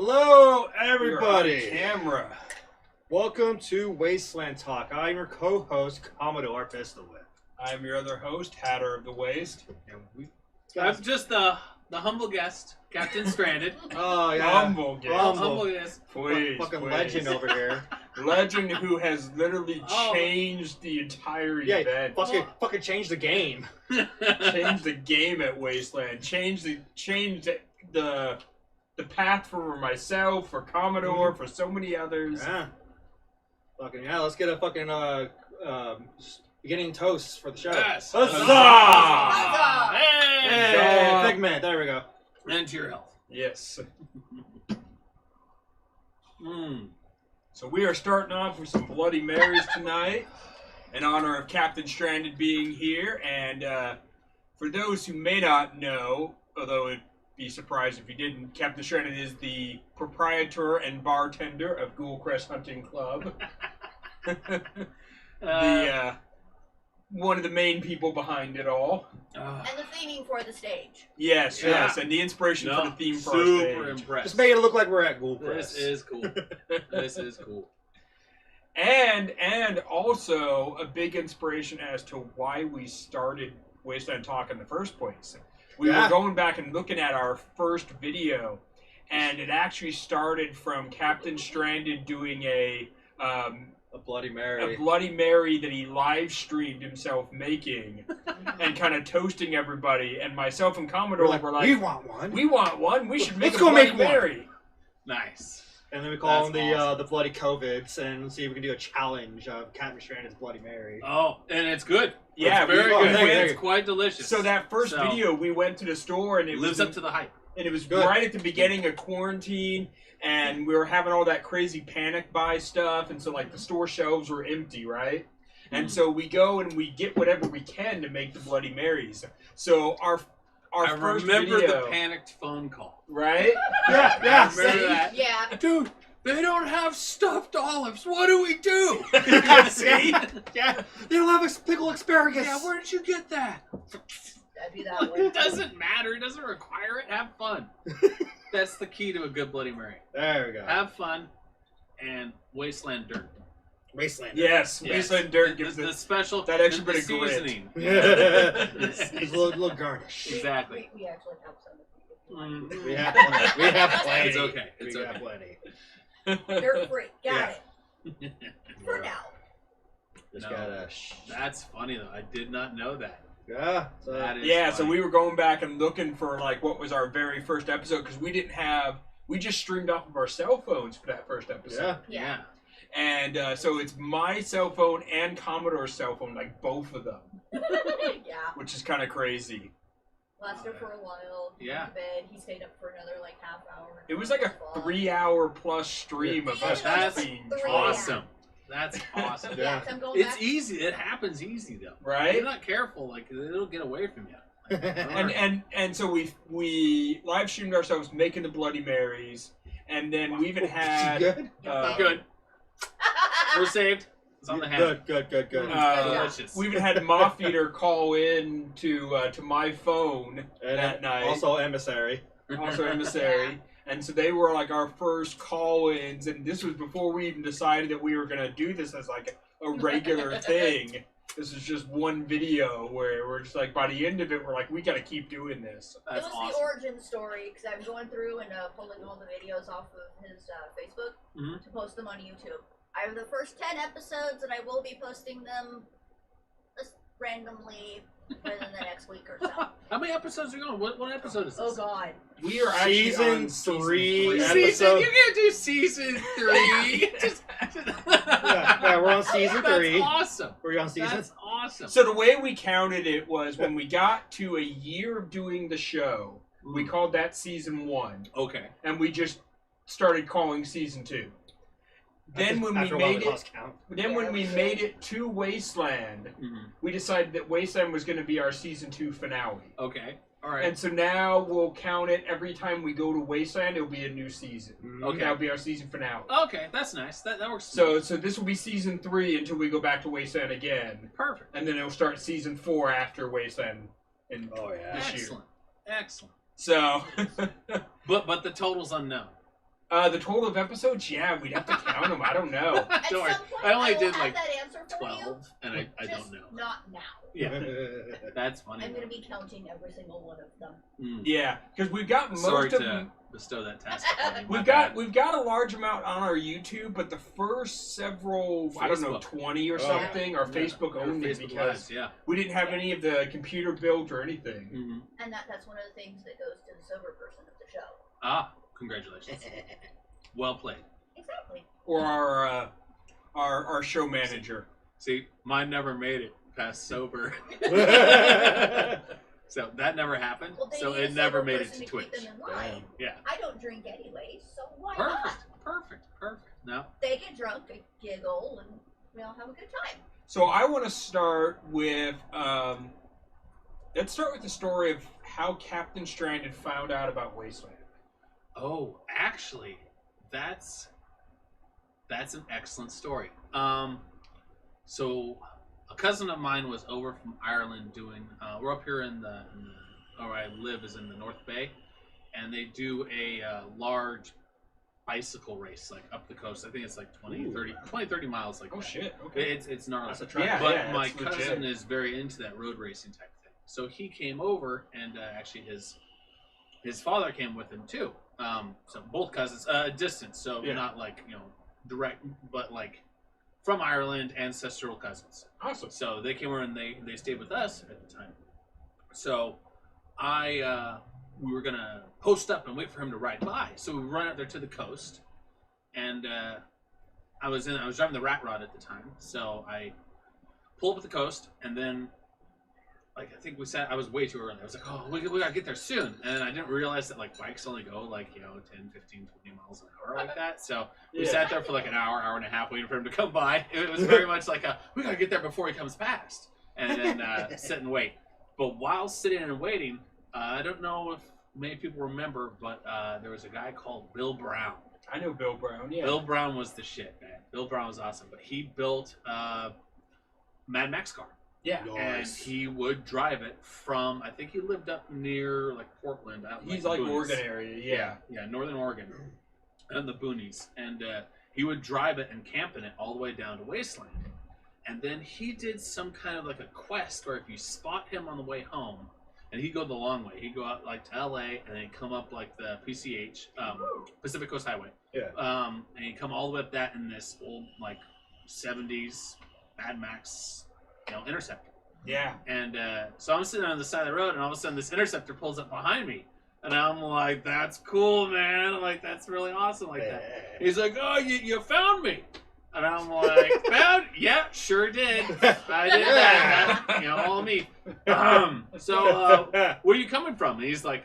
Hello, everybody. You're on camera. Welcome to Wasteland Talk. I'm your co-host, Commodore Pistolwhip. I'm your other host, Hatter of the Waste. And I'm just the humble guest, Captain Stranded. Oh yeah, Humble guest. Humble guest. Please, fucking please. legend over here. Legend who has literally changed the entire event. Fucking changed the game. Changed the game at Wasteland. Changed the path for myself, for Commodore, for so many others. Yeah. Let's get a fucking beginning toast for the show. Yes. Huzzah! Huzzah! Hey, Figment. There we go. And to your health. Yes. Mm. So we are starting off with some Bloody Marys tonight in honor of Captain Stranded being here. And for those who may not know, although it'd be surprised if you didn't, Captain Stranded is the proprietor and bartender of Ghoulcrest Hunting Club. One of the main people behind it all. And the theming for the stage. Yes, Yeah. yes, and the inspiration for the theme for our Super stage. impressed. Just make it look like we're at Ghoulcrest. This is cool. This is cool. And also a big inspiration as to why we started Wasteland Talk in the first place. We were going back and looking at our first video, and it actually started from Captain Stranded doing a Bloody Mary. A Bloody Mary that he live streamed himself making and kind of toasting everybody. And myself and Commodore were like, we want one. We want one. We should make Let's a go Bloody make one." Mary. Nice. And then we call That's them the Bloody COVIDs and see if we can do a challenge of Captain Stranded's Bloody Mary. Oh, and it's good. Yeah, it's very we good. went- It's quite delicious. So that first video, we went to the store and it lives was up to the hype. and it was Good. right at the beginning of quarantine, and we were having all that crazy panic buy stuff, and so like the store shelves were empty, right? And so we go and we get whatever we can to make the Bloody Marys. So our I first remember video, the panicked phone call. right? Yeah. Remember that? Yeah. Dude, they don't have stuffed olives. What do we do? See? Yeah. They don't have a pickle asparagus. Yeah, where did you get that? That'd be that one. It doesn't matter. It doesn't require it. Have fun. That's the key to a good Bloody Mary. There we go. Have fun and Wasteland Dirt. Wasteland. Yes, Wasteland Dirt gives the it special that extra the bit of grit. seasoning. It's a little garnish. Exactly. We actually have some. We have plenty. We have plenty. It's okay. It's we okay. have plenty. Dirt free. Got it. For now. Just No. gotta. That's funny though. I did not know that. Yeah. So That is Yeah, so funny. we were going back and looking for like what was our very first episode because we just streamed off of our cell phones for that first episode. Yeah. And so it's my cell phone and Commodore's cell phone, like both of them, Yeah. which is kind of crazy. Lasted for a while. He Yeah. went to bed. He stayed up for another like half hour. It was like a 3-hour plus stream of us That's just being 3 awesome. That's awesome. Yeah. 'cause I'm going It's back. easy. It happens easy though. If right. you're not careful, like it'll get away from you. And so we live streamed ourselves making the Bloody Marys, and then we even had good. Good. We're saved. It's on the hand. Good. Delicious. we even had Moth Eater call in to my phone And that night. also emissary. Also emissary. And so they were like our first call-ins, and this was before we even decided that we were going to do this as like a regular thing. This is just one video where we're just like, by the end of it, we're like, we got to keep doing this. That's it was awesome. the origin story because I'm going through and pulling all the videos off of his Facebook Mhm. to post them on YouTube. I have the first 10 episodes and I will be posting them just randomly within the next week or so. How many episodes are you on? What episode is this? Oh god. We are actually on Season 3. season Episode- You can't do season 3. Yeah, we're on season 3. That's awesome. We're on season. That's awesome. So the way we counted it was when we got to a year of doing the show, we called that season 1, Okay. and we just started calling season 2. Then when we After a while, made we it, lost count. then when we made it to Wasteland, Mhm. we decided that Wasteland was going to be our season 2 finale. Okay. All right. And so now we'll count it every time we go to Wasteland. It'll be a new season. Okay. That'll be our season finale. Okay, that's nice. That works. So this will be season 3 until we go back to Wasteland again, perfect. and then it'll start season 4 after Wasteland in Oh, yeah. this year. Excellent. Excellent. So But the total's unknown. The total of episodes, yeah, we'd have to count them. I don't know. At Don't worry. some point, I only will did, have like, that answer for you. 12, and I Just don't know. Not now. Yeah, that's funny. I'm going to be counting every single one of them. Mm. Yeah, because we've got most Sorry of to them. bestow that task upon you. We've got a large amount on our YouTube, but the first several, I don't know, Facebook. 20 or Oh. something are Facebook Or only Facebook because Lives, yeah. we didn't have any of the computer built or anything. Mm-hmm. And that's one of the things that goes to the sober person of the show. Ah, congratulations. Well played. Exactly. Or our show manager. See, mine never made it past sober. So that never happened. Well, they So need a it never sober made it person to keep Twitch. them in line. Yeah. I don't drink anyway, so why not? Perfect. No. They get drunk, they giggle, and we all have a good time. So I want to start with let's start with the story of how Captain Stranded found out about Wasteland. Oh, actually, that's an excellent story. So a cousin of mine was over from Ireland doing. We're up here where I live is in the North Bay, and they do a large bicycle race like up the coast. I think it's like 30 miles. Like Oh that. shit! Okay. It's gnarly. That's a track. Yeah, But yeah, my it's cousin legit. is very into that road racing type thing. So he came over, and actually his father came with him too. So both cousins, distance, so Yeah. not like direct, but like from Ireland, ancestral cousins. Awesome. So they came over and they stayed with us at the time. So we were gonna post up and wait for him to ride by. So we run out there to the coast, and I was driving the rat rod at the time. So I pull up at the coast, and then like I think I was way too early. I was like, oh, we gotta get there soon. And I didn't realize that like bikes only go like 10, 15, 20 miles an hour like that. So we Yeah. sat there for like an hour and a half waiting for him to come by. It was very much like we gotta get there before he comes past, and then sit and wait. But while sitting and waiting, I don't know if many people remember, but there was a guy called Bill Brown. I know Bill Brown. Yeah. Bill Brown was the shit, man. Bill Brown was awesome, but he built Mad Max car. Yeah. And he would drive it from, I think he lived up near like Portland. Out in, He's the like boonies. Oregon area. Yeah. Northern Oregon, and the boonies. And he would drive it and camp in it all the way down to Wasteland. And then he did some kind of like a quest where if you spot him on the way home, and he'd go the long way, he'd go out like to LA and then he'd come up like the PCH, Pacific Coast Highway. Yeah. And he'd come all the way up that in this old like 70s Mad Max, Interceptor. Yeah. And so I'm sitting on the side of the road, and all of a sudden this Interceptor pulls up behind me. And I'm like, that's cool, man. I'm like, that's really awesome like that. He's like, oh, you found me. And I'm like, found? Yeah, sure did. I did that. All me. So where are you coming from? And he's like,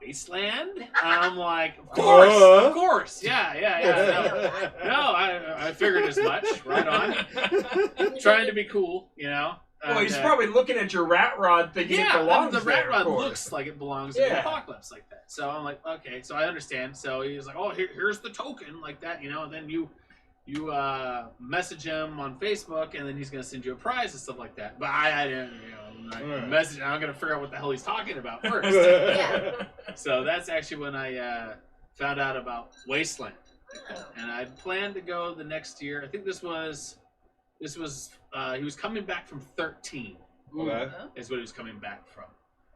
Wasteland? And I'm like, of course. Yeah. No, I figured as much. Right on. Trying to be cool, Well, he's probably looking at your rat rod thinking it belongs the rat there, rod of course. looks like it belongs in the apocalypse like that. So I'm like, okay, so I understand. So he's like, oh, here's the token like that, and then you message him on Facebook, and then he's gonna send you a prize and stuff like that. But I didn't, message. I'm gonna figure out what the hell he's talking about first. Yeah. So that's actually when I found out about Wasteland, Oh. and I planned to go the next year. I think this was he was coming back from 13. Okay. Is what he was coming back from.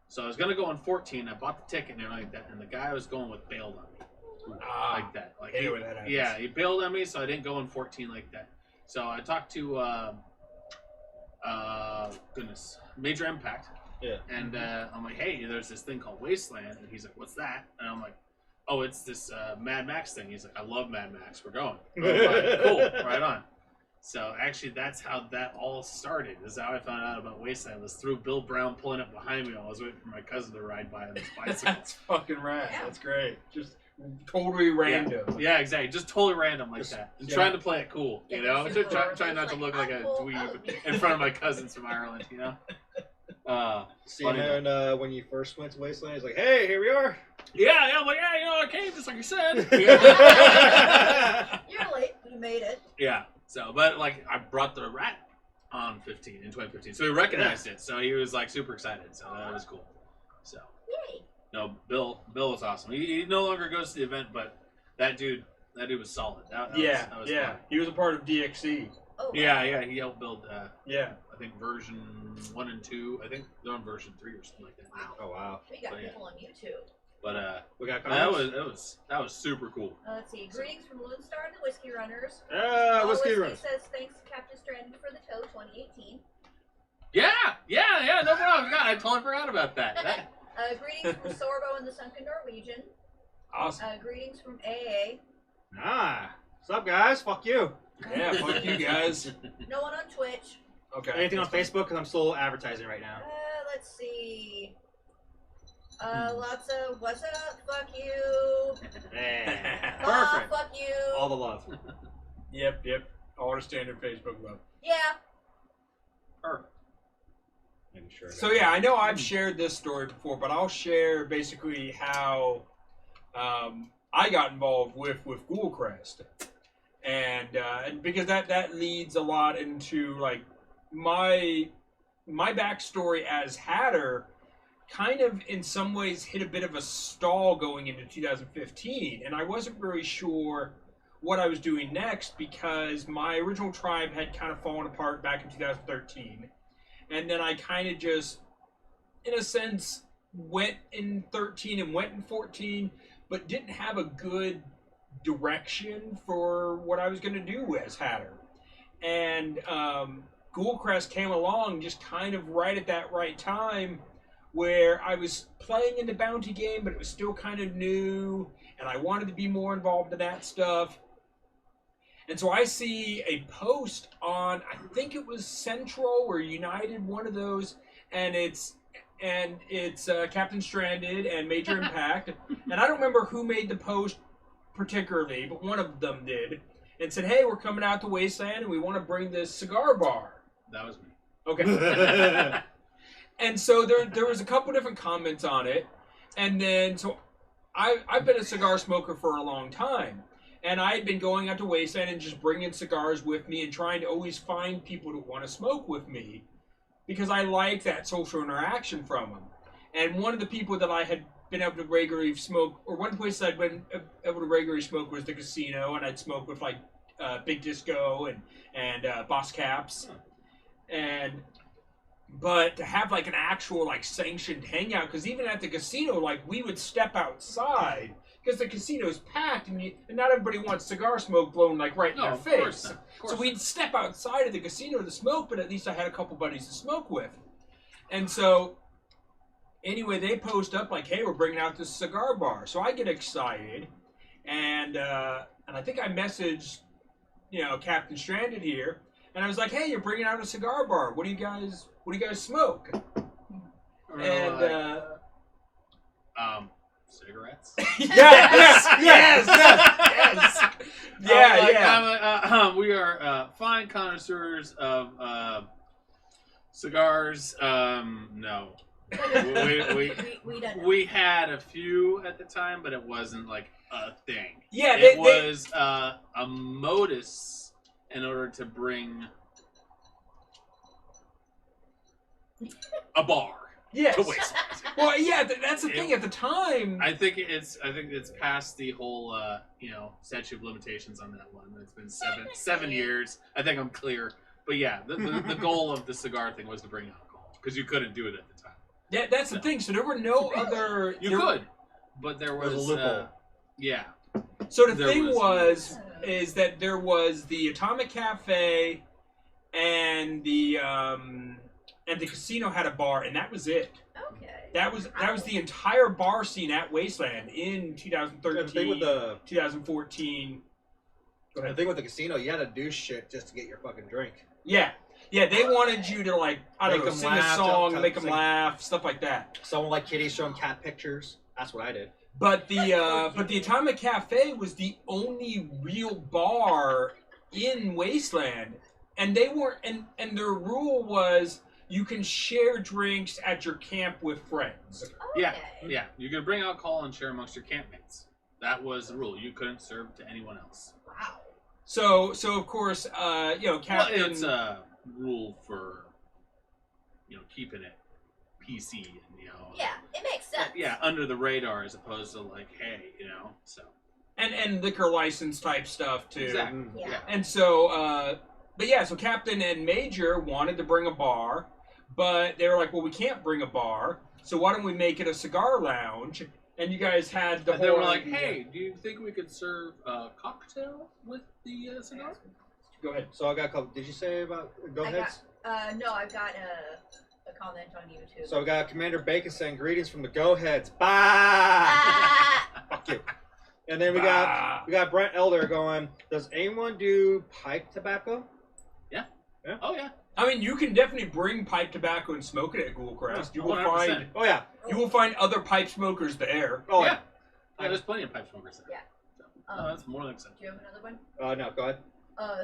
So I was gonna go on 14. I bought the ticket and everything like that, and the guy I was going with bailed on me. Like that. Like hate it when that happens. Yeah, he bailed on me, so I didn't go in 14 like that. So I talked to Major Impact. Yeah. And I'm like, hey, there's this thing called Wasteland, and he's like, what's that? And I'm like, oh, it's this Mad Max thing. He's like, I love Mad Max. We're going. I'm like, cool, right on. So actually, that's how that all started. Is how I found out about Wasteland. It was through Bill Brown pulling up behind me while I was waiting for my cousin to ride by on his bicycle. That's fucking rad. Yeah. That's great. Just totally random. Yeah, exactly. Just totally random like that. And trying to play it cool, Trying not to look like a dweeb in front of my cousins from Ireland, See, man, when you first went to Wasteland, he's like, hey, here we are. Yeah, I'm like, I came just like you said. You're late, but you made it. Yeah. So, but like, I brought the rat on in 2015, so he recognized it. So he was like super excited. So that was cool. So Yay. no, Bill was awesome. He no longer goes to the event, but That dude was solid. That was yeah. fun. He was a part of DXC. Oh, Yeah, he helped build. Yeah. I think version 1 and 2. I think they're on version 3 or something like that. Wow. Oh wow. We got But, yeah. people on YouTube. But We got that comments? was super cool. Let's see. Greetings from Loonstar and the Whiskey Runners. Whiskey Whiskey Runners. says thanks to Captain Stranded for the tow 2018. Yeah, no problem. God, I totally forgot about that. Greetings from Sorbo and the Sunken Norwegian. Awesome. Greetings from AA. What's up, guys? Fuck you. Yeah, fuck you guys. No one on Twitch. Okay. Anything on Facebook? Because I'm still advertising right now. Let's see. Lots of what's up, fuck you. Yeah. Perfect. Fuck you. All the love. Yep. All the standard Facebook love. Yeah. Perfect. Making sure. So yeah, I know I've shared this story before, but I'll share basically how I got involved with Ghoulcrest, and because that leads a lot into like my backstory as Hatter. Kind of in some ways hit a bit of a stall going into 2015, and I wasn't really sure what I was doing next because my original tribe had kind of fallen apart back in 2013, and then I kind of just, in a sense, went in 13 and went in 14, but didn't have a good direction for what I was going to do as Hatter. And Ghoulcrest came along just kind of right at that right time, where I was playing in the bounty game, but it was still kind of new, and I wanted to be more involved in that stuff. And so I see a post on, I think it was Central or United, one of those, and it's Captain Stranded and Major Impact, and I don't remember who made the post particularly, but one of them did, and said, "Hey, we're coming out to Wasteland, and we want to bring this cigar bar." That was me. Okay. And so there was a couple different comments on it, and then so I've been a cigar smoker for a long time, and I had been going out to Wasteland and just bringing cigars with me and trying to always find people that want to smoke with me, because I like that social interaction from them. And one of the people that I had been able to regularly smoke, or one place I'd been able to regularly smoke was the casino, and I'd smoke with like Big Disco and Boss Caps, But to have like an actual like sanctioned hangout, because even at the casino, like we would step outside because the casino's packed, and not everybody wants cigar smoke blown like right in their face. So we'd step outside of the casino to smoke, but at least I had a couple buddies to smoke with. And so anyway, they post up like, "Hey, we're bringing out this cigar bar." So I get excited, and I think I messaged, Captain Stranded here, and I was like, "Hey, you're bringing out a cigar bar. What do you guys smoke?" And cigarettes. yes. We are fine connoisseurs of cigars. No, we had a few at the time, but it wasn't like a thing. Yeah, it was a modus in order to bring a bar. Yes. To Wasteland. Well, yeah, that's the thing at the time. I think it's past the whole statute of limitations on that one. It's been seven years. I think I'm clear. But yeah, the goal of the cigar thing was to bring alcohol because you couldn't do it at the time. Yeah, that's the thing. So there were no other. You could, but there was a loophole. Yeah. So the thing is that there was the Atomic Cafe, and the casino had a bar, and that was it. Okay. That was the entire bar scene at Wasteland in 2013, The thing with 2014. Go ahead. The thing with the casino, you had to do shit just to get your fucking drink. Yeah, they wanted you to like Make 'em sing laugh, a song, tell- make them sing- laugh, stuff like that. Someone like Kitty showing cat pictures. That's what I did. But the Atomic Cafe was the only real bar in Wasteland, and they weren't. And their rule was you can share drinks at your camp with friends. Yeah, you could bring alcohol and share amongst your campmates. That was the rule. You couldn't serve to anyone else. Wow. So of course, Captain. Well, it's a rule for keeping it PC and Yeah, it makes sense. under the radar as opposed to like, hey, so. and liquor license type stuff too. Exactly. Yeah. And so, but yeah, so Captain and Major wanted to bring a bar, but they were like, well, we can't bring a bar, so why don't we make it a cigar lounge? And you guys had the And whole. they were like, hey, do you think we could serve a cocktail with the cigar? Go ahead. So I got a couple. Did you say about go ahead? No, I've got a comment on YouTube. So we got Commander Bacon saying greetings from the Go Heads. Bah! Ah! Fuck you. And then we got Brent Elder going. Does anyone do pipe tobacco? Oh, yeah. I mean, you can definitely bring pipe tobacco and smoke it at Ghoulcrest. You will 100%. find Oh yeah. you will find other pipe smokers there. Oh Yeah. There's plenty of pipe smokers there. Yeah. So, that's more than acceptable. Do you have another one? No, go ahead.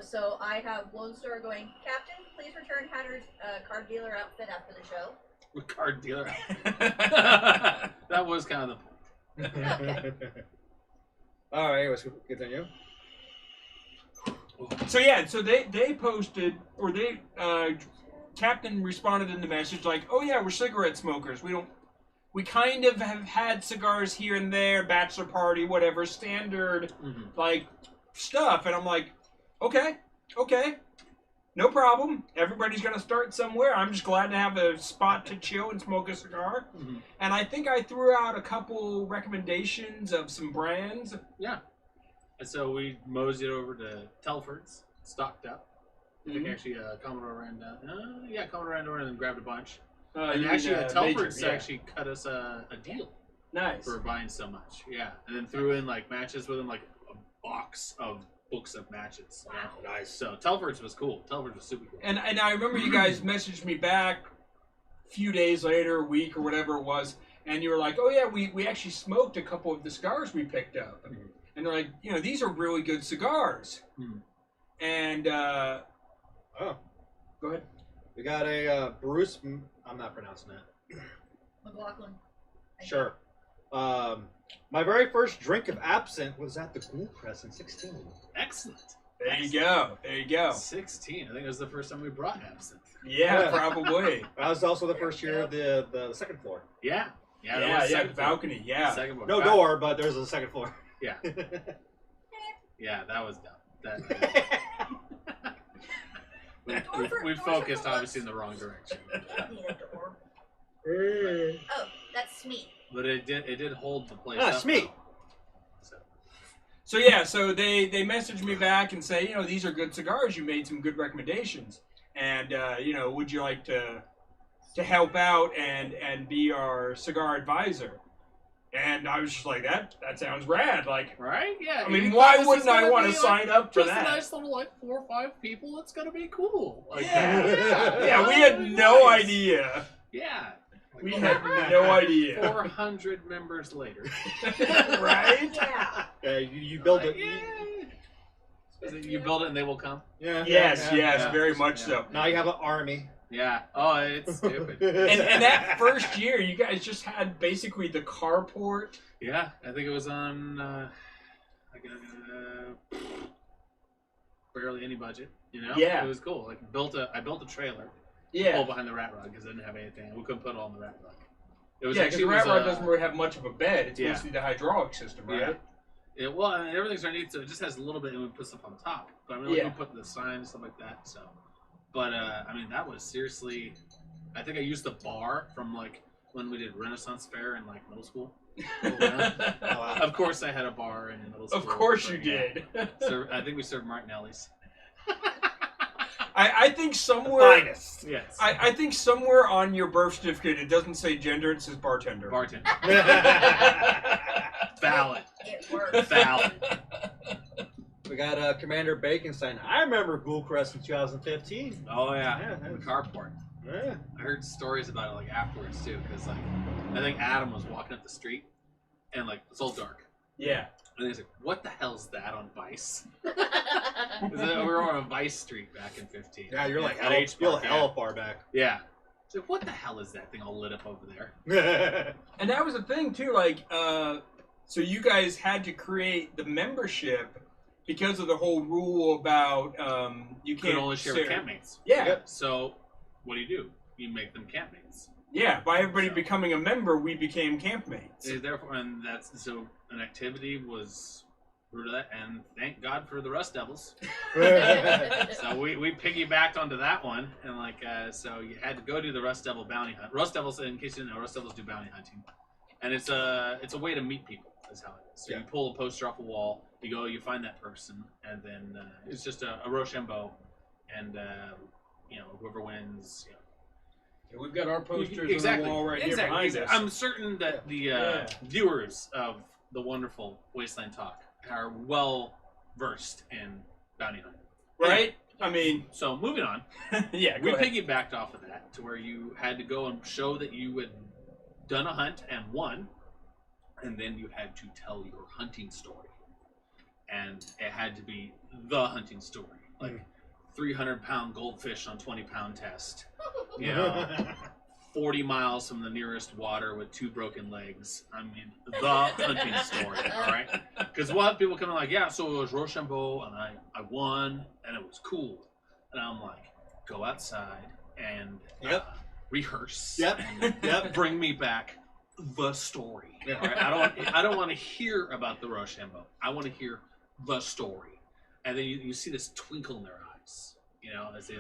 So I have Lone Star going, Captain, please return Hatter's card dealer outfit after the show. Card dealer. That was kind of the point. All right. Anyways, continue. So yeah, so they posted, or they Captain responded in the message like, oh yeah, we're cigarette smokers. We kind of have had cigars here and there, bachelor party, whatever, standard like stuff. And I'm like, okay, no problem. Everybody's gonna start somewhere. I'm just glad to have a spot to chill and smoke a cigar. And I think I threw out a couple recommendations of some brands. Yeah. And so we moseyed over to Telford's, stocked up. I think actually Commodore ran down. Commodore ran over and grabbed a bunch. And actually, Telford's actually cut us a deal. Nice. For buying so much. Yeah. And then threw in like matches with them, like a box of books of matches. Wow. Nice. So Telford's was cool. Telford's was super cool. And I remember you guys messaged me back a few days later, a week or whatever it was, and you were like, oh yeah, we actually smoked a couple of the cigars we picked up. And they're like, these are really good cigars. And, Oh. go ahead. We got a Bruce. I'm not pronouncing that. McLaughlin. Sure. My very first drink of absinthe was at the Ghoulcrest in 16. Excellent. There you go. 16. I think it was the first time we brought absinthe. Yeah, probably. That was also the first year of the second floor. Yeah. The balcony, yeah. Second floor. No door, but there's a second floor. Yeah. Yeah, that was dumb. We focused obviously in the wrong direction. Need a door. Oh, that's Smeat. But it did hold the place. Ah, up, Smeat. though. So yeah, so they messaged me back and say, these are good cigars. You made some good recommendations, and would you like to help out and be our cigar advisor? And I was just like, that sounds rad. Like, Right? Yeah. I mean, you why thought this wouldn't was I gonna want to be, sign up for just that? a nice little 4 or 5 people. It's gonna be cool. Like, Yeah, we had no idea. Yeah. We had no idea. 400 members later. Right? Yeah. Yeah, you build it. You build it and they will come. Yeah. Yes, yeah. very much Yeah. so. Now you have an army. Yeah. Oh, it's stupid. And that first year, you guys just had basically the carport. Yeah, I think it was on barely any budget. Yeah. It was cool. Like I built a trailer. Yeah. Pull behind the rat rod because I didn't have anything. We couldn't put it all in the rat rod. It was Yeah, because actually the rat rod doesn't really have much of a bed. It's yeah. mostly the hydraulic system, right? Yeah. Everything's underneath, so it just has a little bit, and we put stuff on top. But I mean, we put the sign and stuff like that. So, but that was seriously. I think I used the bar from like when we did Renaissance Fair in middle school. Of course, I had a bar in middle school. Of course you did. So I think we served Martinelli's. I think somewhere. Finest. Yes. I think somewhere on your birth certificate it doesn't say gender; it says bartender. Bartender. Valid. It works. Valid. We got Commander Bacon saying, I remember Ghoulcrest in 2015. Oh yeah. Yeah, The carport. Yeah. I heard stories about it afterwards too, because I think Adam was walking up the street, and it's all dark. Yeah. And he's like, "What the hell's that on Vice?" We were on Vice Street back in 15. Yeah, you're at hell, H you're Park, hella far back. Yeah. So what the hell is that thing all lit up over there? And that was the thing too. So you guys had to create the membership because of the whole rule about you You can't can only share with campmates. Yeah. Yep. So what do? You make them campmates. Yeah. By everybody becoming a member, we became campmates. Therefore, and that's so an activity was route of that, and thank God for the Rust Devils. Yeah. So we piggybacked onto that one, and so you had to go do the Rust Devil bounty hunt. Rust Devils, in case you didn't know, Rust Devils do bounty hunting, and it's a way to meet people. Is how it is. So you pull a poster off a wall, you go, you find that person, and then it's just a Rochambeau, and whoever wins. Yeah, we've got our posters Exactly. on the wall right here behind us. I'm certain that the viewers of the wonderful Wasteland Talk are well versed in bounty hunting. Right? I mean, so moving on. Yeah, we go ahead. piggybacked off of that to where you had to go and show that you had done a hunt and won, and then you had to tell your hunting story, and it had to be the hunting story, like 300-pound goldfish on 20-pound test, 40 miles from the nearest water with 2 broken legs. I mean, the hunting story, all right? Because we'll have people coming like, yeah, so it was Rochambeau, and I won, and it was cool. And I'm like, go outside and rehearse. And bring me back the story. All right? I don't want to hear about the Rochambeau. I want to hear the story. And then you see this twinkle in their eyes, as they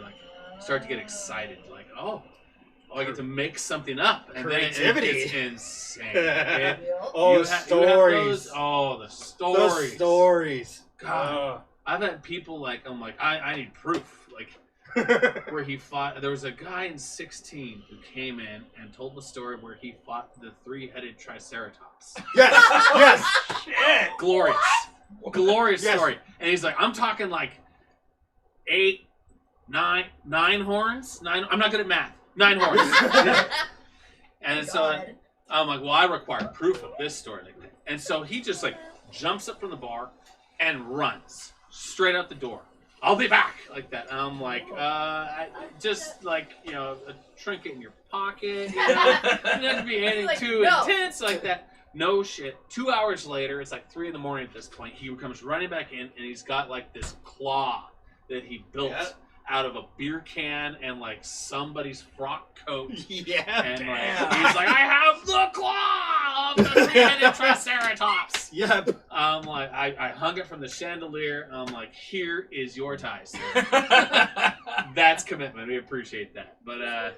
start to get excited, like, oh, I get to make something up, and Creativity. then it's insane. Oh, stories. The stories. The stories. God, I've had people I need proof, where he fought. There was a guy in 16 who came in and told the story where he fought the 3-headed Triceratops. Yes. Shit. Glorious Yes. story. And he's like, I'm talking 8, 9 horns. 9. I'm not good at math. 9 horns. And so I'm like, well, I require proof of this story. And so he just jumps up from the bar and runs straight out the door. I'll be back, like that. And I'm like, just a trinket in your pocket. You don't have to be anything too intense like that. No shit. 2 hours later, it's 3 a.m. at this point. He comes running back in, and he's got this claw that he built out of a beer can and somebody's frock coat. And he's like, I have the claw of the 3-headed Triceratops. Yep. I'm like, I hung it from the chandelier. I'm like, here is your tie, sir. That's commitment. We appreciate that. But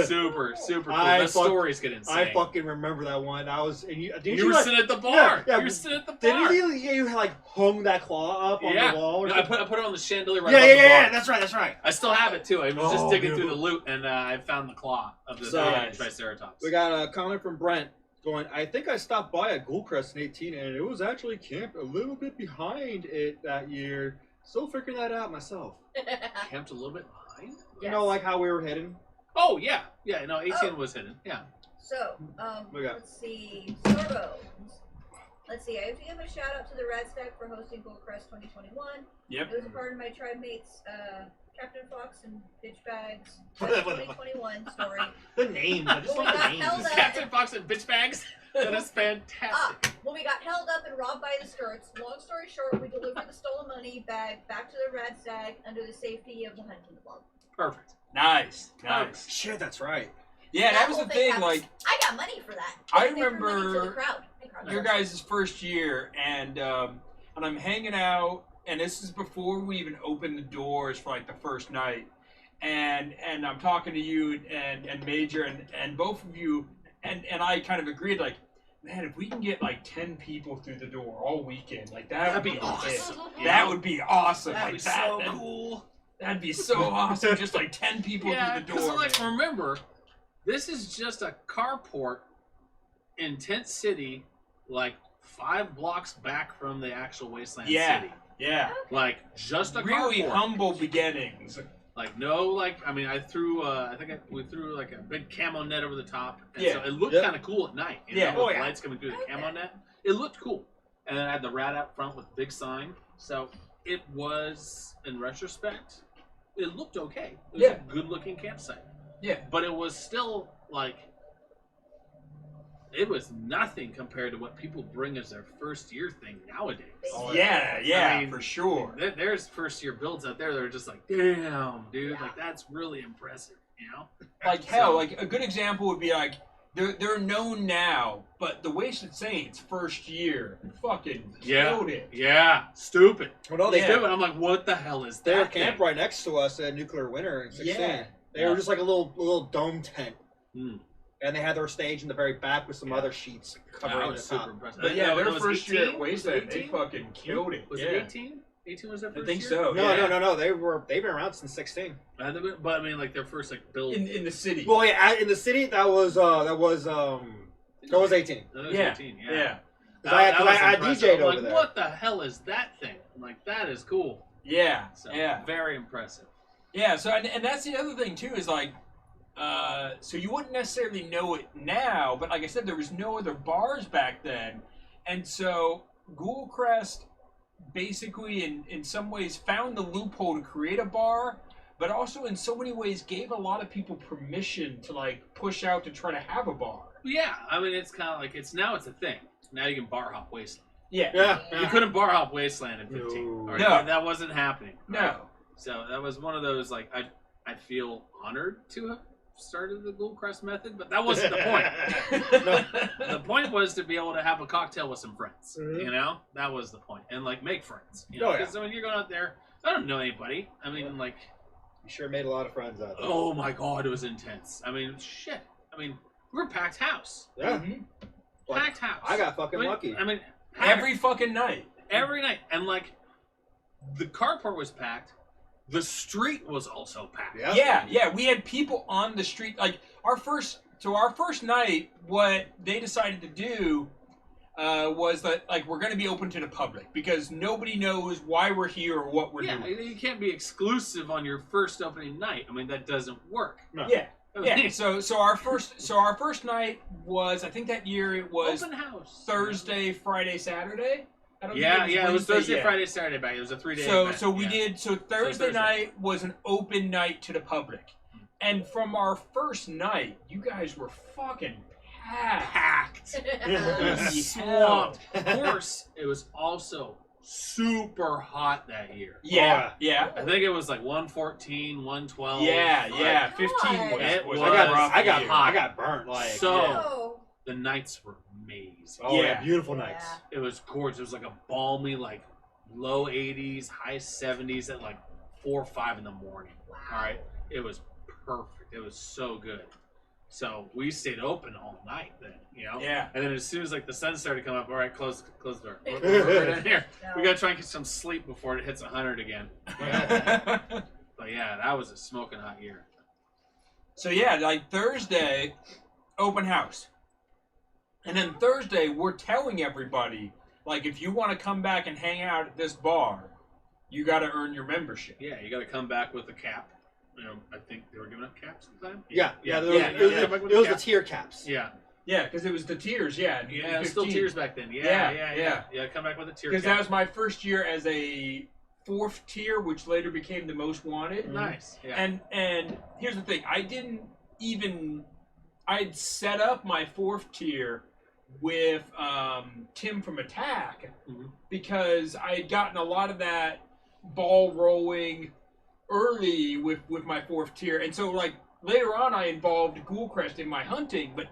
super cool. The stories get insane. I fucking remember that one. I was, and you were sitting at the bar. Yeah, you were sitting at the bar. Didn't you hung that claw up on the wall? Or I put it on the chandelier right yeah, above the bar. That's right. I still have it too. I was just digging through the loot, and I found the claw of the Triceratops. We got a comment from Brent going, I think I stopped by at Ghoulcrest in 18, and it was actually camped a little bit behind it that year. Still figuring that out myself. Camped a little bit behind? You know, how we were heading? Oh, yeah. Yeah, no, 18 was hidden. Yeah. So, let's see. Sorbo. Let's see. I have to give a shout out to the Rad Stack for hosting Ghoulcrest 2021. Yep. It was a part of my tribe mates, Captain Fox and Bitch Bags 2021 story. The names. I just Well, love we the got names. held up. Captain Fox and bitch bags? That is fantastic. Well, we got held up and robbed by the skirts. Long story short, we delivered the stolen money bag back to the Rad Stag under the safety of the hunting club. Perfect. Nice. Shit, that's right. Yeah, that was whole the thing thing. happens. I got money for that. I They threw money to the remember crowd. your guys' first year, and I'm hanging out, and this is before we even opened the doors for the first night, and I'm talking to you and Major and both of you, and I kind of agreed man, if we can get 10 people through the door all weekend, that'd be awesome. That would be awesome. That'd be so cool. That'd be so awesome. Just 10 people through the door. Because remember, this is just a carport in Tent City, 5 blocks back from the actual Wasteland City. Yeah. Just a really carport. humble beginnings. I threw, we threw a big camo net over the top. And so it looked kind of cool at night. You know, with the lights coming through the camo net. It looked cool. And then I had the rat out front with a big sign. So it was, in retrospect, it looked okay. It was a good looking campsite. Yeah. But it was still it was nothing compared to what people bring as their first year thing nowadays. Oh, I mean, for sure. There's first year builds out there that are just damn, dude, that's really impressive, hell, a good example would be They're known now, but the Wasteland Saints first year fucking Yeah. killed it. Yeah, stupid. Well, no, they Yeah. Stupid. I'm like, what the hell is Their that? camp thing? right next to us at Nuclear Winter in 16. Yeah. They were just like a little dome tent. Hmm. And they had their stage in the very back with some Yeah. other sheets That covering was the super top. impressive. But yeah, their it was first year 18? at Wasteland, Was it they 18? fucking killed it. Was yeah. it 18? 18 was their I first think year? so. No, yeah. no. They've been around since 16. But I mean, like their first like build. In the city. Well, yeah, in the city that was 18. That was yeah. 18, Yeah. yeah. Because That was I impressive. DJ'd I'm over like, there. what the hell is that thing? I'm like, that is cool. Yeah. So, Yeah. very impressive. Yeah, so and that's the other thing too is like, so you wouldn't necessarily know it now, but like I said, there was no other bars back then, and so Ghoulcrest basically in some ways found the loophole to create a bar, but also in so many ways gave a lot of people permission to like push out to try to have a bar. Yeah, I mean, it's kind of like it's a thing. Now you can bar hop Wasteland. Yeah. Yeah. You couldn't bar hop Wasteland in 15. No. All right? No. That wasn't happening. No. Right? So that was one of those like I feel honored to have started the Ghoulcrest method, but that wasn't the point. No. The point was to be able to have a cocktail with some friends. Mhm. You know, that was the point, and like make friends. You Oh, know, yeah. because when you're going out there, I don't know anybody. I mean, like, You sure made a lot of friends out there. oh my god, it was intense. I mean, shit. I mean, we were packed house. Yeah. Mhm. Like, Packed house. I got fucking lucky. I mean, Every fucking night. every night, and like, the carport was packed. The street was also packed. Yeah. Yeah, we had people on the street. Like our first night, what they decided to do was that like we're going to be open to the public because nobody knows why we're here or what we're Yeah, doing. you can't be exclusive on your first opening night. I mean, that doesn't work. No. Yeah, yeah. So our first night was I think that year it was Open house. Thursday, Friday, Saturday. I don't Yeah, think yeah, it was Wednesday Thursday, yet. Friday, Saturday back. It was a 3-day So event. so we yeah. did so Thursday Thursday. night was an open night to the public. And from our first night, you guys were fucking packed. It was swamped. Of course, it was also super hot that year. Yeah, yeah. I think it was like 114, 112. Yeah, yeah. God. 15 It was was- a rough I got year. I got burnt. Like So- Oh. The nights were amazing. oh yeah, Yeah. beautiful nights. It was gorgeous. It was like a balmy, like low 80s, high 70s at like 4 or 5 in the morning. Wow. All right. It was perfect. It was so good. So we stayed open all night then, you know? Yeah. And then as soon as like the sun started to come up, all right, close the door. We're in here. No. We gotta try and get some sleep before it hits 100 again. But yeah, that was a smoking hot year. So yeah, like Thursday, open house. And then Thursday, we're telling everybody, like, if you want to come back and hang out at this bar, you got to earn your membership. Yeah, you gotta come back with a cap. You know, I think they were giving up caps at the time. Yeah. yeah, It was, yeah, it was, yeah. it was the tier caps. Yeah, Yeah, because it was the tiers, yeah. yeah, it was still 15. tiers back then. Yeah, Yeah, come back with a tier Because cap. that was my first year as a 4th tier, which later became the most wanted. Nice. Yeah. And here's the thing, I'd set up my 4th tier with Tim from Attack Mhm. because I had gotten a lot of that ball rolling early with my 4th tier, and so like later on I involved Ghoulcrest in my hunting, but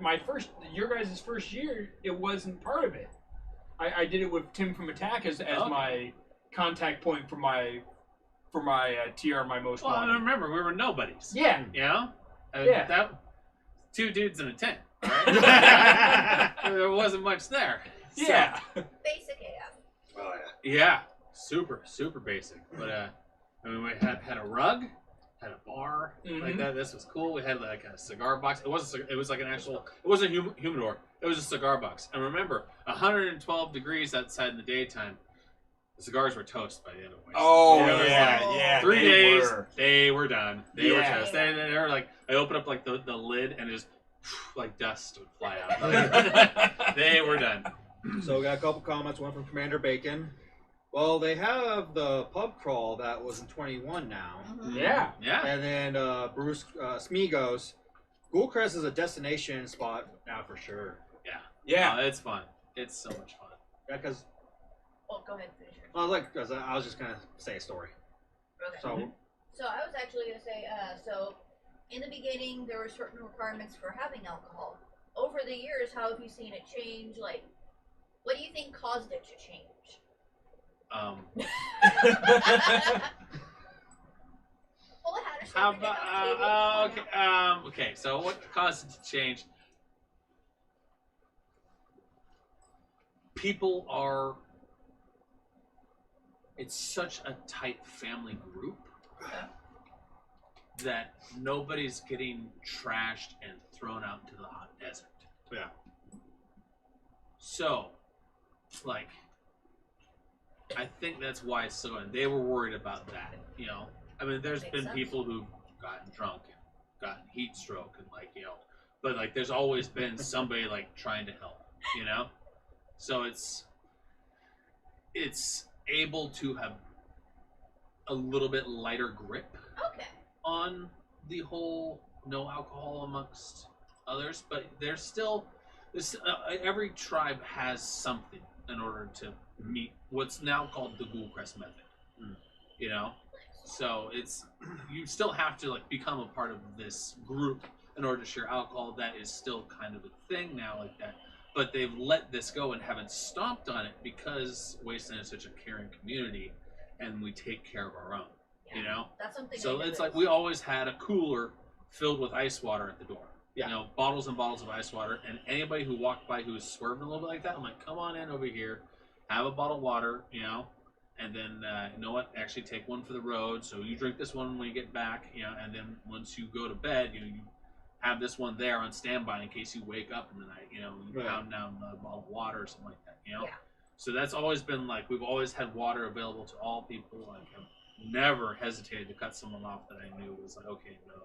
your guys' first year it wasn't part of it. I did it with Tim from Attack as Okay. my contact point for my tier on my most Well, I wanted. remember we were nobodies. Yeah. You know? Yeah. That 2 dudes in a tent. Right? There wasn't much there. So, Yeah. Basic AF. Oh yeah. Super, super basic. But I mean, we had a rug, had a bar like Mhm. that. This was cool. We had like a cigar box. It was like an actual. It wasn't a humidor. It was a cigar box. And remember, 112 degrees outside in the daytime. The cigars were toast by the end of the way. Oh It was yeah, like, yeah. 3 they days, were. they were done. They were Yeah. toast. They were like, I opened up like the lid and it just like dust would fly out. They were done. yeah. So we got a couple comments. One from Commander Bacon. Well, they have the pub crawl that was in 21 now. Mhm. Yeah. Yeah. And then Bruce Smee goes, Ghoulcrest is a destination spot now for sure. Yeah. It's fun. It's so much fun. Yeah, because Oh, go ahead, finish it. I was just gonna say a story. Okay. So So I was actually going to say, so in the beginning there were certain requirements for having alcohol. over the years, how have you seen it change? Like, what do you think caused it to change? Well, how does How everything about, on the table? okay, so what caused it to change? People are, it's such a tight family group that nobody's getting trashed and thrown out into the hot desert. Yeah. So, like, I think that's why it's so, and they were worried about that, you know. I mean, there's Makes been sense. people who've gotten drunk and gotten heat stroke and, like, you know, but, like, there's always been somebody, like, trying to help, you know. So it's able to have a little bit lighter grip Okay. on the whole no alcohol amongst others, but there's still every tribe has something in order to meet what's now called the Ghoulcrest method. You know, so it's you still have to like become a part of this group in order to share alcohol. That is still kind of a thing now, like that. But they've let this go and haven't stomped on it because Wasteland is such a caring community, and we take care of our own. Yeah. You know. That's something. So I it's like noticed. we always had a cooler filled with ice water at the door. Yeah. You know, bottles and bottles of ice water. And anybody who walked by who was swerving a little bit like that, I'm like, come on in over here, have a bottle of water, you know, and then, you know what, actually take one for the road. So you drink this one when you get back, you know, and then once you go to bed, you have this one there on standby in case you wake up in the night, you know, you Right. pound down a bottle of water or something like that, you know. Yeah. So that's always been like, we've always had water available to all people. Like, I've never hesitated to cut someone off that I knew was like, okay, no,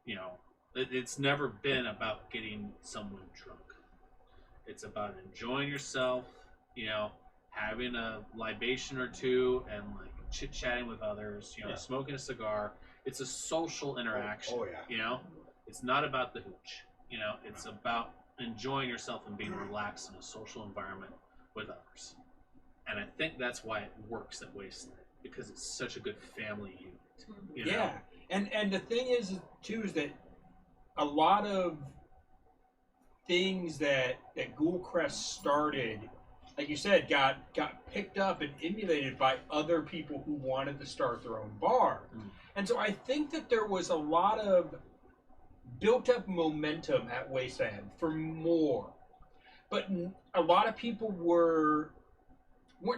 you know, it's never been about getting someone drunk. It's about enjoying yourself, you know, having a libation or two and like chit-chatting with others, you know, Yeah. smoking a cigar. It's a social interaction, Oh, yeah. you know. It's not about the hooch, you know. It's about enjoying yourself and being relaxed in a social environment with others. And I think that's why it works at Wasteland, because it's such a good family unit. You know? Yeah, and the thing is too is that a lot of things that Ghoulcrest started, like you said, got picked up and emulated by other people who wanted to start their own bar. Mm. And so I think that there was a lot of built up momentum at Wasteland for more, but a lot of people weren't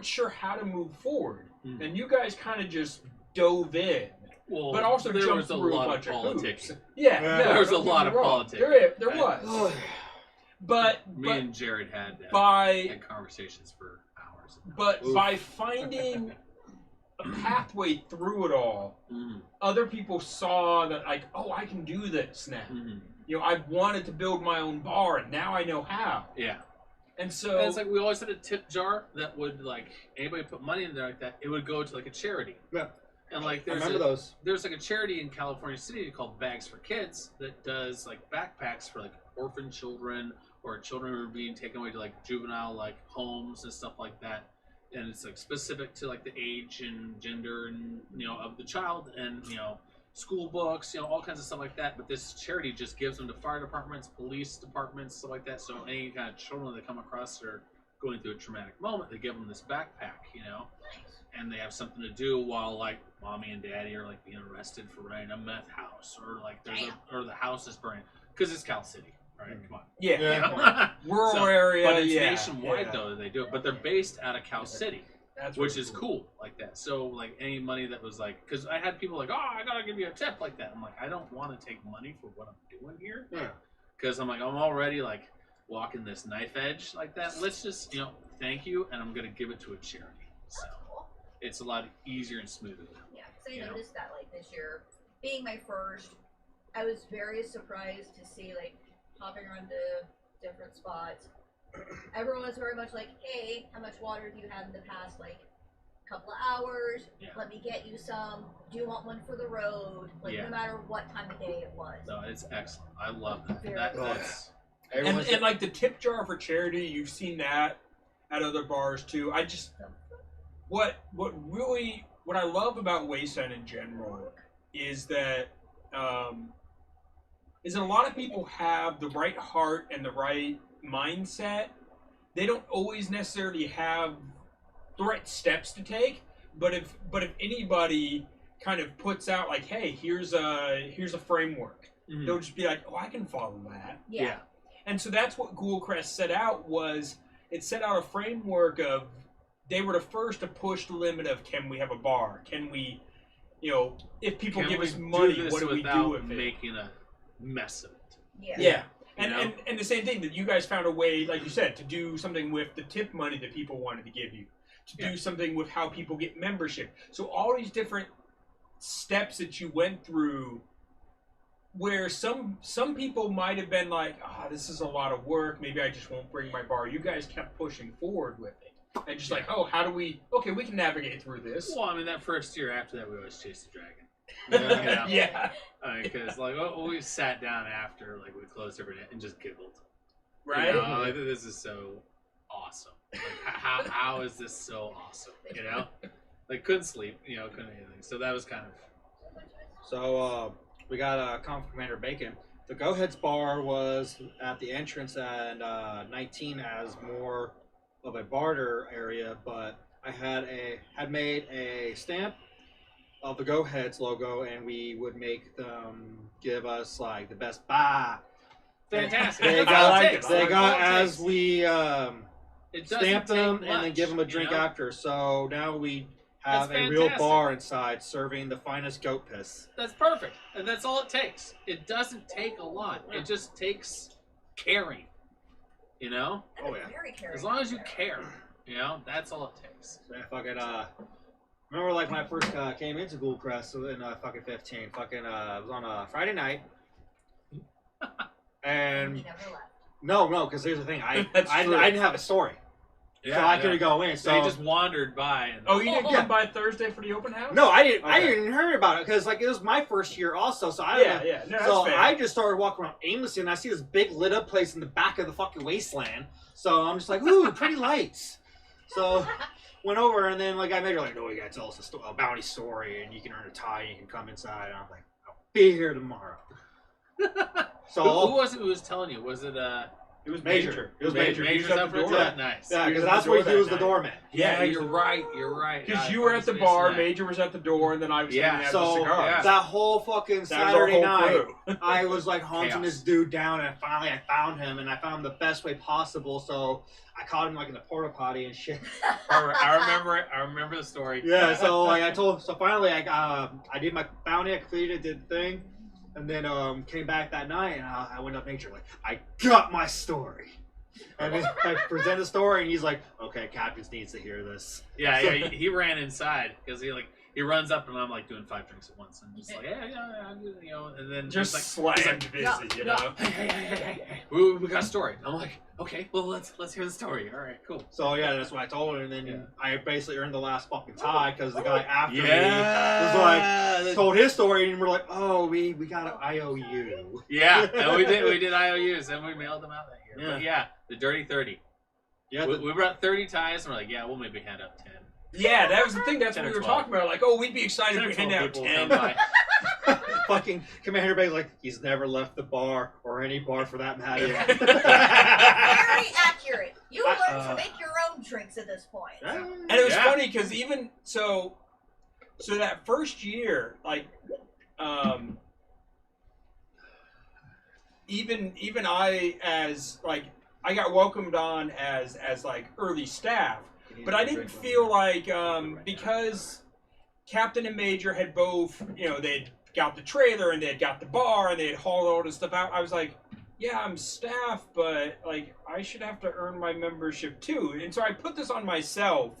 sure how to move forward, Mm. and you guys kind of just dove in. Well, But also there jumped was a through lot bunch of politicking. politicking. Yeah, Yeah. no, There was a don't get lot me of wrong. politicking. There was. But Me and Jared had by conversations for hours. but by finding a pathway through it all, Mm-hmm. other people saw that like, oh, I can do this now. Mm-hmm. You know, I wanted to build my own bar, and now I know how. Yeah. And so And it's like we always had a tip jar that would like anybody put money in there like that, it would go to like a charity. Yeah. And like I there's remember those. there's like a charity in California City called Bags for Kids that does like backpacks for like orphan children or children who are being taken away to like juvenile like homes and stuff like that. And it's like specific to like the age and gender and you know of the child and you know school books, you know, all kinds of stuff like that. But this charity just gives them to fire departments, police departments, stuff like that. So any kind of children that come across that are going through a traumatic moment, they give them this backpack, you know, and they have something to do while like mommy and daddy are like being arrested for running a meth house or like or the house is burning because it's Cal City, right? Come on. yeah, Yeah. You know? rural So, area, but it's yeah, nationwide yeah. though that they do it. But they're based out of Cal City, That's which really is cool like that. So like any money that was like, because I had people like, oh, I gotta give you a tip like that. I'm like, I don't want to take money for what I'm doing here, Yeah. because I'm like, I'm already like walking this knife edge like that. Let's just thank you, and I'm gonna give it to a charity. So That's cool. it's a lot easier and smoother. Yeah, because You I know? noticed that like this year, being my first, I was very surprised to see like hopping around to different spots. Everyone was very much like, "Hey, how much water do you have in the past like couple of hours? Yeah. Let me get you some. Do you want one for the road?" Like Yeah. no matter what time of day it was. So it's excellent. I love that. Very That- cool. that's and like the tip jar for charity, you've seen that at other bars too. I just what I love about Wasteland in general is that is that a lot of people have the right heart and the right mindset. They don't always necessarily have the right steps to take, but if anybody kind of puts out like, hey, here's a framework, they'll just be like, oh, I can follow that. Yeah. And so that's what Ghoulcrest set out was. It set out a framework of, they were the first to push the limit of, can we have a bar? Can we, if people give us money, what do we do with it? Making a mess of it. Yeah. And the same thing that you guys found a way, like you said, to do something with the tip money that people wanted to give you, to do something with how people get membership. So all these different steps that you went through, where some people might have been like, this is a lot of work, maybe I just won't bring my bar. You guys kept pushing forward with it. And just like, how do we, we can navigate through this. Well, I mean, that first year after that, we always chased the dragon. Yeah. Because, we sat down after, we closed everything and just giggled. Right? This is so awesome. How is this so awesome? Couldn't sleep, couldn't anything. So that was kind of... So, we got a comment from Commander Bacon. The Go Heads bar was at the entrance and 19 as more of a barter area, but I had made a stamp of the Go Heads logo, and we would make them give us the best buy. Fantastic. They got as we stamp them much, and then give them a drink after. So now we have a real bar inside serving the finest goat piss. That's perfect. And that's all it takes. It doesn't take a lot. It just takes caring. Oh yeah. Very caring. As long as you care, that's all it takes. So I fucking remember when I first came into Ghoulcrest in fucking 15. It was on a Friday night. And He never left. no, because here's the thing. I didn't have a story. So I couldn't go in. So he just wandered by. And you didn't come by Thursday for the open house? No, I didn't. Okay. I didn't hear about it because it was my first year also. So I No, that's so fair. I just started walking around aimlessly, and I see this big lit up place in the back of the fucking wasteland. So I'm just like, ooh, pretty lights. So went over, and then I made her no, you gotta tell us a bounty story, and you can earn a tie, and you can come inside. And I'm like, I'll be here tomorrow. So who was it who was telling you? Was it It was Major. It was Major. Major's up for Yeah. Nice. Yeah, because that's where he was the doorman. Yeah, you're right. You're right. Because you were at the bar, Major was at the door, and then I was handing out the So cigars. that whole fucking That was our Saturday whole night, crew. I was haunting Chaos. this dude down, and finally I found him, and I found him the best way possible. So I caught him in the porta potty and shit. I remember it. I remember the story. Yeah. So so finally I did my bounty, I completed, did the thing, and then came back that night, and I went up to Nature I got my story. And then I present the story, and he's like, "Okay, Captains needs to hear this." Yeah, he ran inside because he runs up and I'm doing 5 drinks at once and just and then Just he's slammed busy, hey, we got a story. I'm like, okay, well let's hear the story. All right, cool. So yeah, that's what I told her, and then I basically earned the last fucking tie because the guy after me was told his story, and we're like, oh, we got an IOU. Yeah, and we did IOUs and we mailed them out that year. But yeah, the dirty 30. Yeah, we brought 30 ties and we're like, yeah, we'll maybe hand out 10. Yeah, that was the thing. That's what 10 we or were 12. talking about. We'd be excited if we hand out 10. Fucking Commander Bay's he's never left the bar or any bar for that matter. Very accurate. You learn to make your own drinks at this point. And it was funny because even so that first year, even I as I got welcomed on as early staff, but I didn't feel because Captain and Major had both, they'd got the trailer and they'd got the bar and they had hauled all this stuff out. I was like, yeah, I'm staff, but I should have to earn my membership too. And so I put this on myself.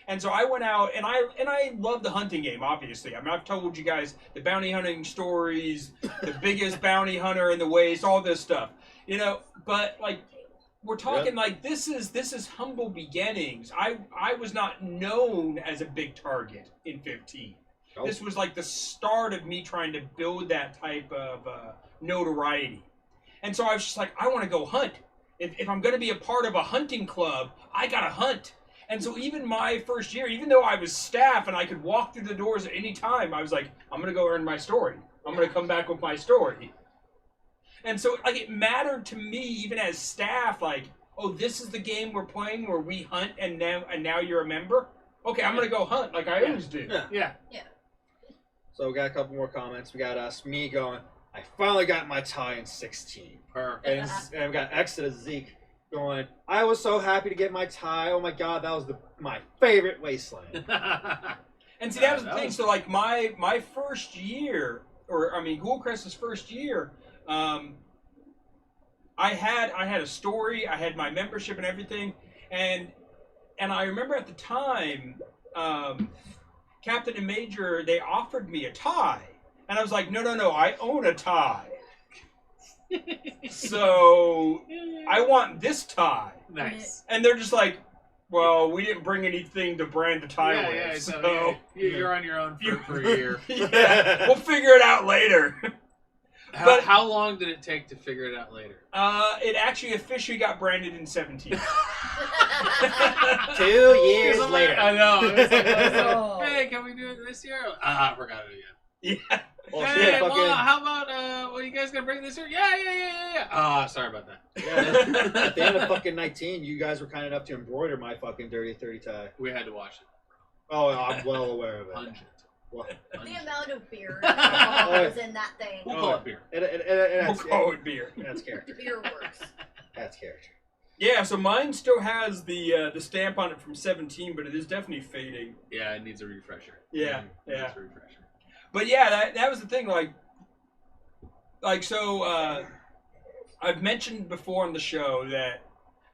And so I went out and I love the hunting game, obviously. I mean, I've told you guys the bounty hunting stories, the biggest bounty hunter in the waste, all this stuff. But we're talking this is humble beginnings. I was not known as a big target in 15. Nope. This was the start of me trying to build that type of notoriety. And so I was just I want to go hunt. If I'm going to be a part of a hunting club, I got to hunt. And so even my first year, even though I was staff and I could walk through the doors at any time, I was I'm going to go earn my story. I'm going to come back with my story. And so, like, it mattered to me, even as staff, like, oh, this is the game we're playing where we hunt and now you're a member? Okay, I'm going to go hunt like I always do. Yeah. So we got a couple more comments. We got me going, I finally got my tie in 16. Perfect. And we got Exodus Zeke going, I was so happy to get my tie. Oh my god, that was my favorite Wasteland. And see, that was the thing. So, like, my first year, Ghoulcrest's first year, I had a story, I had my membership and everything, and I remember at the time, Captain and Major, they offered me a tie, and I was like, no, I own a tie. So I want this tie. Nice. And they're just like, well, we didn't bring anything to brand a tie with. Yeah, so you're on your own for a year. Yeah, we'll figure it out later. But how long did it take to figure it out later? It actually officially got branded in 17. 2 years later. I know. It's Oh. like, hey, can we do it this year? I forgot it again. Yeah. Well, Hey, shit, well, fucking, how about, you guys gonna bring this here? Yeah. Sorry about that. yeah, at the end of fucking 19, you guys were kind enough to embroider my fucking Dirty 30 tie. We had to wash it. Oh, I'm well aware of it. Plunge it. Well, The amount of beer that was in that thing. We'll call it beer. We'll call it beer. That's character. Beer works. That's character. Yeah, so mine still has the stamp on it from 17, but it is definitely fading. Yeah, it needs a refresher. Yeah, It yeah. needs a refresher. But yeah, that was the thing. So I've mentioned before on the show that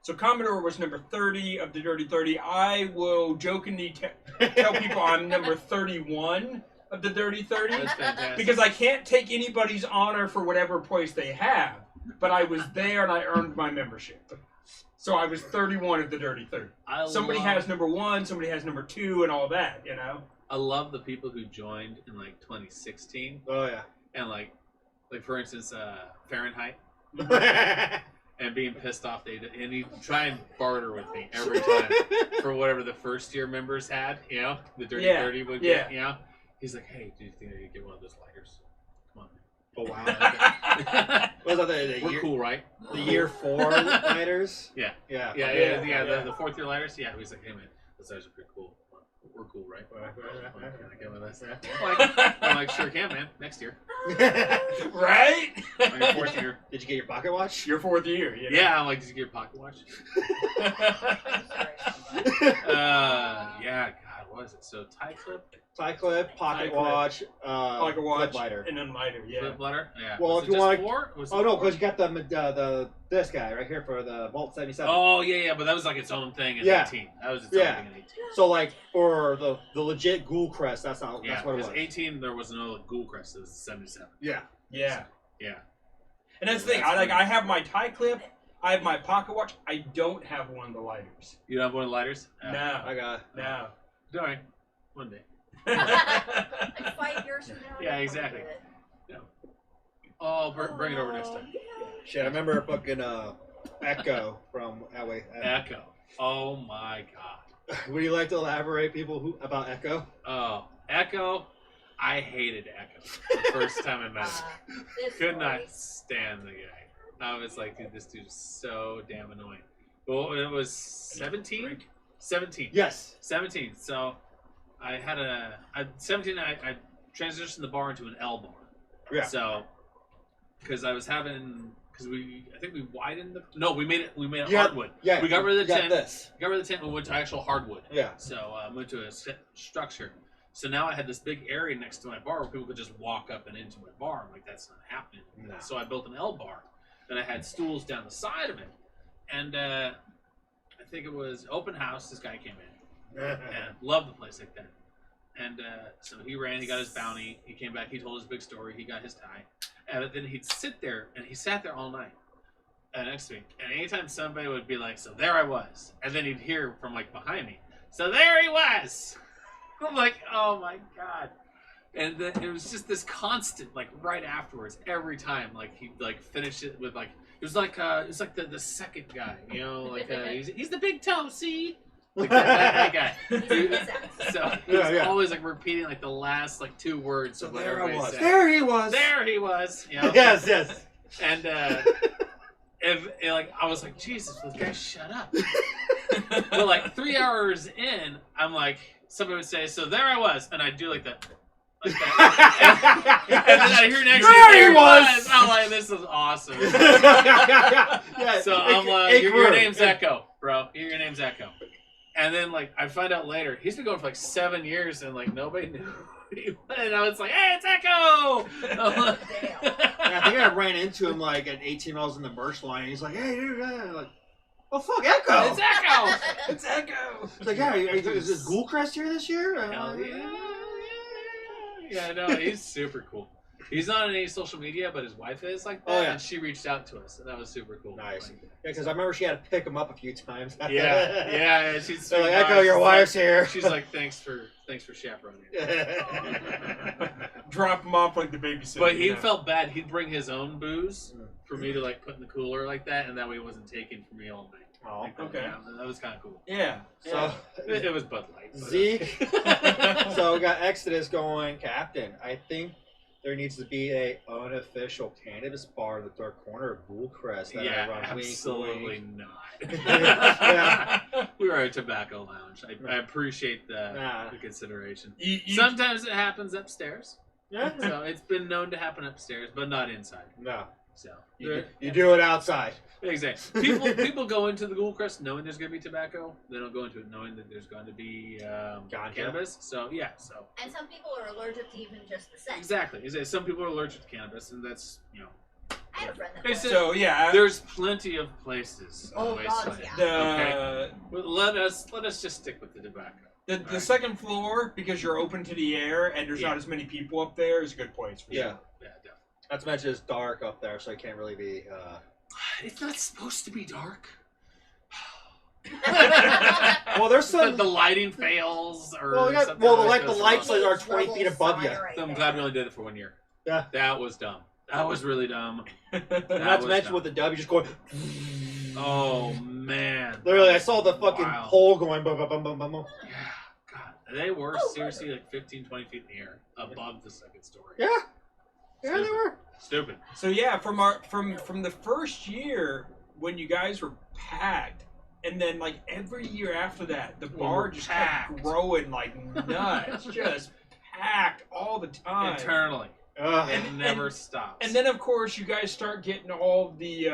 so Commodore was number 30 of the Dirty 30. I will jokingly tell people I'm number 31 of the Dirty 30 That's fantastic. because I can't take anybody's honor for whatever place they have. But I was there and I earned my membership. So I was 31 of the Dirty 30. Somebody has number 1, somebody has number 2, and all that, you know? I love the people who joined in like 2016 Oh, yeah. and like for instance Fahrenheit and being pissed off and he'd try and barter with me every time for whatever the first year members had, you know, the Dirty 30 would get, you know. He's like, hey, do you think I could get one of those lighters? Come on. Oh, wow. Was that the We're year, cool, right? the year 4 lighters? Yeah. Yeah. Yeah. The fourth year lighters. Yeah, he's like, hey man, those lighters are pretty cool. We're cool, right? Can I get one of those? I'm like, sure can, man. Next year. Right? On your fourth year. Did you get your pocket watch? Your 4th year, you know? Yeah, I'm like, did you get your pocket watch? I'm sorry. Yeah, God, what is it? So tie clip, Tie clip, pocket Tie clip. watch, Like a watch flip lighter. and then lighter, yeah. flip letter. Yeah. Well, Was if it you just want- 4? Was it Oh no, 4? because you got this guy right here for the Vault 77. Oh yeah, but that was like its own thing in Yeah. 18. That was its Yeah. own thing in 18. So like for the legit Ghoul Crest, that's what Yeah, it was. because 18 there was no Ghoul Crest. It was 77. Yeah. Yeah. Yeah. And that's the thing. I have my tie clip. I have my pocket watch. I don't have one of the lighters. You don't have one of the lighters? I No. got. No. Don't worry. One day. Like 5 years from now. Yeah, you'll exactly. find it. Oh, bring it over next time. Yeah. Shit, I remember fucking Echo from Echo. Oh my God. Would you like to elaborate, people, about Echo? Oh, Echo. I hated Echo the first time I met him. This Could not story. stand the guy. I was like, dude, this dude's so damn annoying. Well, it was 17? 17. Yes. 17. So I had at 17, I transitioned the bar into an L bar. Yeah. So, because I was having, I think we widened we made it Yeah, hardwood. Yeah. We got rid of the you tent. This. Got rid of the tent and went to actual hardwood. Yeah. So I went to a structure. So now I had this big area next to my bar where people could just walk up and into my bar. I'm like, that's not happening. No. So I built an L bar. Then I had stools down the side of it. And I think it was open house. This guy came in. And loved the place like that. And so he ran, he got his bounty. He came back, he told his big story. He got his tie. And then he'd sit there, and he sat there all night. Next to me. And anytime somebody would be like, so there I was. And then he'd hear from like behind me, so there he was. I'm like, oh my God. And then it was just this constant, like right afterwards, every time, like he'd like finish it with like, it was like the second guy, you know, like he's the big toe, see? Like that guy. He's in his ass. So he was Yeah. always like repeating like the last like 2 words So of what there I everybody was. said. There he was. There he was. You know? Yes. And like I was like, Jesus, this guy, shut up. But like 3 hours in, I'm like, somebody would say, so there I was, and I'd do like that. Like that. And then I hear next to There me, he was! I'm like, this is awesome. Yeah, So I'm like, your name's Echo, bro. Your name's Echo. And then like I find out later, he's been going for like 7 years, and like nobody knew. And I was like, hey, it's Echo! Damn. I think I ran into him like at 18 miles in the merch line. And he's like, hey, dude, like, oh fuck, Echo! It's Echo! It's Echo. It's like, yeah, is this Ghoulcrest here this year? Hell yeah. Yeah, no, he's super cool. He's not on any social media, but his wife is like that, and she reached out to us, and that was super cool. Nice. Like, Yeah, because I remember she had to pick him up a few times. yeah, she's They're like, Echo, your wife's here. She's like, thanks for chaperoning. Drop him off like the babysitter. But he felt bad. He'd bring his own booze for me to like put in the cooler like that, and that way it wasn't taken from me all night. Oh, okay. Yeah, that was kind of cool. Yeah. So It was Bud Light. but- Zeke. So we got Exodus going captain. I think there needs to be a unofficial cannabis bar in the third corner of Ghoulcrest that I run. absolutely not. Yeah. We are a tobacco lounge. I appreciate the Nah. consideration. You- Sometimes it happens upstairs. Yeah. So it's been known to happen upstairs, but not inside. No. So You do it outside. exactly. People go into the Ghoulcrest knowing there's going to be tobacco. They don't go into it knowing that there's going to be Ganja. cannabis. So yeah. So And some people are allergic to even just the scent. exactly. Some people are allergic to cannabis, and that's I had a friend that It's was. So yeah. There's plenty of places. Oh, on Wasteland. God, The Well, let us just stick with the tobacco. the second floor, because you're open to the air and there's not as many people up there, is a good place for Yeah. sure. Yeah, definitely. Not to mention it's dark up there, so it can't really be. It's not supposed to be dark. Well, there's some. The lighting fails, or Well, something the like lights that. are 20 feet above you. Right I'm there. glad we only did it for 1 year. Yeah. That was dumb. That was really dumb. Not That to was mention dumb. with the W just going. Oh man. Literally, I saw the fucking Wow. pole going. Bum, bum, bum, bum, bum, bum. Yeah. God, they were Oh, seriously like 15, 20 feet in the air above the second story. Yeah. Yeah, they Stupid. were. Stupid. So yeah, from the first year when you guys were packed, and then like every year after that, the bar just kept packed. growing like nuts, just packed all the time. Eternally. Ugh. It never stops. And then of course you guys start getting all the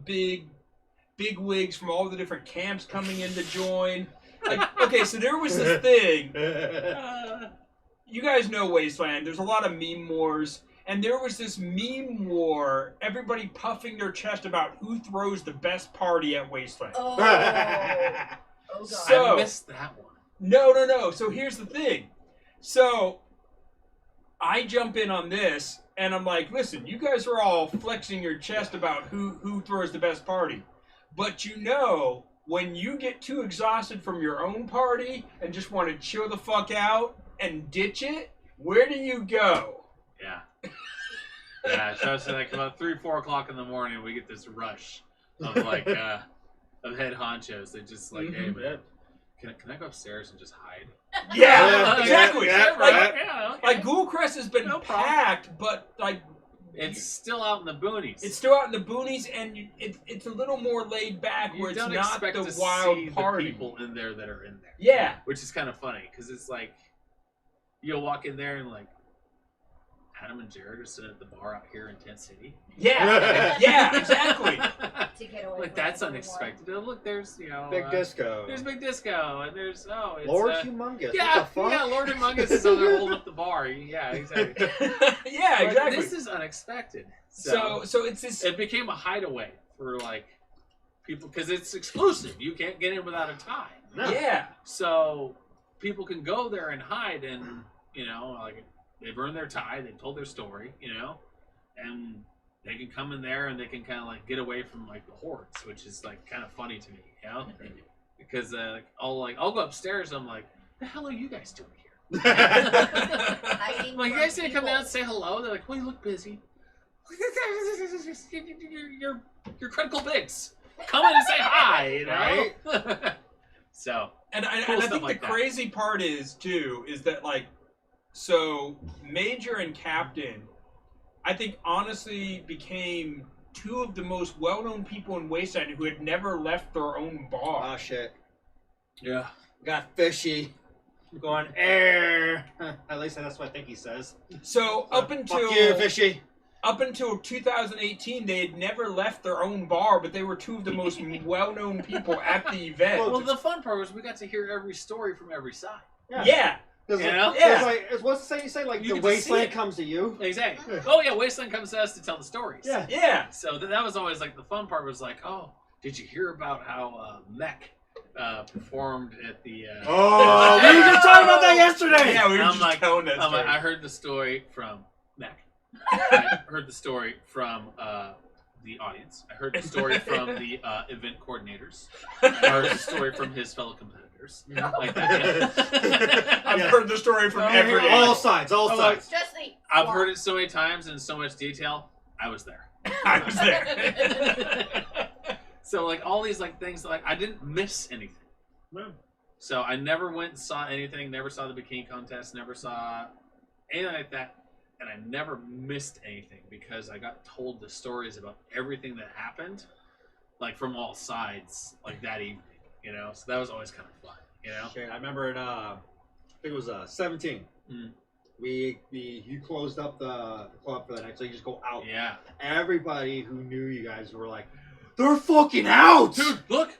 big wigs from all the different camps coming in to join. Like, okay, so there was this thing. You guys know Wasteland. There's a lot of meme wars. And there was this meme war, everybody puffing their chest about who throws the best party at Wasteland. Oh. Oh, God. So- I missed that one. No. So here's the thing. So I jump in on this, and I'm like, listen, you guys are all flexing your chest about who throws the best party. But you know, when you get too exhausted from your own party and just want to chill the fuck out and ditch it, where do you go? Yeah. Yeah, so it's like about 3, 4 o'clock in the morning, we get this rush of like of head honchos. They just like, hey man, can I go upstairs and just hide? Yeah, exactly. yeah, like, right. Yeah, okay. like Ghoulcrest has been No problem. packed, but like It's still out in the boonies. it's still out in the boonies, and it's a little more laid back, you where it's don't not expect the to wild see party. the people in there that are in there. Yeah. Which is kind of funny because it's like you'll walk in there and like Adam and Jared are sitting at the bar out here in Tent City. Yeah, yeah, exactly. To get away Like from that's everyone. unexpected. Oh, look, there's Big disco. There's Big Disco, and there's it's Lord Humongous. yeah, What the fuck? yeah, Lord Humongous is on there holding up the bar. Yeah, exactly. Yeah, Like, exactly. This is unexpected. So it's this. It became a hideaway for like people because it's exclusive. You can't get in without a tie. No. Yeah. So people can go there and hide, and like they've earned their tie. They've told their story, and they can come in there and they can kind of like get away from like the hordes, which is like kind of funny to me, because I'll go upstairs. I'm like, the hell are you guys doing here? Hiding I'm like, you from guys didn't come people. down and say hello. They're like, well, you look busy. You're critical bigs. Come in and say hi, Right? So And I Cool think stuff like the that. crazy part is too is that like, so Major and Captain I think honestly became two of the most well-known people in Wasteland who had never left their own bar. Oh shit. Yeah. Got fishy. Going air. At least that's what I think he says. So Fuck you, fishy. up until 2018, they had never left their own bar, but they were two of the most well-known people at the event. Well, the fun part was we got to hear every story from every side. Yeah. You know? What's the saying you say? Like, You the get to see wasteland it. comes to you? Exactly. Oh yeah, Wasteland comes to us to tell the stories. Yeah. Yeah. So that was always like the fun part was like, oh, did you hear about how Mech performed at the? Oh, we were just talking about that yesterday. Yeah, we were I'm just like- telling that story. I heard the story from Mech. I heard the story from the audience. I heard the story from the event coordinators. I heard the story from his fellow competitors. Like that. I've heard the story from every all sides, all sides. Just the. I've heard it so many times in so much detail. I was there. I was there. So like all these like things like I didn't miss anything. So I never went and saw anything, never saw the bikini contest, never saw anything like that, and I never missed anything because I got told the stories about everything that happened, like from all sides, like that evening, you know. So that was always kind of fun, you know. Okay, I remember in I think it was 17. Mm. You closed up the club for the night, so you just go out. Yeah, Everybody who knew you guys were like, they're fucking out, dude, look,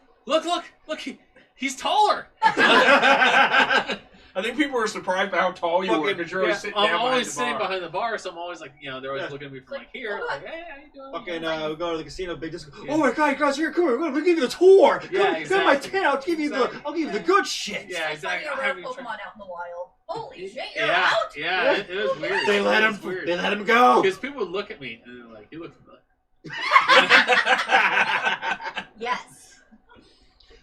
he's taller. I think people were surprised by how tall you were because you're always sitting I'm down always behind the sitting bar. behind the bar, so I'm always like, you know, they're always Yeah. looking at me from like here, like, hey, how you doing? Fucking, we go to the casino, big disco. Yeah. Oh my god, you guys here, come here, we'll give you the tour. Yeah, Come to my exactly. tent, I'll give you the good shit. Yeah, It's like exactly. a I rare haven't even Pokemon tried- out in the wild. Holy shit, you're Yeah, out? yeah, it was weird. They let It was him. weird. They let him go. Because people would look at me and they're like, "You look familiar." Yes.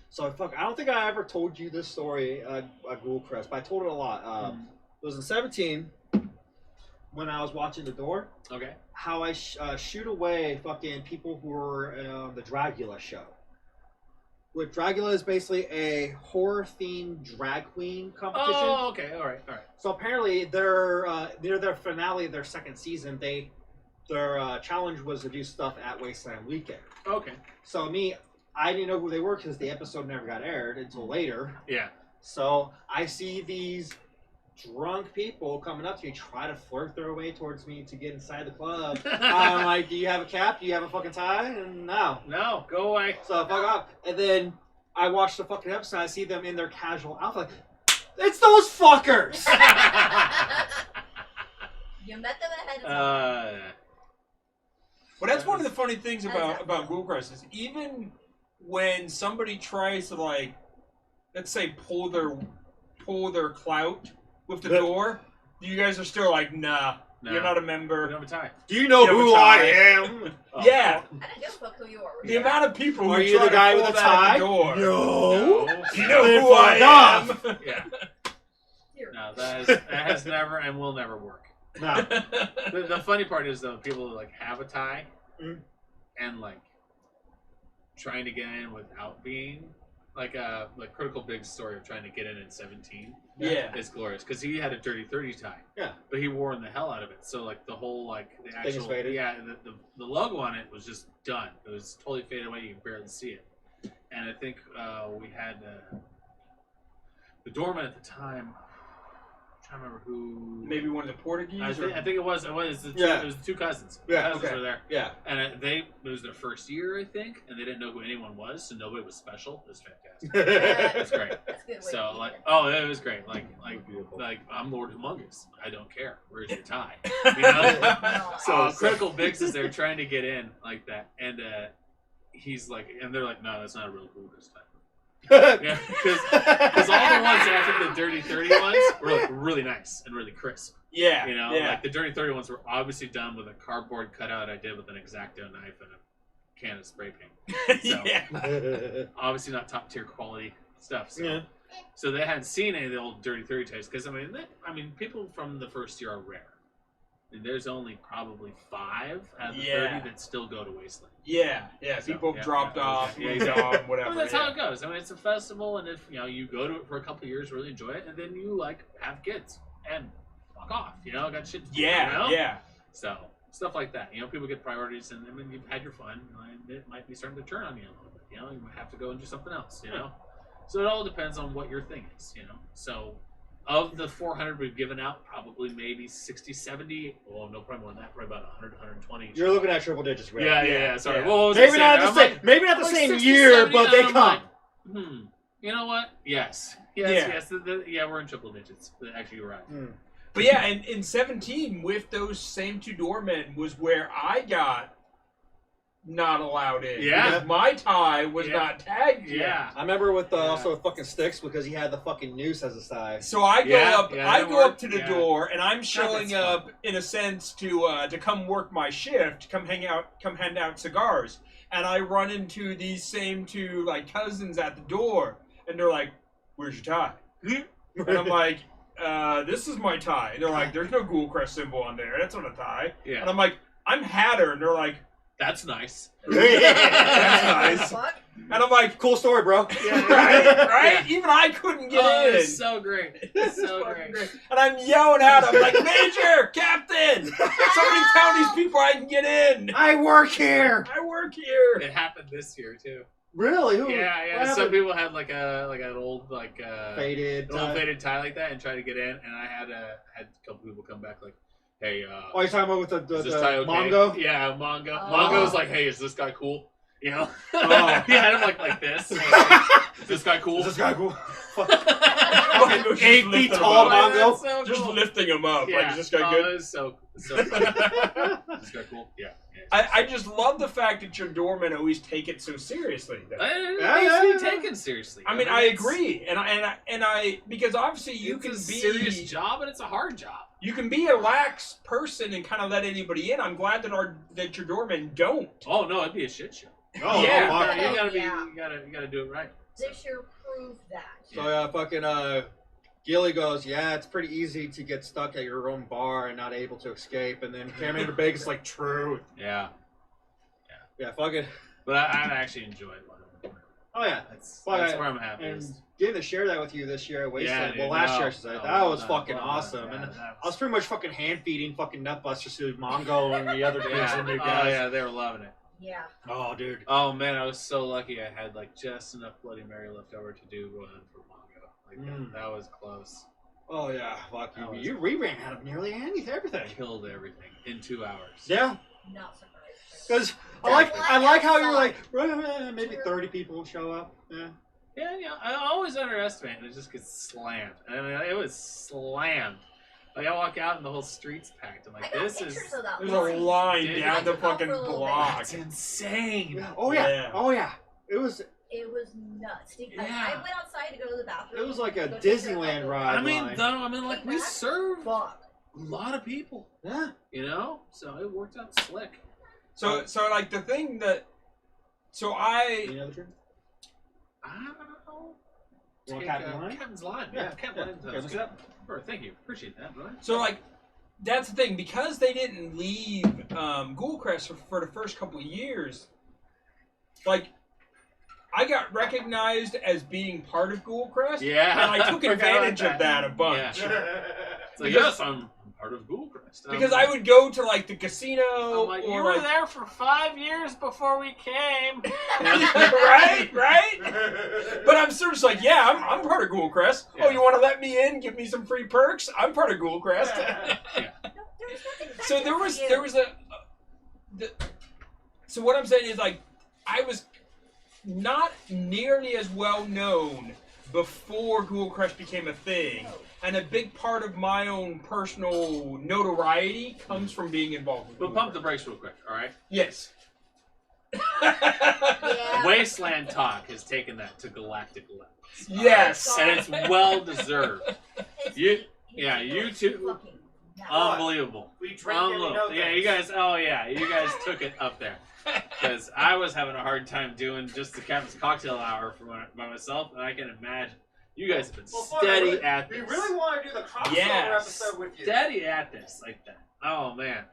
So I don't think I ever told you this story at Google Crest, but I told it a lot. It was in 17 when I was watching The Door. Okay. How I shoot away fucking people who were on the Dragula show. What Dragula is basically a horror-themed drag queen competition. Oh, okay. All right. So apparently, they're near their finale of their second season. Their challenge was to do stuff at Wasteland Weekend. Okay. So I didn't know who they were because the episode never got aired until later. Yeah. So I see these drunk people coming up to me, try to flirt their way towards me to get inside the club. I'm like, do you have a cap? Do you have a fucking tie? And no. No, go away. So fuck off. And then I watch the fucking episode. I see them in their casual outfit. It's those fuckers. You met them ahead of time. Well, that's one of the funny things about Google Crest is even when somebody tries to, like, let's say pull their clout with the door, you guys are still like, nah, you're not a member. We don't have a tie. Do you know who I am? Yeah. I don't give a fuck who you are. The amount of people Are who you try the guy to with pull the that out tie? the door. No. You know Then who I fuck am. Yeah. Here. No, that has never and will never work. No. The funny part is though, people like have a tie and like trying to get in without being like Critical Big's story of trying to get in 17. Yeah. It's glorious because he had a Dirty 30 tie. Yeah. But he wore the hell out of it. So like the whole like the Thing is actual faded. the logo on it was just done. It was totally faded away. You could barely see it. And I think we had the doorman at the time. I'm trying to remember who. Maybe one of the Portuguese. I think it was. It was the two, Yeah. it was the two cousins. Yeah, The cousins okay. were there. Yeah. And it was their first year, I think, and they didn't know who anyone was, so nobody was special. It was fantastic. It's great. That's a good way So to like, keep it. oh, it was great. Like I'm Lord Humongous. I don't care. Where's your tie? You know? So Critical Biggs is there trying to get in like that, and he's like, and they're like, no, that's not a real Buddhist tie. Yeah, because all the ones after the Dirty 30 ones were like really nice and really crisp. Yeah. You know, Yeah. like the Dirty 30 ones were obviously done with a cardboard cutout I did with an X-Acto knife and a can of spray paint. So, Yeah. obviously not top tier quality stuff. So, Yeah. so they hadn't seen any of the old Dirty 30 types because I mean, people from the first year are rare. And there's only probably 5 out of the 30 that still go to Wasteland. Yeah. So, People have yeah, dropped yeah, off, yeah, moved exactly. on, whatever. I mean, that's yeah. how it goes. I mean, it's a festival, and if you go to it for a couple of years, really enjoy it, and then you like have kids and fuck off. Got shit to do. Yeah. You know? Yeah. So stuff like that. You know, people get priorities, and I mean, you've had your fun, and it might be starting to turn on you a little bit. You know, you might have to go and do something else. You know, so it all depends on what your thing is. You know, so of the 400 we've given out, probably maybe 60, 70. Well, no, probably more than that. Probably about 100, 120. You're looking at triple digits, right? Yeah. Sorry. Yeah. Well, what was I Maybe saying? not the I'm same. like- Maybe not the I'm like same 60, year, 70, but they and I'm come. like, you know what? Yes. Yeah. We're in triple digits. Actually, you're right. But yeah, and in 17, with those same two doormen, was where I got not allowed in. Yeah. Because my tie was Yeah. not tagged yet. Yeah. I remember with also with fucking Sticks because he had the fucking noose as a side. So I go up. Yeah, I that go up worked. to the Yeah. door, and I'm showing that's up in a sense to come work my shift, come hand out cigars, and I run into these same two like cousins at the door, and they're like, "Where's your tie?" And I'm like, "This is my tie." And they're like, "There's no Ghoul Crest symbol on there. That's not a tie." Yeah. And I'm like, "I'm Hatter," and they're like, That's nice. "That's nice." Fuck. And I'm like, Cool story, bro. right? Even I couldn't get Oh, in. it's so great. It's so Fucking great. And I'm yelling at him like, "Major, Captain, somebody tell these people I can get in. I work here. I work here." It happened this year too. Really? Who? Yeah. What Some happened? people had like an old Faded. an old faded tie like that and tried to get in, and I had a couple people come back like, "Hey, Oh, you're talking about with the is this tie okay?" Mongo? Yeah, Mongo. Oh. Mongo was like, "Hey, is this guy cool?" You know? Oh. He had him like this. Like, is this guy cool? Is this guy cool? Mongo's just 8 feet lifting him tall, up. Mongo. That's so Just cool. lifting him up. Yeah. Like, is this guy Oh, good? it was so funny. Is this guy cool? Yeah. I just love the fact that your doormen always take it so seriously. It Yeah, needs to yeah. be taken seriously. I mean, I agree, and I because obviously you It's can a be serious job, and it's a hard job. you can be a lax person and kind of let anybody in. I'm glad that your doormen don't. Oh no, it'd be a shit show. Oh, Yeah. no, fuck. You gotta be, Yeah. you gotta do it right. This year proved that. So fucking Gilly goes, yeah, it's pretty easy to get stuck at your own bar and not able to escape. And then Cameron Bacon's like, true. Yeah, Yeah, fucking. but I actually enjoyed it. Oh yeah. That's Well, where I- I'm happiest. And getting to share that with you this year at Wasteland. dude, well, last no, year I should say. no, That was no, fucking no, awesome. yeah, And that I was pretty much fucking hand feeding fucking nutbusters to Mongo and the other kids yeah. and new Oh guys. yeah, they were loving it. Yeah. Oh, dude. Oh man, I was so lucky. I had like just enough Bloody Mary left over to do one for Mongo. Like that was close. Oh yeah, fuck That you. was- You reran out of nearly everything. Killed everything in 2 hours. Yeah, Not surprised. because I like how you're like maybe 30 people will show up. Yeah. Yeah. I always underestimate, and it just gets slammed. I mean, it was slammed. Like I walk out and the whole street's packed. I'm like, I got this is pictures of that There's line. a line Dude, down I the took off fucking for a little bit. block. it's insane. Oh yeah. Yeah. Oh yeah. It was It was nuts. Dude, Yeah. I went outside to go to the bathroom. It was like a Go take care of Disneyland that. ride. I mean, line. like we serve a Fuck. lot of people, Yeah. you know, so it worked out slick. So like the thing that, so I Any other drink? I don't know. You want Take, Captain Line? Captain's Line. Yeah, Yeah, Captain yeah. Line. Okay, look it up. Sure, thank you. Appreciate that, brother. so like that's the thing because they didn't leave Ghoulcrest for the first couple of years. Like I got recognized as being part of Ghoulcrest, Yeah. and I took forgot advantage about of that a bunch. Yeah. It's like, Because- yes, I'm part of Ghoulcrest. Because I would go to like the casino I'm like, or you were like there for 5 years before we came. right. But I'm sort of like, yeah, I'm part of Ghoulcrest. Yeah. Oh, you want to let me in? Give me some free perks? I'm part of Ghoulcrest. No, there's nothing So there was so what I'm saying is like I was not nearly as well known before Ghoulcrest became a thing, and a big part of my own personal notoriety comes from being involved with But pump the brakes real quick, all right? Yes. Yeah. Wasteland Talk has taken that to galactic levels. Yes. And it's well deserved. It's- You- it's yeah, you two- fucking nuts. Unbelievable. We drink and we know Unbelievable. Yeah, you guys, you guys took it up there. Because I was having a hard time doing just the Captain's Cocktail Hour by myself, and I can imagine you guys have been steady at this. We really want to do the crossover Yes. episode with you. Steady at this like that. Oh man.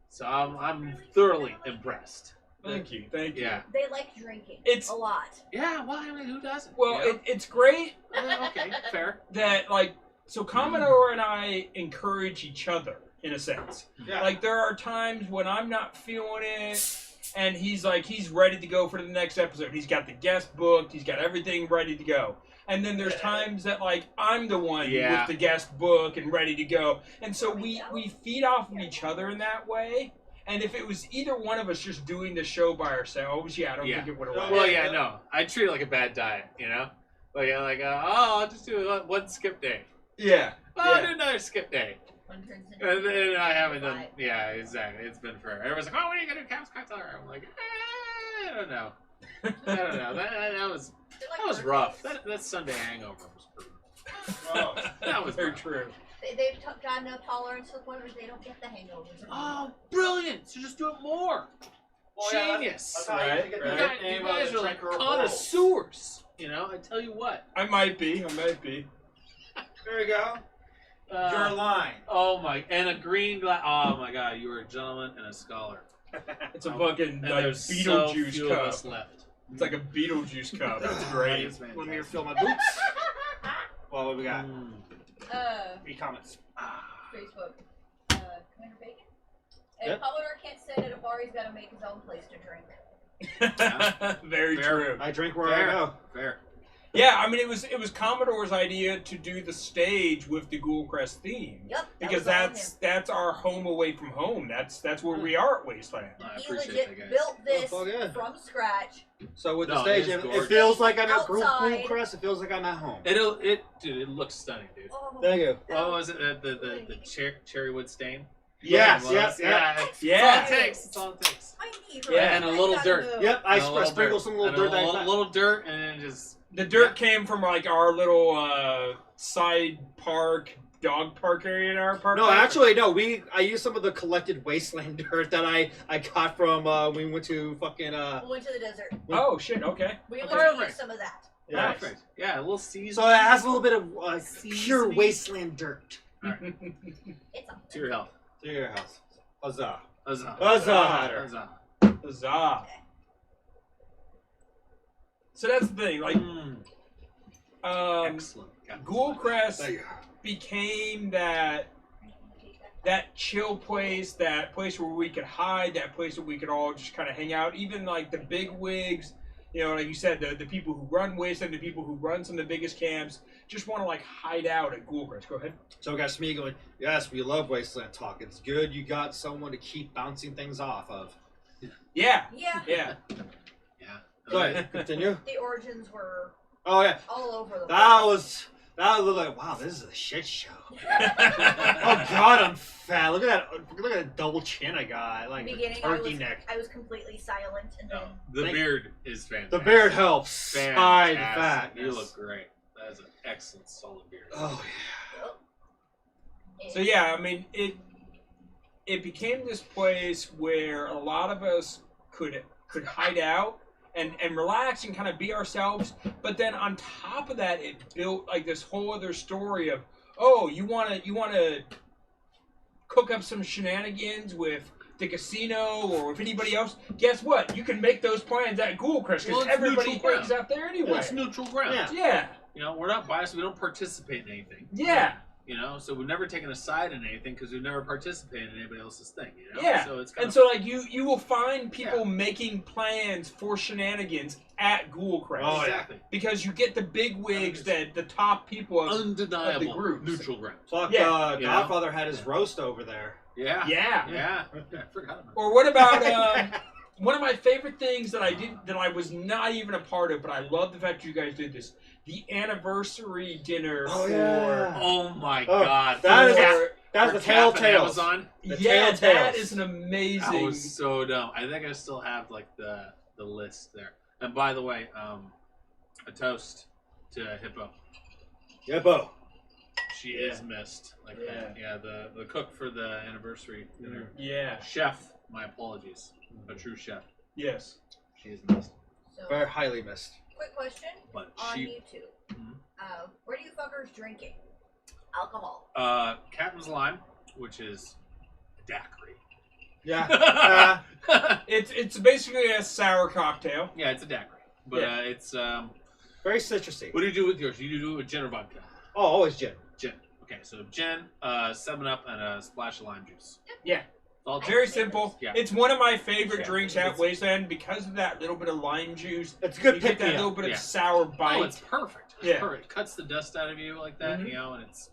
So I'm thoroughly impressed. Thank you. Yeah. They like drinking. It's- a lot. Yeah, well, I mean, who doesn't? Well, you know? it's great Okay, fair. that like so Commodore and I encourage each other. in a sense. Yeah. Like there are times when I'm not feeling it, and he's ready to go for the next episode. He's got the guest booked. He's got everything ready to go. And then there's times that like I'm the one with the guest book and ready to go. And so we feed off of each other in that way. And if it was either one of us just doing the show by ourselves, I don't think it would have worked. Well, no. I treat it like a bad diet, you know? I'll just do one skip day. Yeah. I'll do another skip day. One turns into And then I haven't done. five. Yeah, exactly. It's been forever. Everyone's like, "Oh, when are you gonna do Cap's Qatar?" I'm like, I don't know. I don't know. That was They're like that was birthdays. rough. That Sunday hangover was brutal. Oh, That was very rough. true. They've got enough tolerance to the point where they don't get the hangovers. Oh, brilliant! So just do it more. Genius. That's how you Right, get right. the You name guys of the are like drinker of connoisseurs. You know, I tell you what. I might be. There you go. Your line. Oh my! And a green glass. Oh my God! You are a gentleman and a scholar. It's a fucking And like there's so Beetlejuice few of cup. us left. It's like a Beetlejuice cup. That's great. It's Let me fantastic. fill my boots. Well, what we got? Mm. Three comments. Facebook. Commander Bacon. If Yep. Commodore can't sit at a bar, he's got to make his own place to drink. Very Fair. true. I drink where Fair. I go. Fair. Yeah, I mean it was Commodore's idea to do the stage with the Ghoulcrest theme. Yep. Because that's our home away from home. That's where we are at Wasteland. I He appreciate legit that, guys. built this Oh, fuck yeah. from scratch. So with the No, stage, it is it gorgeous. feels like I'm at Outside. Crest. It feels like I'm at home. Dude, it looks stunning, dude. Oh, Thank you. What was it? The cherry wood stain? Yes, Well, yes, yeah. Yeah. That's all it takes. That's all it takes. I need Yeah, and a little dirt. Yep, I And a little sprinkle dirt. some little And dirt. a little dirt, and then just The dirt came from like our little side park, dog park area in our park. No, actually, no. I used some of the collected wasteland dirt that I got from we went to fucking We went to the desert. Oh shit. Okay. We Oh, legit perfect. used some of that. yeah. perfect. Yeah, a little season. So it has a little bit of pure Seasoning. wasteland dirt. It's a To your health. To your house. Huzzah. Huzzah. Huzzah. Huzzah. Huzzah. So that's the thing. Like, Excellent. Ghoulcrest became that chill place, that place where we could hide, that place where we could all just kind of hang out. Even like the big wigs, you know, like you said, the people who run Wasteland, the people who run some of the biggest camps, just want to like hide out at Ghoulcrest. Go ahead. So we got Smee going, yes, we love Wasteland Talk. It's good you got someone to keep bouncing things off of. Yeah. Yeah. Yeah. Go ahead, continue. The origins were Oh, yeah. all over the That looked like, wow, this is a shit show. Oh, God, I'm fat. Look at that double chin I got. Like a beginning, turkey neck. I was completely silent, and then The beard is fantastic. The beard helps hide the Fantastic. fat. You look great. That is an excellent, solid beard. Oh, So yeah, I mean, it became this place where a lot of us could hide out and relax and kind of be ourselves. But then on top of that, it built like this whole other story of, oh, you wanna cook up some shenanigans with the casino or with anybody else. Guess what? You can make those plans at Ghoulcrest because Well, it's everybody neutral hangs ground. out there anyway. It's neutral ground. Yeah. Yeah. You know, we're not biased. We don't participate in anything. Yeah. You know, so we've never taken a side in anything because we've never participated in anybody else's thing. You know? Yeah. So it's kind And of so like you will find people making plans for shenanigans at Ghoulcrest. Oh, yeah. exactly Because you get the big wigs, that the top people of undeniable groups. neutral ground. fuck, Yeah. You know? Godfather had his roast over there. Yeah. Yeah. Yeah. I forgot about Or what about one of my favorite things that I was not even a part of, but I love the fact you guys did this. The anniversary dinner Oh, for yeah. Oh my Oh, God. that is for- That's the For Cap and Telltales. Amazon. The yeah, that Telltales. is an That amazing. was so dumb. I think I still have like the list there. And by the way, a toast to Hippo. Yeppo. She is missed. Like Yeah. the cook for the anniversary dinner. Yeah. Chef, my apologies. A true chef. Yes. She is missed. so Very highly missed. quick question But on she YouTube. Mhm. Where do you fuckers drinking alcohol? Captain's Lime, which is a daiquiri. Yeah. It's basically a sour cocktail. Yeah, it's a daiquiri. But Yeah. it's Very citrusy. what do you do with yours? You do it with gin or vodka? Oh, always gin. Gin. Okay, so gin, 7-Up, and a splash of lime juice. Yeah. All Very simple. Yeah. It's one of my favorite Yeah. drinks at Wasteland because of that little bit of lime juice. It's a good You get that pick-me-up. little bit Yeah. of sour bite. Oh, it's perfect. It's Yeah. perfect. It cuts the dust out of you like that, Mhm. you know, and it's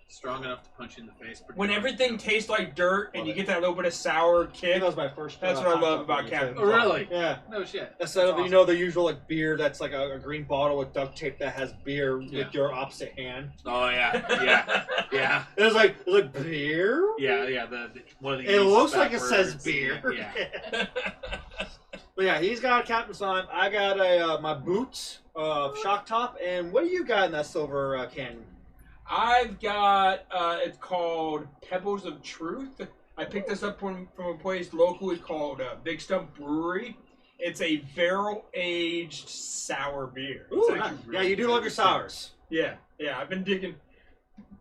strong enough to punch you in the face. pretty When hard, everything you know. tastes like dirt and Love you it. get that little bit of sour I think kick. that was my first. That's what I hot love tub about for me, Captain too. Oh, really? Yeah. No shit. Instead of, That's you know, the usual like beer that's like a green bottle with duct tape that has beer Yeah. with your opposite hand. Oh yeah, yeah, yeah, It was like beer. yeah. The one of the. It yeast looks like it backwards. says beer. Yeah. But yeah, he's got a Captain Slime. I got a my boots shock top. And what do you got in that silver can? I've got, it's called Pebbles of Truth. I picked this up from a place locally called Big Stump Brewery. It's a barrel-aged sour beer. It's Ooh, actually nice. really Yeah, you do good. love your sours. Yeah, I've been digging.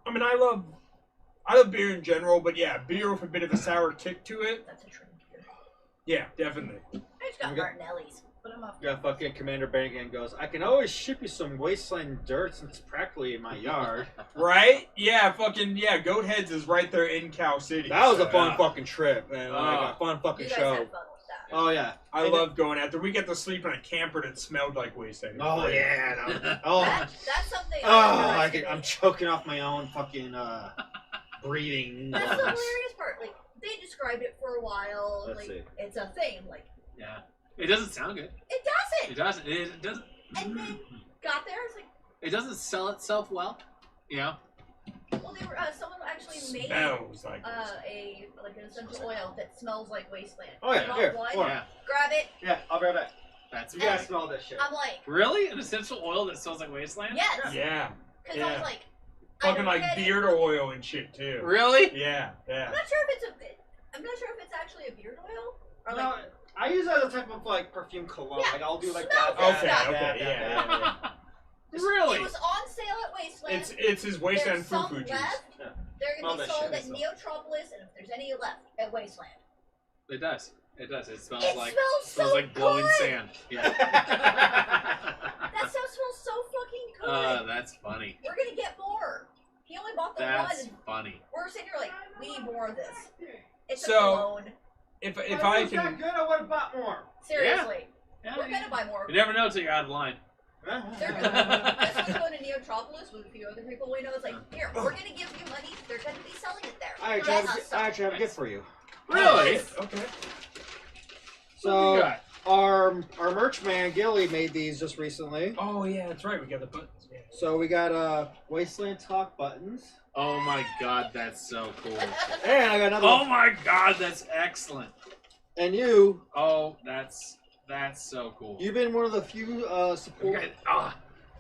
I mean, I love beer in general, but yeah, beer with a bit of a sour kick to it. That's a drink here. Yeah, definitely. I just got Okay. Martinelli's. But I'm off. Yeah, fucking Commander Bangan goes, I can always ship you some Wasteland dirt since it's practically in my yard. Right? Yeah, fucking, yeah, Goat Heads is right there in Cow City. That was a so, fun fucking trip, man. Like, Ah. a fun fucking You guys show. had fun with that. Oh, yeah. I And love going out there. We get to sleep in a camper that smelled like Wasteland. It was Oh, great. yeah. No. Oh, That's something oh I I'm choking off my own fucking breathing. That's the lungs. hilarious part. Like, they described it for a while. Let's like, see. it's a thing. Like, Yeah. It doesn't sound good. it It doesn't. doesn't. It doesn't. And then got there, it's like, It doesn't sell itself well. You know. well, they were someone actually made Smells like an essential oil that smells like Wasteland. Oh, yeah. I bought Here, one, hold on. Yeah. grab it. Yeah, I'll be right back. That's You guys right. smell this shit. I'm like, Really? An essential oil that smells like wasteland? yes. Yeah. Because I Yeah. was like, I Fucking don't like get it. beard oil and shit, too. Really? Yeah, I'm yeah. not sure if it's actually a beard oil or No, like. I use it as a type of like perfume cologne. Yeah, Like I'll do like smell that. Okay, that, okay, that, yeah, that. It Really? was on sale at Wasteland. It's his Wasteland There's some foo-foo juice. left. Yeah. They're Smell gonna be that sold shit, at Neotropolis, and if there's any left, at Wasteland. It does. It does. It smells It like smells so like blowing good. sand. Yeah. That stuff smells so fucking good. That's funny. We're gonna get more. He only bought the That's one. funny. We're sitting here like, we need more of this. It's So- a cologne. If If I was that can, good, I would have bought more. Seriously, Yeah, we're gonna buy more. You never know until you're out of line. They're gonna, this one's going to Neotropolis with a few other people we know. It's like, here, we're gonna give you money. They're gonna be selling it there. I actually, have a gift for you. Really? okay. What do you So got? our merch man Gilly made these just recently. Oh yeah, that's right. We got the buttons. Yeah. So we got Wasteland Talk buttons, Oh my god, that's so cool. and I got another. Oh one. my god, that's excellent. And you, Oh, that's so cool. you've been one of the few support. Okay,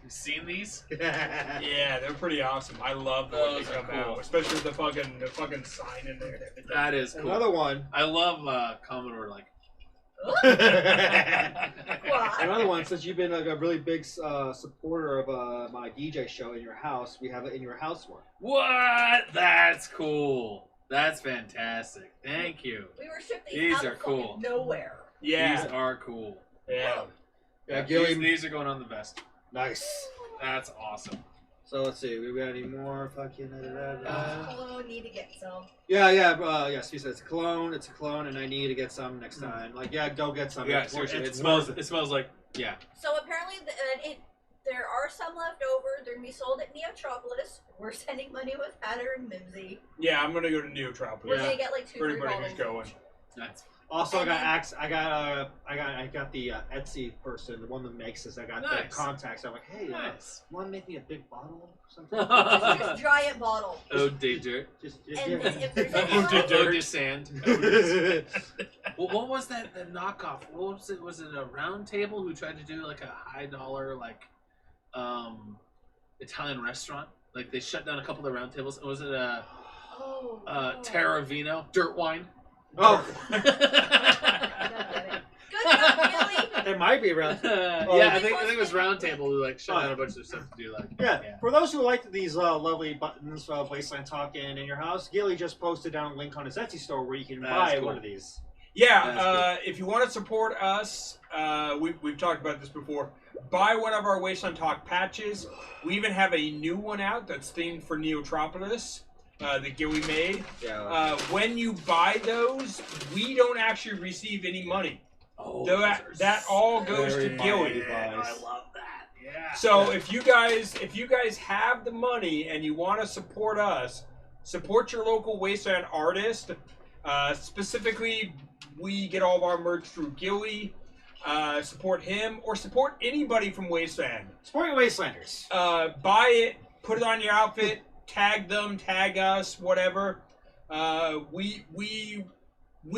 you seen these? Yeah, they're pretty awesome. I love the way Those they are come cool. out, especially with the fucking sign in there. And everything. That is cool. Another one. I love Commodore. Like, Another one, since you've been like a really big supporter of my DJ show in your house, we have it in your house one. what? That's cool. That's fantastic. Thank you. We were shipped these These out are of fucking cool. nowhere. Yeah, These are cool. yeah. Yeah, These, Gilly. these are going on the vest. Nice. That's awesome. So let's see, we got any more fucking. Cologne, need to get some. Yes, he said it's a cologne, and I need to get some next time. Like, yeah, go get some. Yeah, It's seriously, worth it it's smells. worth It smells like So apparently, there are some left over. They're gonna be sold at Neotropolis. We're sending money with Hatter and Mimsy. Yeah, I'm gonna go to Neotropolis. We're Yeah. gonna get like 2-3 Everybody bottles. who's going. That's Also, I And got then- axe. I got the Etsy person, the one that makes this. I got the Nice. contacts. I'm like, hey, nice. want to make me a big bottle or something? Just giant bottle. Oh, danger. Just And then if there's Oh, any did left, dirt. Oh, de sand. Well, what was that? The knockoff? What was it? Was it a round table who tried to do like a high dollar Italian restaurant? Like they shut down a couple of the round tables. Was it a oh, Terra Vino dirt wine? Oh, Good job, Billy. it might be around. Yeah, I think it was round table who like shut down a bunch of stuff to do like Yeah. For those who like these lovely buttons of Wasteland Talk in your house, Gilly just posted down a link on his Etsy store where you can That's buy cool. one of these. Yeah, if you want to support us, we've talked about this before. Buy one of our Wasteland Talk patches. We even have a new one out that's themed for Neotropolis that Gilly made. Yeah. When you buy those, we don't actually receive any money. Oh, That all goes to Gilly. I love that. Yeah. So if you guys have the money and you want to support us, support your local Wasteland artist. Specifically, we get all of our merch through Gilly. Support him or support anybody from Wasteland. Support your Wastelanders. Buy it, put it on your outfit, tag them, tag us, whatever. We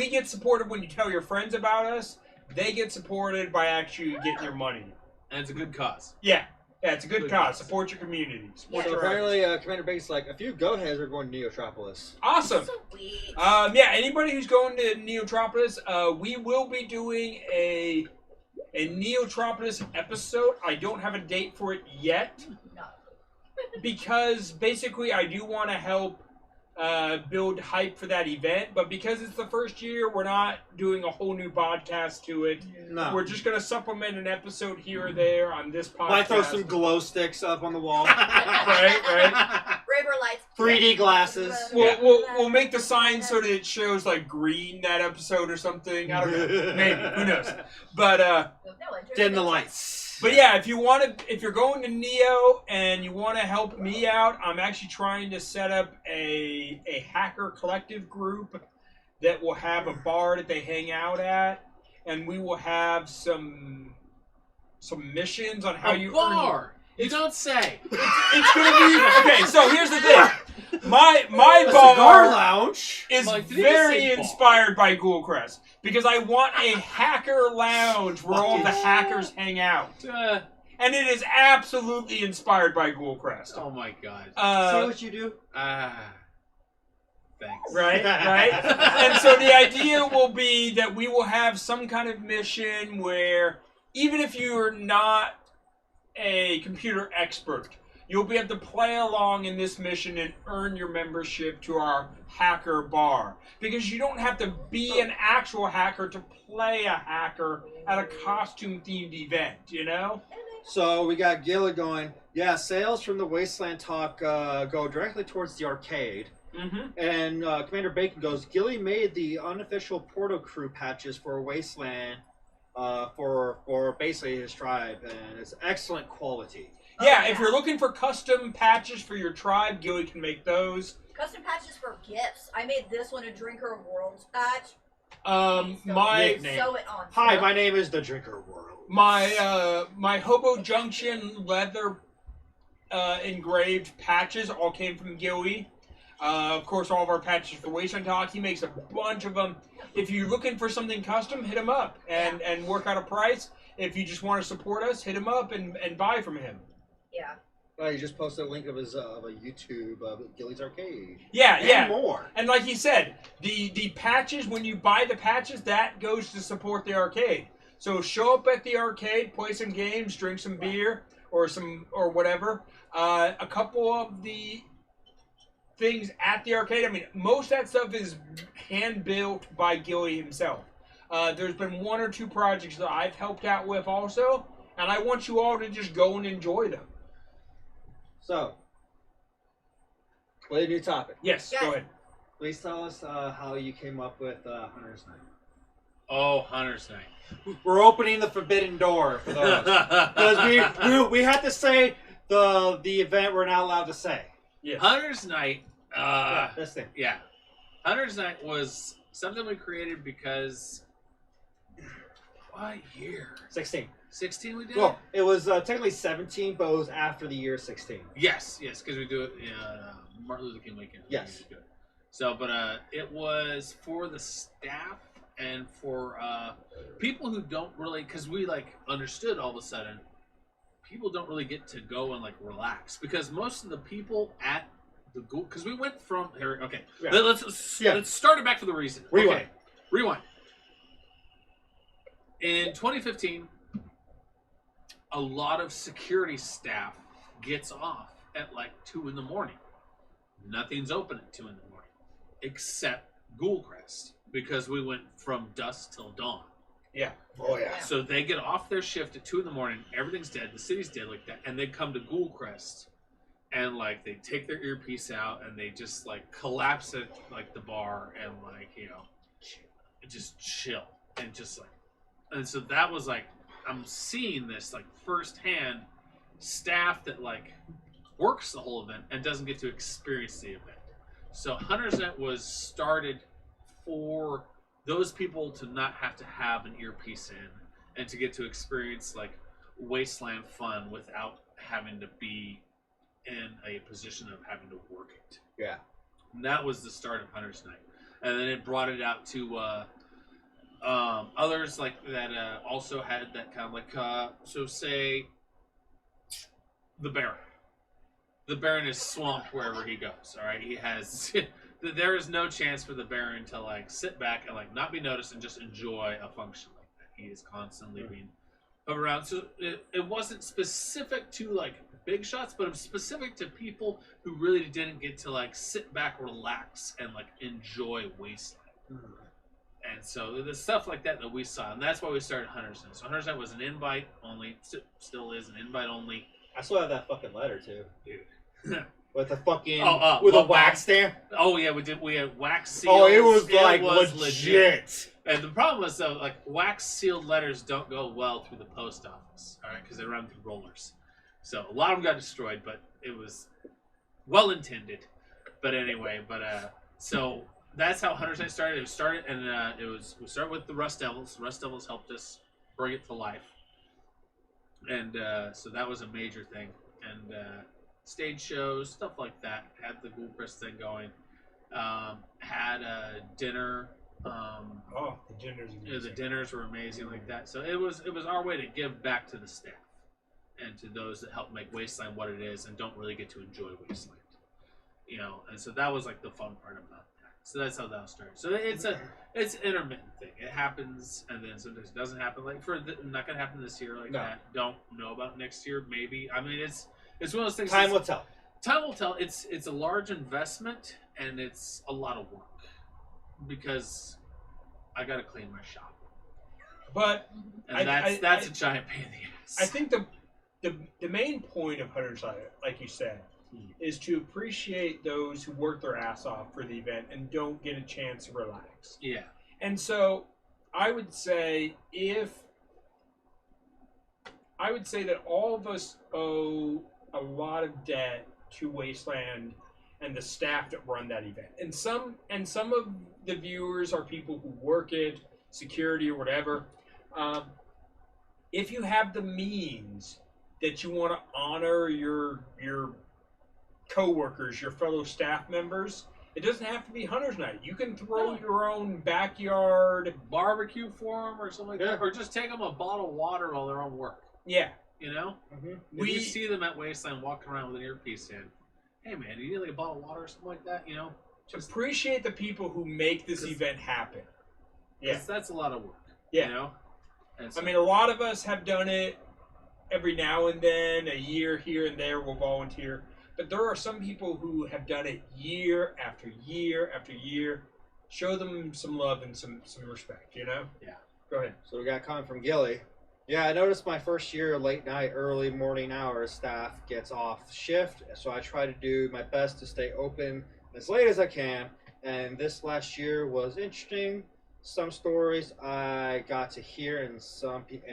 get supported when you tell your friends about us. They get supported by actually getting your money. And it's a good cause. Yeah, it's a good Good cause. cause. Support your community. Support So your artists. apparently, Commander Bacon's like, a few go-heads are going to Neotropolis. Awesome. Sweet. Yeah, anybody who's going to Neotropolis, we will be doing a Neotropolis episode. I don't have a date for it yet No. because basically I do want to help build hype for that event, but because it's the first year, we're not doing a whole new podcast to it. No. We're just going to supplement an episode here or there on this podcast. Might throw some glow sticks up on the wall. right. River lights. 3D glasses. We'll make the sign so that it shows like green that episode or something. I don't know. Maybe. Who knows? But Dim the lights. But yeah, if you're going to Neo and you want to help me out, I'm actually trying to set up a hacker collective group that will have a bar that they hang out at, and we will have some missions on how you bar. You don't say. It's gonna be okay. So here's the thing. My A bar cigar lounge. is Mike, did he just very say bar? inspired by Ghoulcrest because I want a hacker lounge where all the hackers hang out. And it is absolutely inspired by Ghoulcrest. Oh my god. See what you do? Thanks. Right? And so the idea will be that we will have some kind of mission where even if you're not a computer expert, you'll be able to play along in this mission and earn your membership to our hacker bar. Because you don't have to be an actual hacker to play a hacker at a costume-themed event, you know? So we got Gilla going, yeah, sales from the Wasteland Talk go directly towards the arcade. Mm-hmm. And Commander Bacon goes, Gilly made the unofficial Porto Crew patches for Wasteland for basically his tribe, and it's excellent quality. Yeah, if you're looking for custom patches for your tribe, Gilly can make those. Custom patches for gifts. I made this one a Drinker of Worlds patch. My Nickname. Sew it on. Hi, my name is the Drinker World. my Hobo Junction leather engraved patches all came from Gilly. Of course, all of our patches for Wasteland Talk. He makes a bunch of them. If you're looking for something custom, hit him up and work out a price. If you just want to support us, hit him up and buy from him. Yeah. He just posted a link of his of a YouTube of Gilly's Arcade. Yeah, And more. And like he said, the patches, when you buy the patches, that goes to support the arcade. So show up at the arcade, play some games, drink some beer or whatever. A couple of the things at the arcade, I mean, most of that stuff is hand built by Gilly himself. There's been one or two projects that I've helped out with also, and I want you all to just go and enjoy them. So, with a new topic. Yes, go ahead. Please tell us how you came up with Hunter's Night. Oh, Hunter's Night. We're opening the forbidden door for those. Because we had to say the event we're not allowed to say. Yes. Hunter's Night. This thing. Yeah. Hunter's Night was something we created because. What year? 16. 16 we did? Well, it was technically 17, but it was after the year 16. Yes, because we do it Martin Luther King weekend. Yes. So, but it was for the staff and for people who don't really, because we understood all of a sudden, people don't really get to go and relax because most of the people at the Ghoul, because we went from here. Okay, Yeah. let's start it back to the reason. Rewind. Okay. Rewind. In 2015, a lot of security staff gets off at 2 in the morning. Nothing's open at 2 in the morning, except Ghoulcrest. because we went from dusk till dawn. Yeah. Oh yeah. So they get off their shift at 2 in the morning. Everything's dead. The city's dead like that, and they come to Ghoulcrest, and like they take their earpiece out and they just like collapse at like the bar and like just chill and just like, and so that was like I'm seeing this like firsthand. Staff that like works the whole event and doesn't get to experience the event. So Hunter's Net was started for those people to not have to have an earpiece in and to get to experience like Wasteland fun without having to be in a position of having to work it. Yeah. And that was the start of Hunter's Night. And then it brought it out to others like that also had that kind of like so say the Baron. The Baron is swamped wherever he goes. All right, he has. There is no chance for the Baron to like sit back and like not be noticed and just enjoy a function like that. He is constantly being around. So it wasn't specific to like big shots, but it was specific to people who really didn't get to like sit back, relax, and like enjoy Wasteland. And so the stuff like that we saw, and that's why we started Hunter's Night. So Hunter's Night was an invite only, still is an invite only. I still have that fucking letter too. Dude. With the fucking with a wax stamp. Oh yeah, we did. We had wax seals. Oh, it was like legit. And the problem was though, like wax sealed letters don't go well through the post office. All right, because they run through rollers. So a lot of them got destroyed, but it was well intended. But anyway, so that's how Hunter's Night started. It started, and we started with the Rust Devils. The Rust Devils helped us bring it to life. And so that was a major thing. And stage shows, stuff like that. Had the Ghoulcrest thing going. Had a dinner. The dinners. The dinners were amazing like that. So it was our way to give back to the staff and to those that help make Wasteland what it is and don't really get to enjoy Wasteland. And so that was like the fun part about that. So that's how that started. So it's an intermittent thing. It happens, and then sometimes it doesn't happen. Like not gonna happen this year like that. Don't know about next year. Maybe. I mean, it's one of those things. Time will tell. Time will tell. It's a large investment, and it's a lot of work because I gotta clean my shop. But that's a giant pain in the ass. I think the main point of Hunter's Night, like you said, is to appreciate those who work their ass off for the event and don't get a chance to relax. Yeah. And so I would say that all of us owe a lot of debt to Wasteland and the staff that run that event. And some of the viewers are people who work it, security or whatever. If you have the means that you want to honor your co-workers, your fellow staff members, it doesn't have to be Hunter's Night. You can throw your own backyard barbecue for them or something like that, or just take them a bottle of water while they're on work. Yeah. If you see them at Wasteland walking around with an earpiece in, hey man, do you need like a bottle of water or something like that? Just appreciate the people who make this event happen. Yeah, that's a lot of work. Yeah. And so, I mean, a lot of us have done it every now and then, a year here and there. We'll volunteer. But there are some people who have done it year after year after year. Show them some love and some respect, Yeah. Go ahead. So we got a comment from Gilly. Yeah, I noticed my first year, late night, early morning hours, staff gets off shift. So I try to do my best to stay open as late as I can. And this last year was interesting. Some stories I got to hear and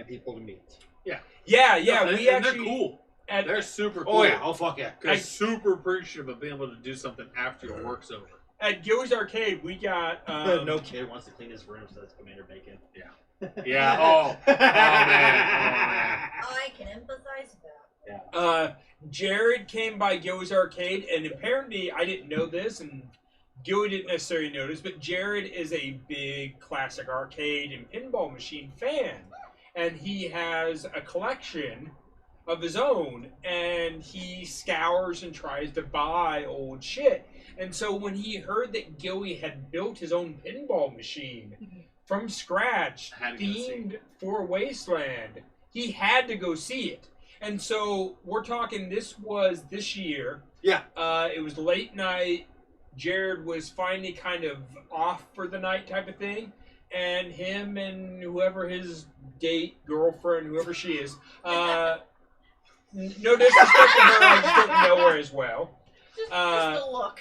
people to meet. Yeah. We actually, they're cool. They're super cool. Oh yeah, oh fuck yeah. Because super appreciative of being able to do something after your work's over. At Gilly's Arcade, we got no kid wants to clean his room, so that's Commander Bacon. Yeah. Yeah. Oh man. I can empathize with that. Yeah. Jared came by Gilly's Arcade, and apparently I didn't know this, and Gilly didn't necessarily notice, but Jared is a big classic arcade and pinball machine fan, and he has a collection of his own, and he scours and tries to buy old shit. And so when he heard that Gilly had built his own pinball machine from scratch, themed for Wasteland, he had to go see it. And so we're talking, this was this year. Yeah. It was late night, Jared was finally kind of off for the night type of thing, and him and whoever his date, girlfriend, whoever she is, no disrespect to her, I just don't know her as well. Just a look.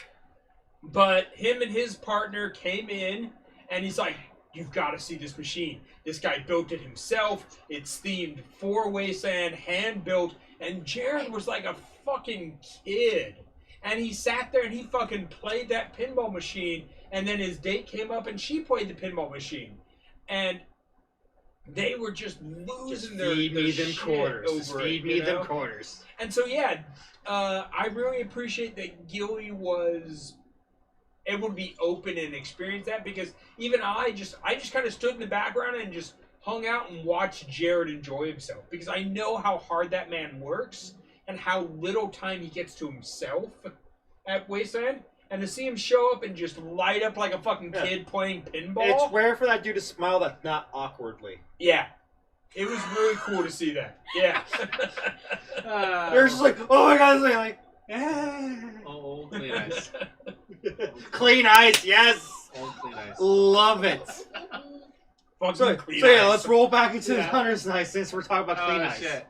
But him and his partner came in, and he's like, "You've got to see this machine. This guy built it himself. It's themed for Wasteland, hand-built." And Jared was like a fucking kid. And he sat there and he fucking played that pinball machine. And then his date came up and she played the pinball machine. And they were just losing their shit quarters. over Feed it, me you know? them quarters. And so, yeah, I really appreciate that Gilly was able to be open and experience that, because even I just kind of stood in the background and just hung out and watched Jared enjoy himself, because I know how hard that man works and how little time he gets to himself at Wasteland. And to see him show up and just light up like a fucking kid playing pinball. It's rare for that dude to smile that's not awkwardly. Yeah. It was really cool to see that. Yeah. They're just like, oh my god, like, eh. Oh, clean ice. Clean ice, yes. Old clean ice. Love it. Fucking So clean yeah, ice. let's roll back into the Yeah. Hunter's Night since we're talking about clean Oh, ice. shit.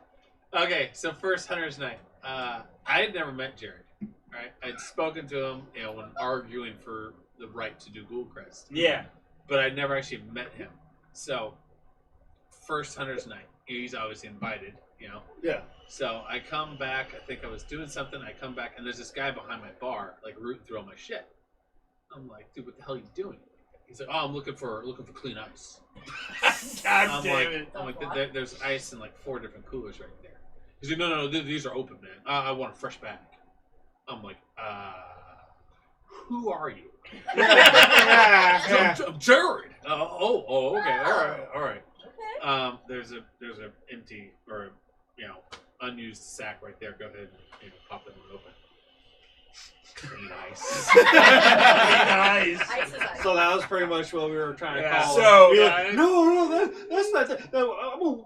Okay, so first Hunter's Night. I had never met Jared. Right? I'd spoken to him, when arguing for the right to do Ghoulcrest. Yeah. But I'd never actually met him. So, first Hunter's Night. He's obviously invited, Yeah. So I come back, I think I was doing something, I come back, and there's this guy behind my bar, like, rooting through all my shit. I'm like, dude, what the hell are you doing? He's like, oh, I'm looking for clean ice. God I'm damn like, it. I'm like, there's ice in, like, 4 different coolers right there. He's like, no, these are open, man. I want a fresh bag. I'm like, who are you? Yeah. I'm Jared. Okay, all right. Okay. There's a empty or unused sack right there. Go ahead and pop that one open. Clean ice. Nice. Ice is ice. So that was pretty much what we were trying to call. So, You're like, no, that's not.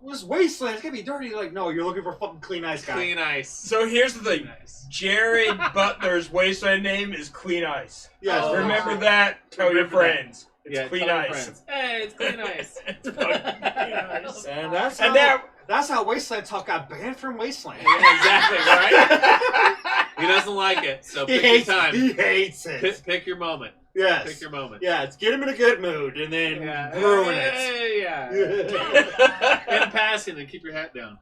This wasteland. It's gonna be dirty. Like, no, you're looking for fucking clean ice, guy. Clean ice. So here's the thing. Clean ice. Jared Butler's Wasteland name is Clean Ice. Yes. Oh. Remember that. Tell your Remember that. friends. It's Yeah, Clean tell your Ice. friends. Hey, it's clean ice. It's fucking Clean Ice. And that's And how, now, that's how Wasteland Talk got banned from Wasteland. Yeah, exactly right. He doesn't like it, so He pick your time. hates it. Pick your moment. Yes. Pick your moment. Yeah, it's get him in a good mood and then ruin it. Yeah. In passing, then keep your hat down.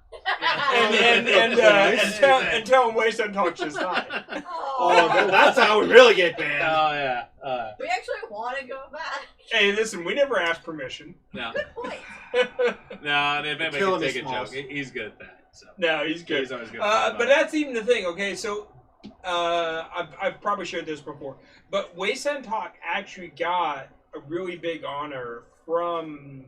and tell him Wasteland Talk just not. Oh, that's how we really get banned. Oh yeah. We actually want to go back. Hey, listen, we never asked permission. No. Good point. No, if anybody Killing can take a the smalls. joke, he's good at that. So. No, he's good. He's always good. But that's even the thing. Okay, so I've probably shared this before, but Wasteland Talk actually got a really big honor from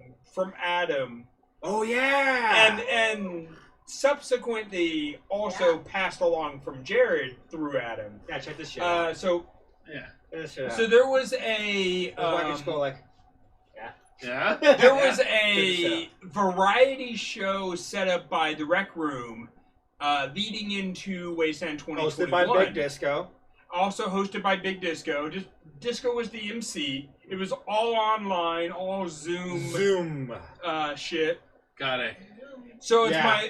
Adam, Oh yeah. and subsequently also passed along from Jared through Adam. Yeah, check this shit out. So Yeah. Check this shit out. so there was a I can just go like, Yeah. there was Check a variety show set up by the Rec Room, leading into Wasteland 2021. hosted by Big Disco. Also hosted by Big Disco. Disco was the MC. It was all online, all Zoom shit. Got it. So it's Yeah.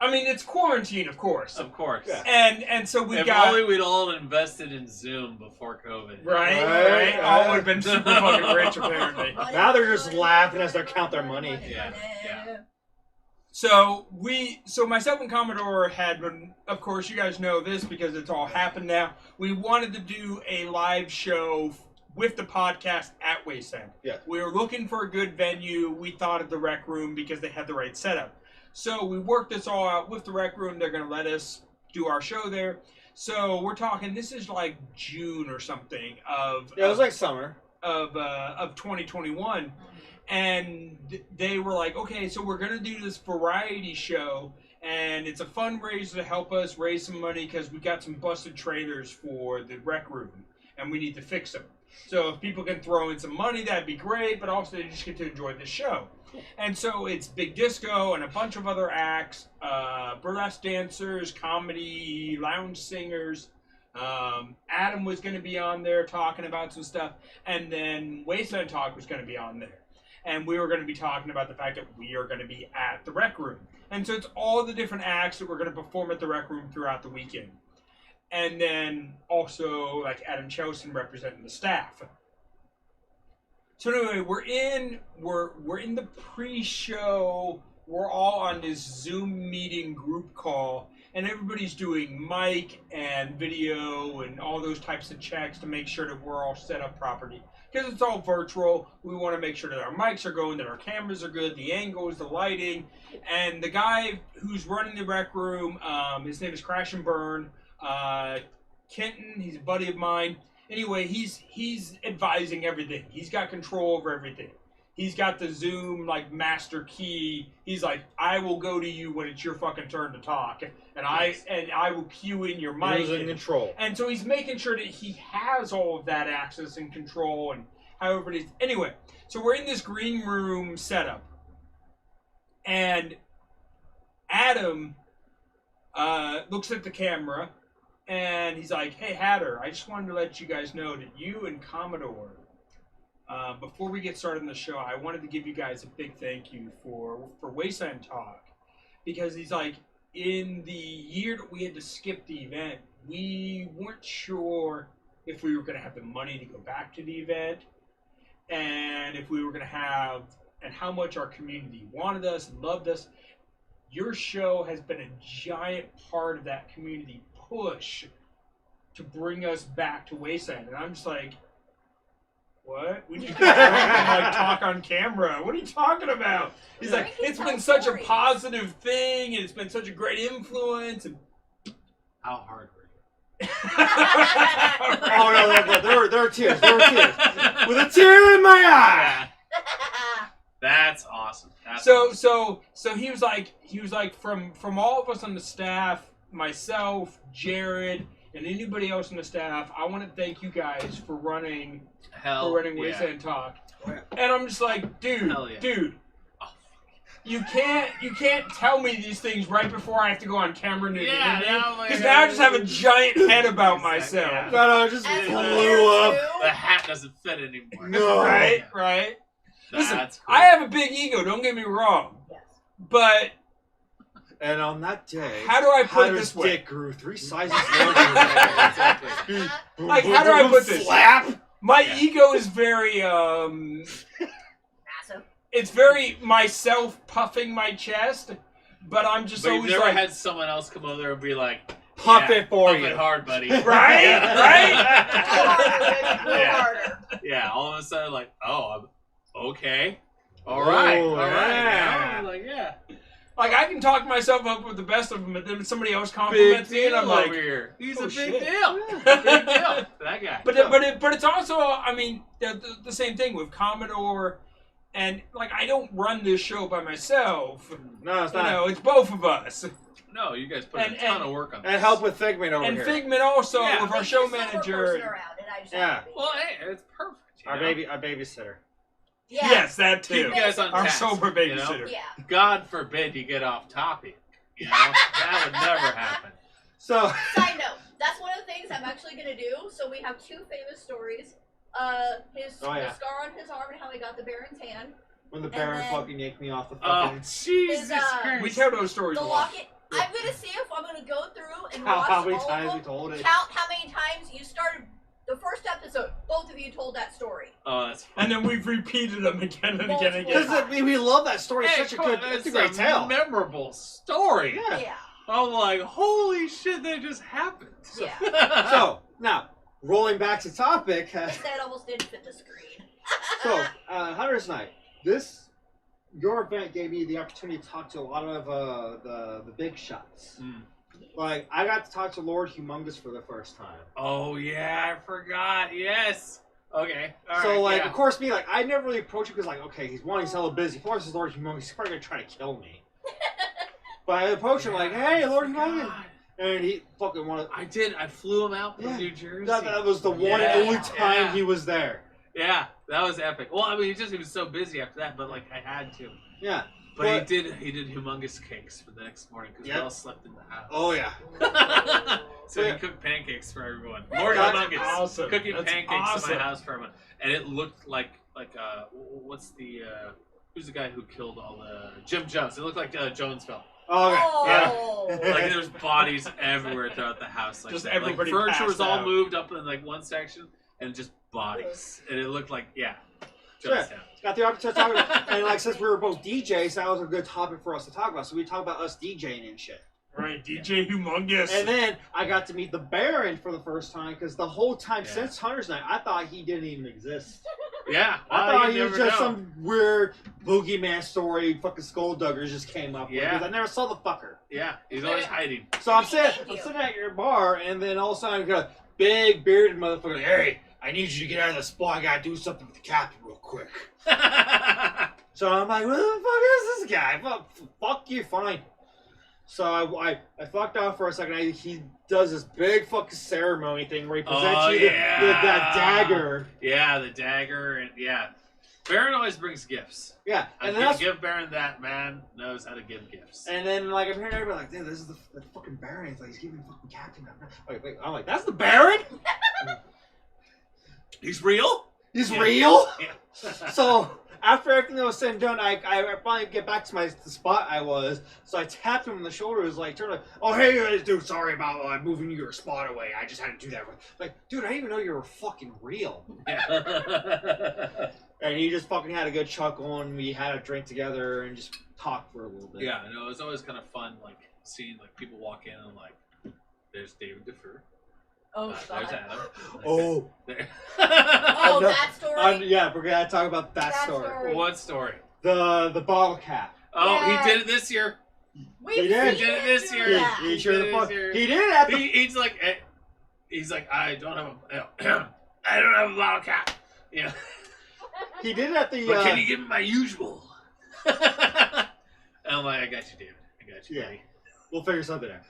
it's quarantine, of course. Of course. Yeah. And so we If got only we'd all invested in Zoom before COVID. right. All would have been super fucking rich apparently. Now they're just laughing as they count their money. Yeah. So myself and Commodore had, of course, you guys know this because it's all happened now. We wanted to do a live show with the podcast at Wasteland. Yeah. We were looking for a good venue. We thought of the Rec Room because they had the right setup. So we worked this all out with the Rec Room. They're going to let us do our show there. So we're talking, this is like June or something of... Yeah, it was like summer. of 2021. And they were like, okay, so we're going to do this variety show, and it's a fundraiser to help us raise some money because we got some busted trailers for the Rec Room, and we need to fix them. So if people can throw in some money, that'd be great, but also they just get to enjoy the show. And so it's Big Disco and a bunch of other acts, burlesque dancers, comedy, lounge singers, Adam was going to be on there talking about some stuff, and then Wasteland Talk was going to be on there. And we were going to be talking about the fact that we are going to be at the Rec Room. And so it's all the different acts that we're going to perform at the Rec Room throughout the weekend. And then also, like, Adam Chelson representing the staff. So anyway, we're in the pre-show. We're all on this Zoom meeting group call, and everybody's doing mic and video and all those types of checks to make sure that we're all set up properly. Because it's all virtual, we want to make sure that our mics are going, that our cameras are good, the angles, the lighting. And the guy who's running the Rec Room, his name is Crash and Burn. Kenton, he's a buddy of mine. Anyway, he's advising everything. He's got control over everything. He's got the Zoom, like, master key. He's like, I will go to you when it's your fucking turn to talk. And I will cue in your mic. He's in control. And so he's making sure that he has all of that access and control and however it is. Anyway, so we're in this green room setup. And Adam looks at the camera and he's like, hey, Hatter, I just wanted to let you guys know that you and Commodore, before we get started on the show, I wanted to give you guys a big thank you for Wasteland Talk. Because he's like, in the year that we had to skip the event, we weren't sure if we were going to have the money to go back to the event, and if we were going to have, and how much our community wanted us and loved us. Your show has been a giant part of that community push to bring us back to Wasteland. And I'm just like, what? We just like talk on camera. What are you talking about? He's like, it's been such a positive thing, and it's been such a great influence. And How hard were you? Oh no, there were tears. There were tears. With a tear in my eye. That's awesome. So he was like from all of us on the staff, myself, Jared, and anybody else on the staff, I want to thank you guys for running Wasteland Talk. Oh, yeah. And I'm just like, dude, Oh. you can't tell me these things right before I have to go on camera and because now I just have a giant head about myself. Yeah. No, it just blew up. The hat doesn't fit anymore. No. Right. Listen, That's cool. I have a big ego, don't get me wrong. Yes. But And on that day, how do I put it Hatter's this way? dick grew 3 sizes Exactly. larger. Like, how do I put this? Slap. My Yeah. ego is very Massive. it's very myself puffing my chest, but I'm just But you've always never like had someone else come over there and be like, Puff yeah, it for puff you. it hard, buddy. right? Go harder. Yeah, all of a sudden, like, oh, I'm okay. All right. yeah. I'm like, yeah. Like, I can talk myself up with the best of them, but then somebody else compliments me, and I'm like, over here. He's oh, a big shit. deal. Big deal. That guy. but it's also, I mean, the same thing with Commodore, and like, I don't run this show by myself. No, it's You not. know, it's both of us. No, you guys put a ton of work on this. And help with Figment over And here. Figment also, Yeah. with our Like, show there's one more person manager. around, and I just Yeah. have to be. Well, hey, it's perfect. You Our know? babysitter. Yeah. Yes, that Keep you too. guys on Our task, sober you know? babysitter. Yeah. God forbid you get off topic. You know? That would never happen. So, Side note, that's one of the things I'm actually gonna do. So we have 2 famous stories. The scar on his arm and how he got the Baron's hand. when the Baron then- fucking yanked me off the Oh, fucking... Jesus Christ. We tell those stories The a lot. locket. I'm gonna see if I'm gonna go through and How watch many all times of we them. told it. Count how many times you started the first episode. Both of you told that story. Oh, that's And then we've repeated them again and again and again. Because we love that story. It's Hey, such a come good... on, It's a great tale. memorable story. Yeah. Yeah. I'm like, holy shit, that just happened. Yeah. So, now, rolling back to topic. His head almost didn't fit the screen. So, Hunter's Night. Your event gave me the opportunity to talk to a lot of the big shots. Mm. Like, I got to talk to Lord Humongous for the first time. Oh, yeah, I forgot. Yes. Okay. All So, right, like, yeah. of course, me, like, I never really approached him because, like, okay, he's hella busy. Plus, he's Lord Humongous. He's probably going to try to kill me. But I approached him, like, hey, Lord Humongous. God. And he fucking wanted... I did. I flew him out from Yeah. New Jersey. That was the one Yeah. and only time Yeah. he was there. Yeah, that was epic. Well, I mean, he was so busy after that, but, like, I had to. Yeah. But he did humongous cakes for the next morning because Yep. we all slept in the house. Oh yeah. So Yeah. he cooked pancakes for everyone. Lord That's humongous. awesome. Cooking That's pancakes awesome. in my house for everyone, and it looked like what's the who's the guy who killed all the Jim Jones? It looked like Jonesville. Oh, okay. Oh. Yeah. Like there was bodies everywhere throughout the house. Like, Just like everybody furniture was passed all out. moved up in like one section, and just bodies, and it looked like Sure. Jonestown. Got the opportunity to talk about, and like since we were both DJs, that was a good topic for us to talk about. So we talk about us DJing and shit. Right, DJ Humongous. And then I got to meet the Baron for the first time because the whole time Yeah. since Hunter's Night, I thought he didn't even exist. Yeah, I well, thought you he was never just know. some weird boogeyman story fucking skullduggers just came up with Yeah. because I never saw the fucker. Yeah, he's always hiding. So I'm Thank you. sitting at your bar, and then all of a sudden I got a big bearded motherfucker. Hey, I need you to get out of the spot. I gotta do something with the captain real quick. So I'm like, what the fuck is this guy? Fuck you, fine. So I fucked off for a second. He does this big fucking ceremony thing where he presents Oh, you yeah. that dagger. Yeah, the dagger, and yeah. Baron always brings gifts. Yeah, I and then give Baron that. Man knows how to give gifts. and then like I'm hearing everybody like, dude, this is the fucking Baron. He's like, he's giving the fucking captain. Wait, I'm like, that's the Baron? He's real? He's Yeah. real? Yeah. So after everything that was said and done, I finally get back to the spot I was. So I tapped him on the shoulder. It was like, turn like, oh hey dude, sorry about moving your spot away. I just had to do that. Like, dude, I didn't even know you were fucking real. Yeah. And he just fucking had a good chuckle, and we had a drink together and just talked for a little bit. Yeah, I know. It's always kind of fun, like seeing like people walk in and like, there's David Defer. Oh, There's God. Adam. Oh. There. Oh, No, that story? yeah, we're gonna talk about that That story. story. What story? The bottle cap. Oh, Yeah. he did it this year. We've He did. seen He did it him this do year. that. He sure the did fuck. it here. He did it at the. He's like, I don't have a, I don't have a bottle cap. Yeah. He did it at the. But can you give me my usual? And I'm like, I got you, David. I got you, Yeah. buddy. We'll figure something out.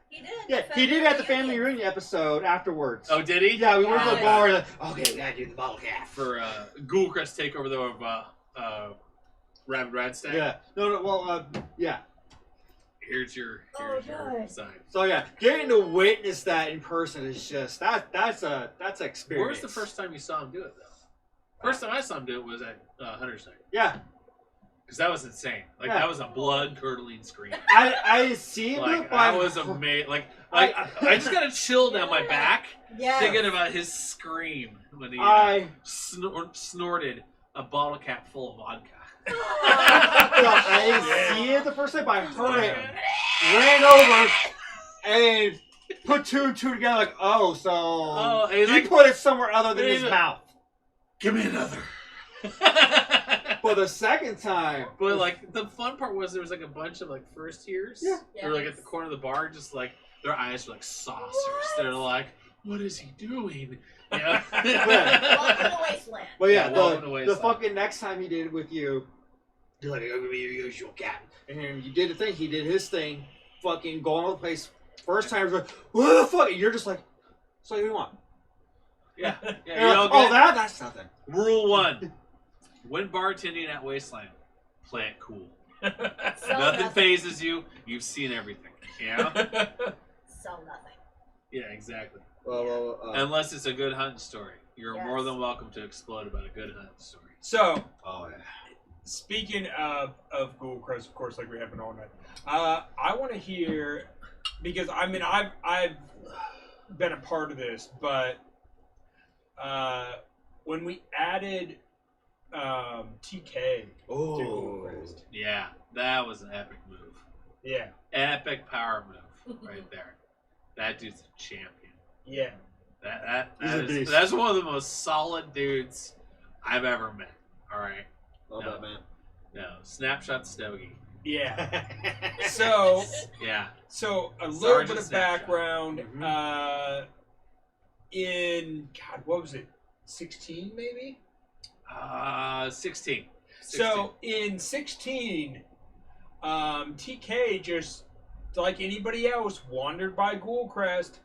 He did. Yeah, he did it at the family reunion episode afterwards. Oh, did he? Yeah, we went to the Yeah. bar. Like, okay, we gotta do the bottle cap. For Ghoulcrest takeover though of Rabid Radstag. Yeah. No. Well. Yeah. Here's your Oh, your God. sign. So yeah, getting to witness that in person is just that's an experience. Where was the first time you saw him do it though? First time I saw him do it was at Hunter's Night. Yeah, Because that was insane. Like Yeah. that was a blood curdling scream. I seen Like it, but that was amazing. Like I just got a chill down my back Yeah. thinking about his scream when he I snorted a bottle cap full of vodka. no, I didn't see it the first time, but I heard it, ran over, and put two and two together. Like, oh, so Oh, he's he like, put it somewhere other than he's his like- mouth. give me another. For the second time, But like the fun part was there was like a bunch of like first years. Yeah. They were like at the corner of the bar, just like their eyes were like saucers. What? They're like, "What is he doing?" Yeah. Welcome to Wasteland. but yeah, Yeah, welcome to the Wasteland. fucking next time he did it with you, you're like, "I'll give me your usual cat," and then you did the thing. He did his thing, fucking going all over the place. First time, you're like, "What the fuck?" And you're just like, "So what do you want?" yeah. And Yeah. you're You like, know, oh, that's nothing. Rule 1: when bartending at Wasteland, play it cool. So Nothing phases you. You've seen everything. Yeah. So nothing. Yeah. Exactly. Well, Unless it's a good hunting story, you're Yes. more than welcome to explode about a good hunting story. So, oh yeah. speaking of Ghoulcrest, of course, like we have been all night. I want to hear, because I mean I've been a part of this, but when we added TK to Oh. Ghoulcrest, Yeah, that was an epic move. yeah, Epic power move right there. That dude's a champion. yeah, He's a beast. That's one of the most solid dudes I've ever met. All right. Love No. that man. No, Snapshot Stogie. yeah. So, Yeah. so a little Sergeant bit of Snapshot. background. Mhm. In God, what was it? 16 maybe. 16. So in 16, TK just like anybody else wandered by Ghoulcrest,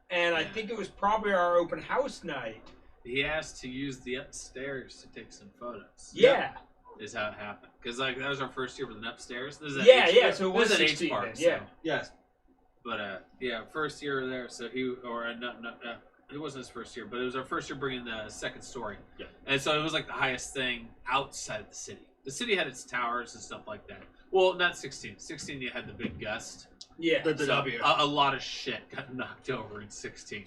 and I Yeah. think it was probably our open house night. He asked to use the upstairs to take some photos. Yeah, is how it happened. Because like that was our first year with an upstairs. This is at Yeah, H- yeah. So it was this is at 16 H Park. then, yeah. So. Yes. But yeah, first year there. So it wasn't his first year, but it was our first year bringing the second story. Yeah. And so it was like the highest thing outside of the city. The city had its towers and stuff like that. Well, not 16. 16 you had the big gust. Yeah. The So W. a lot of shit got knocked over in 16.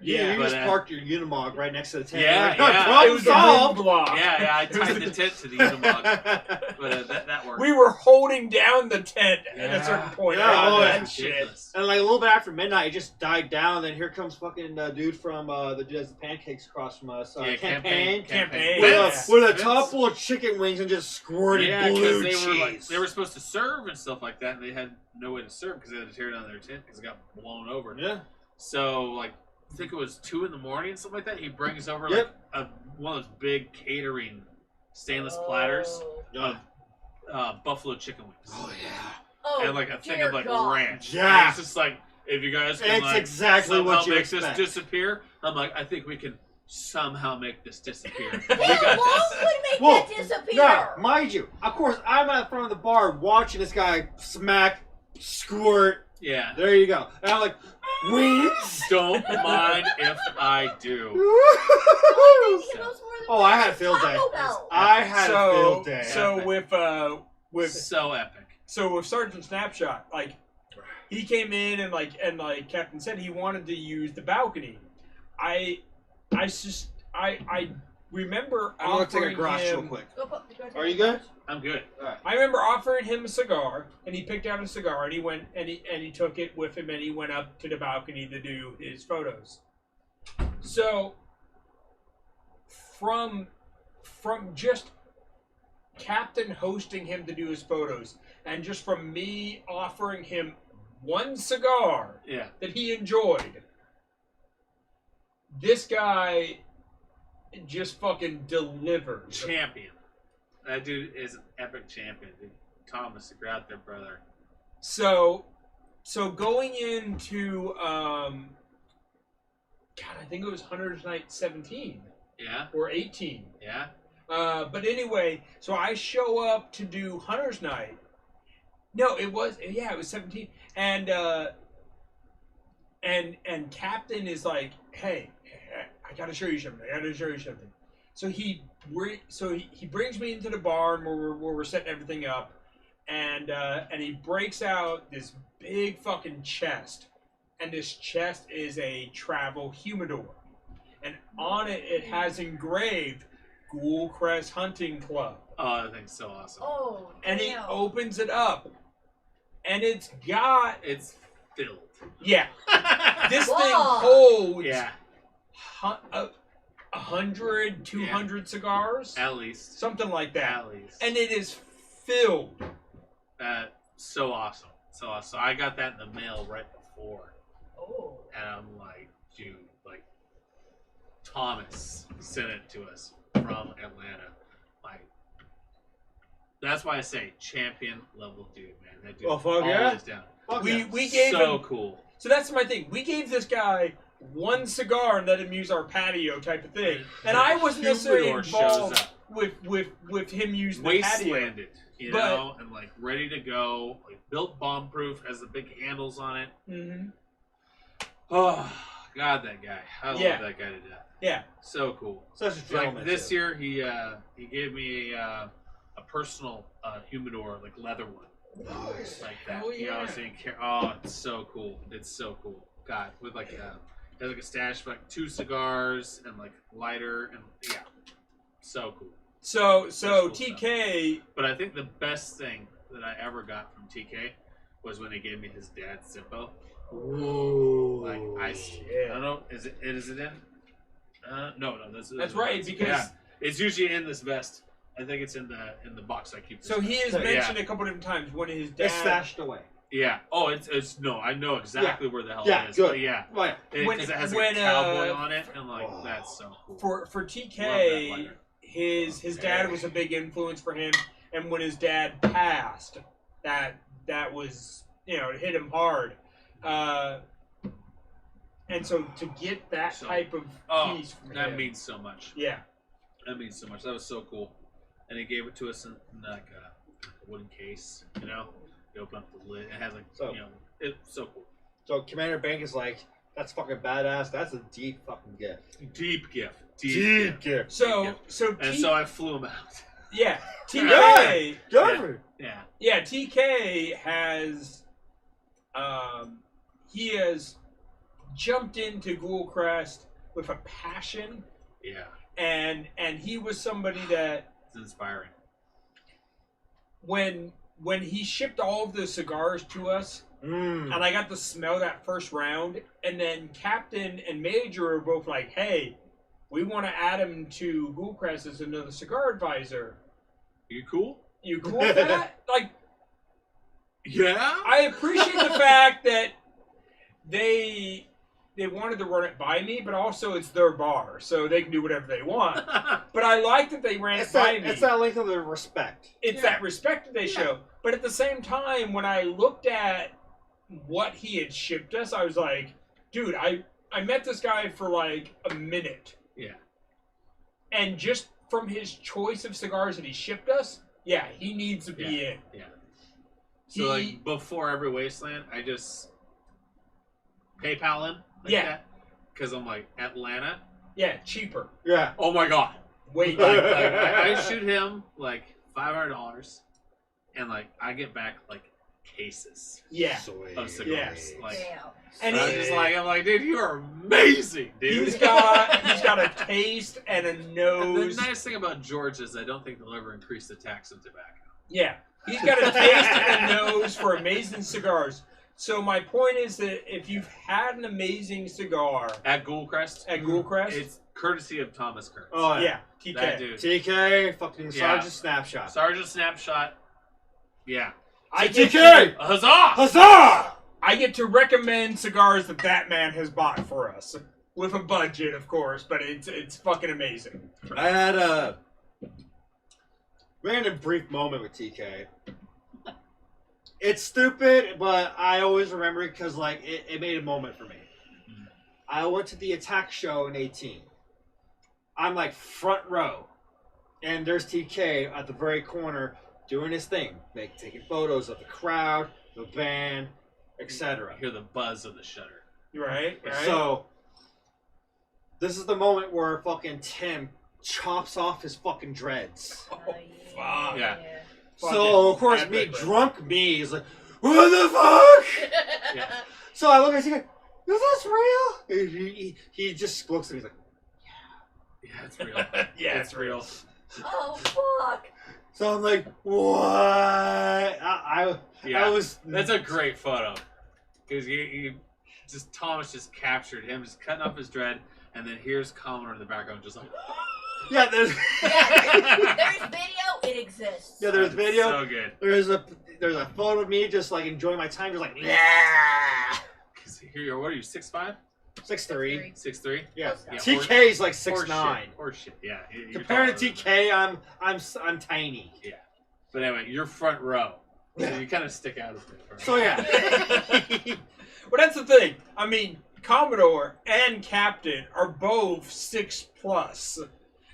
Yeah, you but, just parked your Unimog right next to the tent. Yeah, Like, yeah. Problem It was a solved. roadblock. Yeah, I tied the tent to the Unimog, but that worked. We were holding down the tent at a certain point. Yeah, God, oh, that That's shit. ridiculous. And like a little bit after midnight, it just died down. Then here comes fucking dude from the dude has the pancakes across from us. Yeah, campaign. Campaign. With, Vince. with a Vince. tub full of chicken wings and just squirted Yeah, blue because cheese. they were supposed to serve and stuff like that, and they had no way to serve because they had to tear down their tent because it got blown over. Yeah. So like, I think it was 2 in the morning, something like that. He brings over Yep. like one of those big catering stainless platters Oh. of buffalo chicken wings. Oh yeah. Oh, And like a thing dear of like God. ranch. Yeah. And it's just like, if you guys can It's like exactly somehow what you make expect. this disappear, I'm like, I think we can somehow make this disappear. How We got long this. would make Well, that disappear? Now, mind you, of course, I'm at the front of the bar watching this guy smack, squirt. Yeah. There you go. And I'm like, wings. Don't mind if I do. He knows more than Oh, I had a field day. Taco Bell. I had a field day. So with So epic. So with Sergeant Snapshot, like he came in and like Captain said he wanted to use the balcony. I remember I'm gonna take a offering grass real him. quick. Go Are you good? I'm good. I remember offering him a cigar, and he picked out a cigar, and he went and he took it with him, and he went up to the balcony to do his photos. So from just Captain hosting him to do his photos, and just from me offering him one cigar Yeah. that he enjoyed, this guy just fucking delivered. Champion. That dude is an epic champion, dude. Thomas, you're out there, brother. So going into God, I think it was Hunter's Night 17 Yeah? or 18. Yeah? But anyway, so I show up to do Hunter's Night. No, it was 17. And Captain is like, hey, I gotta show you something. So he brings me into the barn where we're setting everything up, and he breaks out this big fucking chest, and this chest is a travel humidor, and on it has engraved Ghoulcrest Hunting Club. Oh, that thing's so awesome. Oh, And he damn. opens it up, and it's got It's filled. this thing Whoa. holds Yeah, 100, 200 cigars, at least. something like that, At least. and it is filled. So awesome. So awesome. So I got that in the mail right before. Oh. And I'm like, dude, like, Thomas sent it to us from Atlanta. Like, that's why I say champion level dude, man. That dude Oh, fuck yeah. always down. Fuck We yeah. we gave so him. cool. So that's my thing. We gave this guy one cigar and let him use our patio type of thing, and I wasn't necessarily Humidor shows involved up. with him using the patio. Wastelanded, you know, and like ready to go, like built bomb proof, has the big handles on it. Mm-hmm. Oh God, that guy! I Yeah. love that guy to death. Yeah. So cool. Such a gentleman. Like this too. year, he gave me a personal humidor, like leather one, like that. Oh, You know, yeah. saying, oh, it's so cool. It's so cool. God, with like has like a stash of like 2 cigars and like lighter and yeah, so cool. So cool TK. But I think the best thing that I ever got from TK was when he gave me his dad's Zippo. Ooh. Like I Yeah. don't know, is it in? No, That's right, because yeah, it's usually in this vest. I think it's in the box I keep. This so he vest. has Yeah. mentioned a couple different times when his dad. It's stashed away. Yeah. Oh, it's no. I know exactly where the hell Yeah, it is. good. But yeah, Right. because it has like a cowboy on it, and like that's so cool. For Love that TK, lighter. his dad was a big influence for him, and when his dad passed, that was, you know, it hit him hard. And so to get that So- type of Oh, piece from that him, means so much. yeah. That means so much. That was so cool. and he gave it to us in like a wooden case. You know, you open up the lid. It has like So- it's so cool. So Commander Bank is like, that's fucking badass. That's a deep fucking gift. Deep gift. gift. So And so I flew him out. yeah, Yeah. TK. Good. Yeah. Yeah, TK has he has jumped into Ghoulcrest with a passion, Yeah. and he was somebody that It's inspiring. when he shipped all of the cigars to us, and I got to smell that first round, and then Captain and Major were both like, "Hey, we want to add him to Ghoulcrest as another cigar advisor. You cool? You cool with that?" Like, Yeah. I appreciate the fact that they wanted to run it by me, but also it's their bar, so they can do whatever they want. But I like that they ran it by me. It's that length of the respect. It's that respect that they show. But at the same time, when I looked at what he had shipped us, I was like, dude, I met this guy for like a minute. Yeah. And just from his choice of cigars that he shipped us, yeah, he needs to be in. Yeah. So like before every Wasteland, I just PayPal him. Like Yeah. that. Because I'm like, Atlanta? Yeah, cheaper. Yeah. Oh my god. Wait. Like, I shoot him like $500 and like I get back like cases Yeah. of cigars. Yeah. Like Damn. And I'm like, dude, you are amazing, dude. he's got a taste and a And nose. the nice thing about George is I don't think they'll ever increase the tax on tobacco. Yeah. He's got a taste and a nose for amazing cigars. So my point is that if you've had an amazing cigar At Ghoulcrest, at Ghoulcrest, it's courtesy of Thomas Kurtz. Oh yeah, TK. that dude. TK, fucking Yeah. Sergeant Snapshot. Sergeant Snapshot. Yeah. I get TK! Huzzah! Huzzah! I get to recommend cigars that man has bought for us. With a budget, of course, but it's fucking amazing. I had a random brief moment with TK. It's stupid, but I always remember it because like it made a moment for me. I went to the Attack show in 18. I'm like front row, and there's TK at the very corner doing his thing, taking photos of the crowd, the band, etc. Hear the buzz of the shutter. Right? So this is the moment where fucking Tim chops off his fucking dreads. Oh, fuck. Yeah. So of course Fucking me, epic. drunk me, is like, what the fuck? Yeah. So I look at him, is this real? And he just looks at me, he's like, Yeah, it's real. Yeah, it's real. Oh fuck! so I'm like, what? I Yeah. was. That's a great photo. Because Thomas just captured him, just cutting off his dread, and then here's Commodore in the background, just like, Yeah, there's. There's video. It exists. Yeah, there's video. So good. There's a photo of me just like enjoying my time, just like, yeah. Because here, what are you, 6'5"? 6'3". 6'3"? Yeah. Yeah, TK's like Horse 6'9". shit. Horse shit. Yeah. You're Compared to taller than TK, I'm tiny. that. But anyway, you're front row. So you kind of stick out a bit. Right? So yeah. Well, that's the thing. I mean, Commodore and Captain are both 6+.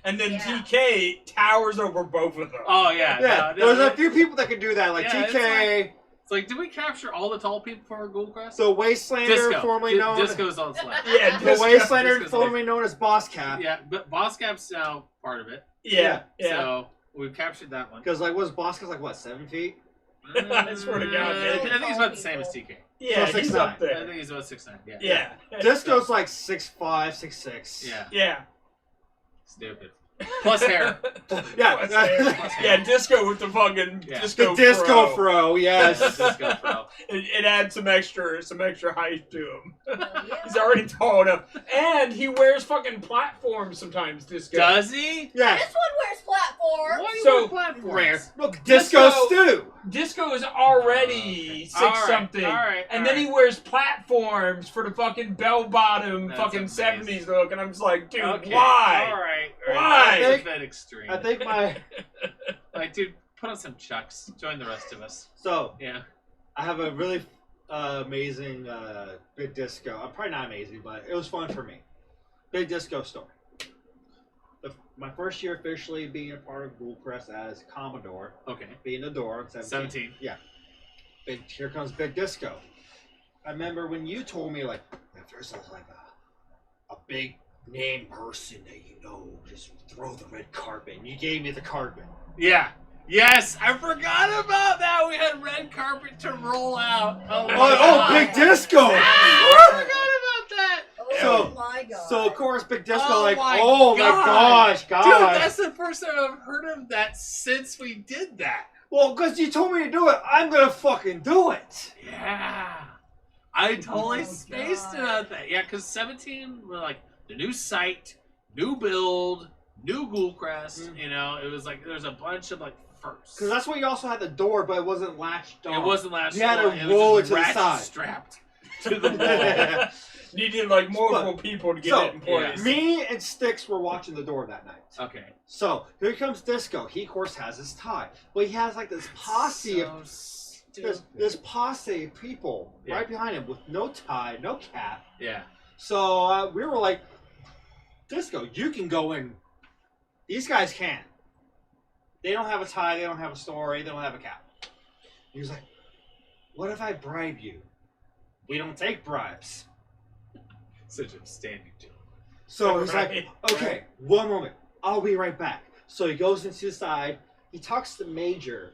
And then Yeah. TK towers over both of them. Oh, yeah. Yeah, No, there's a few people that can do that, like Yeah, it's TK, It's like, did we capture all the tall people for our Ghoulcrest? the Wastelander, Disco. formerly known Disco's on Slack. Yeah, the Disco. Wastelander, Disco's formerly known as Boss Cap. Yeah, but Boss Cap's now part of it. Yeah. So we've captured that one. Because like, was Boss Cap like what, 7 feet? I swear to God, man. I think he's about the same as TK. Yeah, So he's 6'9". up I there. think he's about 6'9". Yeah. Yeah. Disco's like 6'5", 6'6". Yeah. Yeah. Stupid. Plus hair. Yeah. Plus hair. Yeah, Disco with the fucking Yeah. disco. The disco fro. fro, yes. Disco bro. It adds some extra height to him. Hell yeah. He's already tall enough, and he wears fucking platforms sometimes. Disco. Does he? Yeah. This one wears platforms. Why do you So, wear platforms? Rare. Look, Disco Stew. Disco is already six All right, something, all right, and all then he wears platforms for the fucking bell bottom That's fucking amazing. 70s look, and I'm just like, dude, Okay. why? All right. Why? That's a bit extreme. I think my Like, dude, put on some chucks. Join the rest of us. so Yeah. I have a really amazing big disco. Probably not amazing, but it was fun for me. Big disco story. my first year officially being a part of Ghoulcrest as Commodore, Okay. being the door at 17. 17. Yeah. Here comes Big Disco. I remember when you told me, like, if there's a big name person that you know, just throw the red carpet. And you gave me the carpet. Yeah. Yes, I forgot about that. We had red carpet to roll out. Big Disco! I forgot about that. Oh my god. So, of course, Big Disco, Oh like, my oh my gosh, Dude, God. that's the first time I've heard of that since we did that. Well, because you told me to do it, I'm going to fucking do it. Yeah. I totally Oh, spaced it God. on that. Yeah, because 17 were like the new site, new build, new Ghoulcrest. You know, it was like there's a bunch of like firsts. Because that's why you also had the door, but it wasn't latched on. It wasn't last. You had year, to it was roll just it to the ratchet side. strapped to the wall. Needed like multiple people to get so, it in place. Me and Styx were watching the door that night. Okay. So, here comes Disco. He, of course, has his tie. But he has, like, this posse of... This posse of people right behind him with no tie, no cap. Yeah. So, we were like, Disco, you can go in. These guys can't. They don't have a tie, they don't have a story, they don't have a cap. He was like, what if I bribe you? We don't take bribes. Such a standing joke. So he's Right. like, okay, one moment. I'll be right back. So he goes into the side. He talks to Major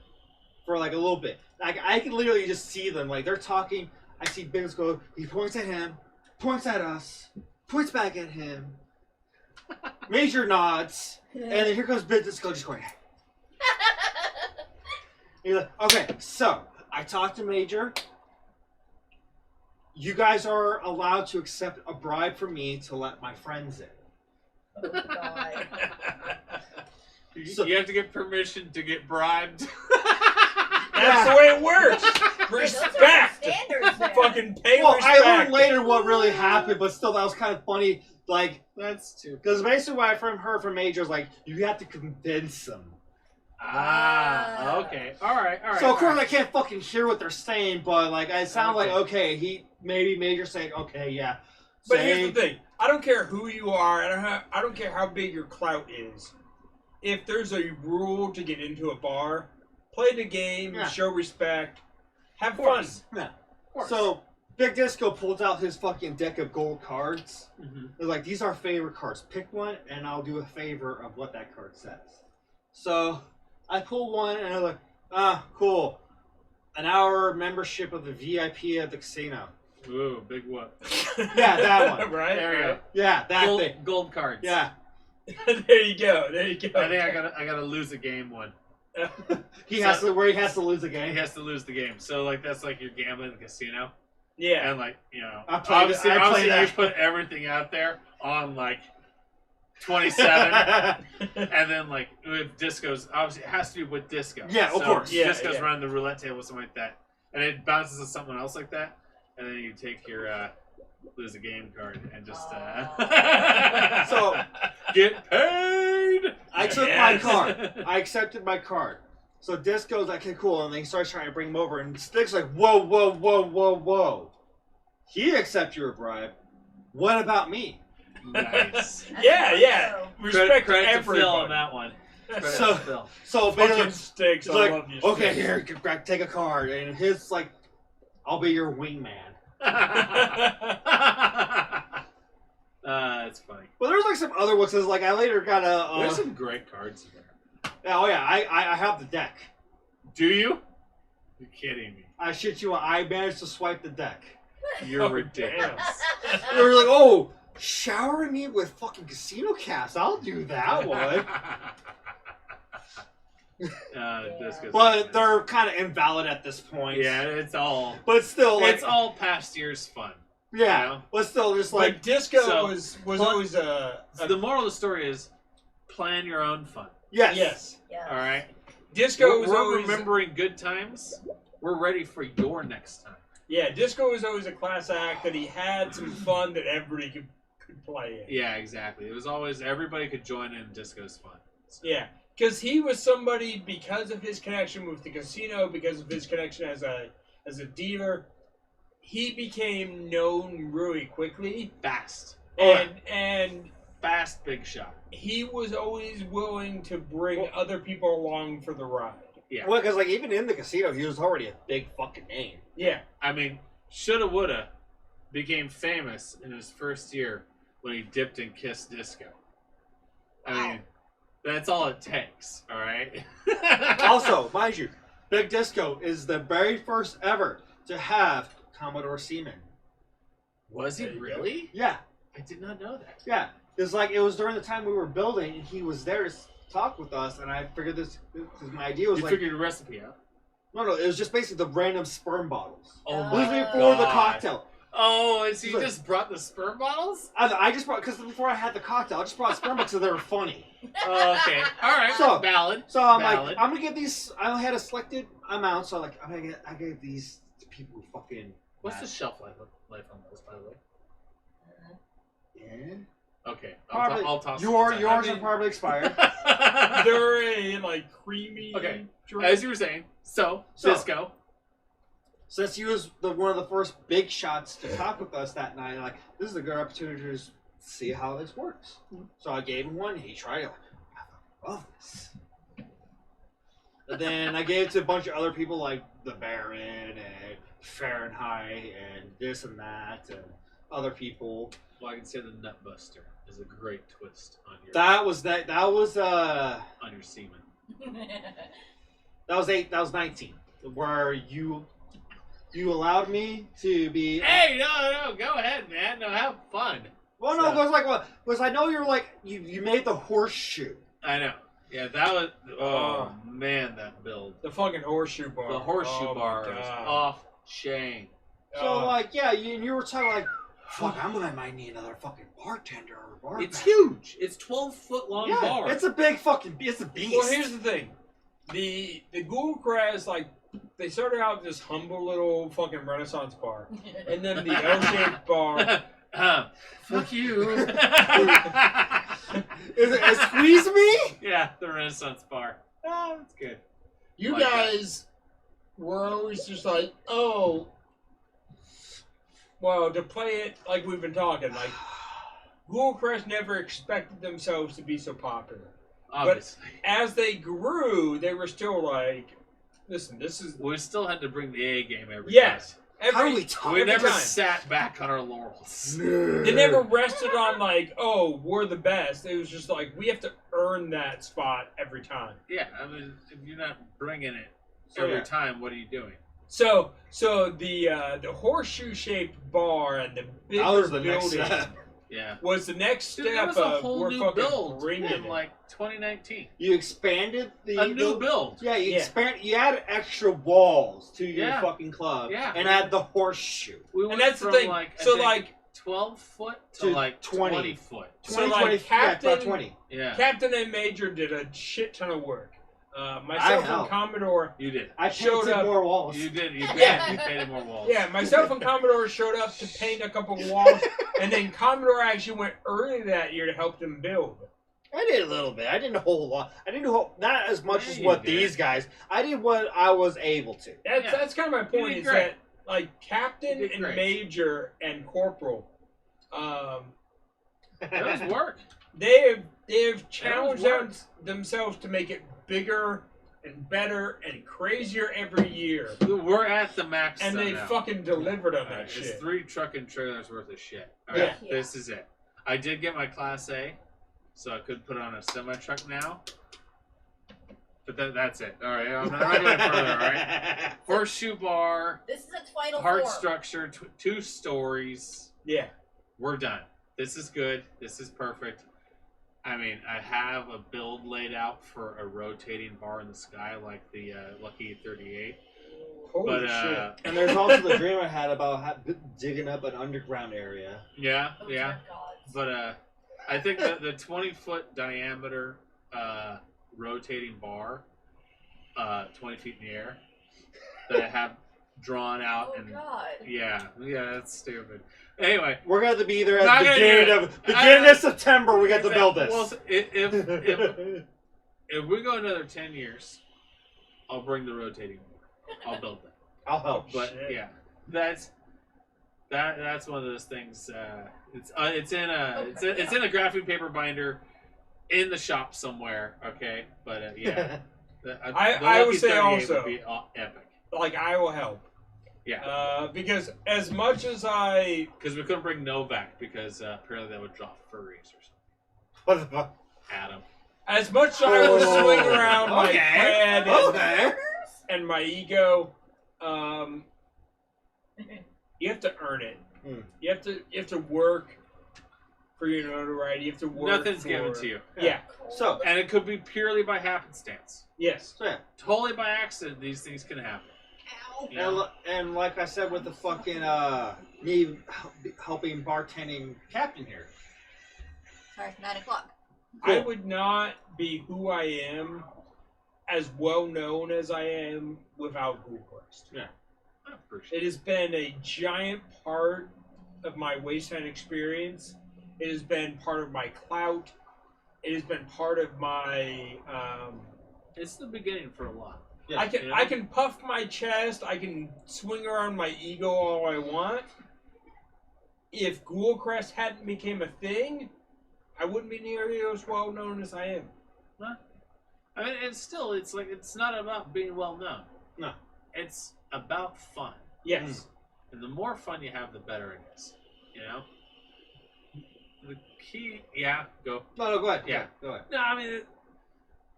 for like a little bit. Like I can literally just see them. Like they're talking. I see Biggs go. He points at him, points at us, points back at him. Major nods. And then here comes Big Disco just going. He's like, okay, so I talked to Major. You guys are allowed to accept a bribe from me to let my friends in. Oh god. You have to get permission to get bribed. That's the way it works. Those are Respect. standards there. Fucking pay Well, respect. I learned later what really happened, but still, that was kind of funny. Like, That's too. because basically what I heard from Major is like, you have to convince them. Okay. All right. So of course I can't fucking hear what they're saying, but like I sound like okay, he maybe Major saying okay, yeah. But here's the thing: I don't care who you are. I don't care how big your clout is. If there's a rule to get into a bar, play the game, Yeah. show respect, have Of fun. course. Yeah. So Big Disco pulls out his fucking deck of gold cards. Mm-hmm. They're like, these are our favorite cards. Pick one, and I'll do a favor of what that card says. So I pull one, and I'm like, cool. An hour membership of the VIP at the casino. Ooh, big what? Yeah, that one. Right? There you go. Yeah, that Gold, thing. gold cards. Yeah. There you go. There you go. I think I gotta lose a game one. He has to lose a He game. has to lose the game. So like that's like you're gambling in the casino, Yeah. and like you know, I played obviously you that. put everything out there on like 27, and then like with Disco's obviously it has to be with Disco. Yeah, of course. Yeah, Disco's yeah. running the roulette table, something like that, and it bounces to something else like that, and then you take your lose a game card and just So get paid. I took my card. I accepted my card. So Disco's like, okay, cool, and then he starts trying to bring him over, and Stick's like, whoa, whoa, whoa, whoa, whoa. He accepts your bribe. What about me? Nice. Yeah. Respect Credit to everybody. Phil on that one. Credit So- to Phil. So Fucking basically, sticks. he's I like, love you. okay, Sticks. here, take a card, and his like, I'll be your wingman. That's funny. But there's like some other ones. Cause like I later got a. There's some great cards in there. Oh yeah, I have the deck. Do you? You're kidding me. I shit you, I managed to swipe the deck. You're Oh, ridiculous. They were like, oh, shower me with fucking casino caps. I'll do that one. Disco's But they're kind of invalid at this point. yeah, it's all But still, like, it's all past year's fun. yeah. you know? But still, just Like like, disco So- was always a The moral of the story is plan your own fun. yes. yes. Yeah. All right. Disco was We're always remembering good times. We're ready for your next time. yeah. Disco was always a class act that he had some fun that everybody could play in. Yeah, exactly. It was always everybody could join in Disco's fun. So. Yeah, because he was somebody because of his connection with the casino, because of his connection as a dealer, he became known really quickly. Fast. And fast big shot. He was always willing to bring other people along for the ride. Yeah. Well, because like even in the casino, he was already a big fucking name. Yeah. I mean, shoulda woulda became famous in his first year when he dipped and kissed disco. I mean, that's all it takes. All right. Also, mind you, Big Disco is the very first ever to have Commodore semen. Was he There you go. really? Yeah, I did not know that. yeah. It's like it was during the time we were building, and he was there to talk with us, and I figured this. Cause my idea was You like, figured the recipe out. no, it was just basically the random sperm bottles. Oh Uh, It was my before the God. cocktail. Oh, and so you Look. just brought the sperm bottles? I just brought because before I had the cocktail, I just brought sperm bottles because they were funny. Oh, okay. All right. So- valid. So I'm Valid. like, I'm gonna give these. I only had a selected amount, so like, I gave these to people who fucking. What's the shelf life on those, by the way? Yeah. Okay. Probably. I'll toss Yours them. are probably expired. They're a like creamy. Okay. drink. As you were saying, so disco. Since he was one of the first big shots to talk with us that night, like this is a good opportunity to just see how this works. So I gave him one. He tried it. Like, I love this. And then I gave it to a bunch of other people like the Baron and Fahrenheit and this and that and other people. Well, I can say the Nutbuster is a great twist on your That was on your semen. that was 19, where you allowed me to be. Hey, no, go ahead, man. No, have fun. Well, no, it was like what? Because I know you're like you made the horseshoe. I know. Yeah, that was. Oh man, that build. The fucking horseshoe bar. The horseshoe Oh my bar is God. off chain. So like, yeah, you were talking like, fuck, might need another fucking bartender or bar. It's back. huge. It's 12-foot long Yeah, bar. it's a big fucking. It's a beast. Well, here's the thing. The Ghoul Crest, like, they started out with this humble little fucking Renaissance bar. And then the L-shaped bar. Fuck you. Is it squeeze me? Yeah, the Renaissance bar. Oh, that's good. You Like guys were always just like, oh. Well, to play it like we've been talking, like, Ghoul Crest never expected themselves to be so popular. Obviously. As they grew, they were still like, listen, this is. We still had to bring the A game every Yes. How do Every, we talk? time. We every never time. sat back on our laurels. They never rested on like, oh, we're the best. It was just like we have to earn that spot every time. Yeah, I mean, if you're not bringing it So, every yeah. time, what are you doing? So the horseshoe shaped bar and the big That was the next building step. Yeah. was the next Dude, step that was a of whole we're new fucking build bringing in it. like 2019. You expanded the A new build. Yeah, you Yeah. expand. You add extra walls to your Yeah. fucking club. Yeah. And add the horseshoe. We And went that's the from thing. like I So think like 12 foot to To like 20. 20 foot. So, 20, like, 20, yeah, about Captain- 20. Yeah, Captain and Major did a shit ton of work. I Myself and helped. Commodore. you did. I Showed painted up- more walls. You did. You Yeah. painted more walls. Yeah, myself and Commodore showed up to paint a couple walls, and then Commodore actually went early that year to help them build. I did a little bit. I didn't a whole lot. I didn't do not as much Yeah, as you what did. these guys. I did what I was able to. That's Yeah. that's kind of my point. did Is great. that like Captain You did and great. Major and Corporal, That was work. they have challenged work. themselves to make it bigger and better and crazier every year, We're at the max. and they now. fucking delivered on All that right, shit. it's 3 truck and trailers worth of shit. All Yeah. right, this is it. I did get my Class A, so I could put on a semi truck now. But that's it. All right, I'm not going further. All right, horseshoe bar, This is its final hard form. structure, 2 stories. Yeah. We're done. This is good. This is perfect. I mean, I have a build laid out for a rotating bar in the sky like the Lucky 38. Holy But shit. And there's also the dream I had about digging up an underground area. yeah, Oh, yeah. dear gods. But I think that the 20-foot diameter rotating bar, 20 feet in the air, that I have drawn out Oh and god. yeah, that's stupid. Anyway, We're going to be there Not at the gonna beginning do of beginning of September. We got to Exactly. build this. Well, if we go another 10 years, I'll bring the rotating bar. I'll build that. I'll help. But Shit. yeah, that's one of those things. It's in a graphic paper binder in the shop somewhere. Okay, but yeah. I would say 38 also, would be epic. like, I will help. Yeah. Because as much as Because we couldn't bring Novak because apparently that would draw furries or something. What the fuck? Adam. as much as I will swing around my cred and my ego, you have to earn it. You have to work for your notoriety. You have to work. Nothing's given to you. Yeah. So, And it could be purely by happenstance. Yes. yeah. Totally by accident, these things can happen. You know? And like I said with the fucking me helping bartending captain here. Sorry, 9 o'clock. I would not be who I am, as well known as I am, without Google Quest. Yeah. I appreciate It has been a giant part of my Wasteland experience. It has been part of my clout. It has been part of my. It's the beginning for a lot. Yeah, I can puff my chest. I can swing around my ego all I want. If Ghoul Crest hadn't became a thing, I wouldn't be nearly as well known as I am. Huh? I mean, it's not about being well known. No. It's about fun. Yes. And the more fun you have, the better it is. You know? The key... Yeah, go. No, go ahead. Yeah. Go ahead. No, I mean,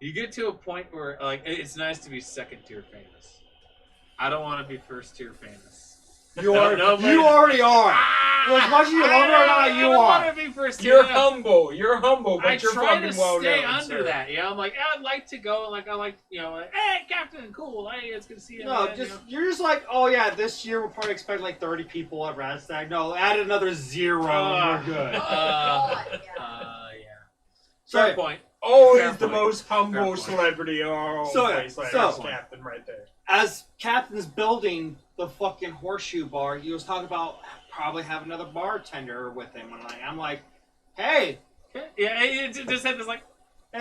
you get to a point where, like, it's nice to be second-tier famous. I don't want to be first-tier famous. You already are. As much as you love it or not, you I are. want to be first-tier. You're humble. You're humble, but I you're try fucking to well stay known. under sir. that. Yeah, I'm like, I'd like to go. Like, I like, like, hey, Captain, cool. Hey, it's good to see you. No, man, you're just like, oh yeah, this year we'll probably expect like 30 people at Radstag. No, add another 0 and we're good. Oh, God, yeah. Yeah. So, Fair point. Always Fair the point. most humble Fair point. celebrity of all So- Wastelanders, so- Captain, right there. as Captain's building the fucking horseshoe bar, he was talking about probably have another bartender with him. And I'm like, hey, Yeah, it just had this like, hey,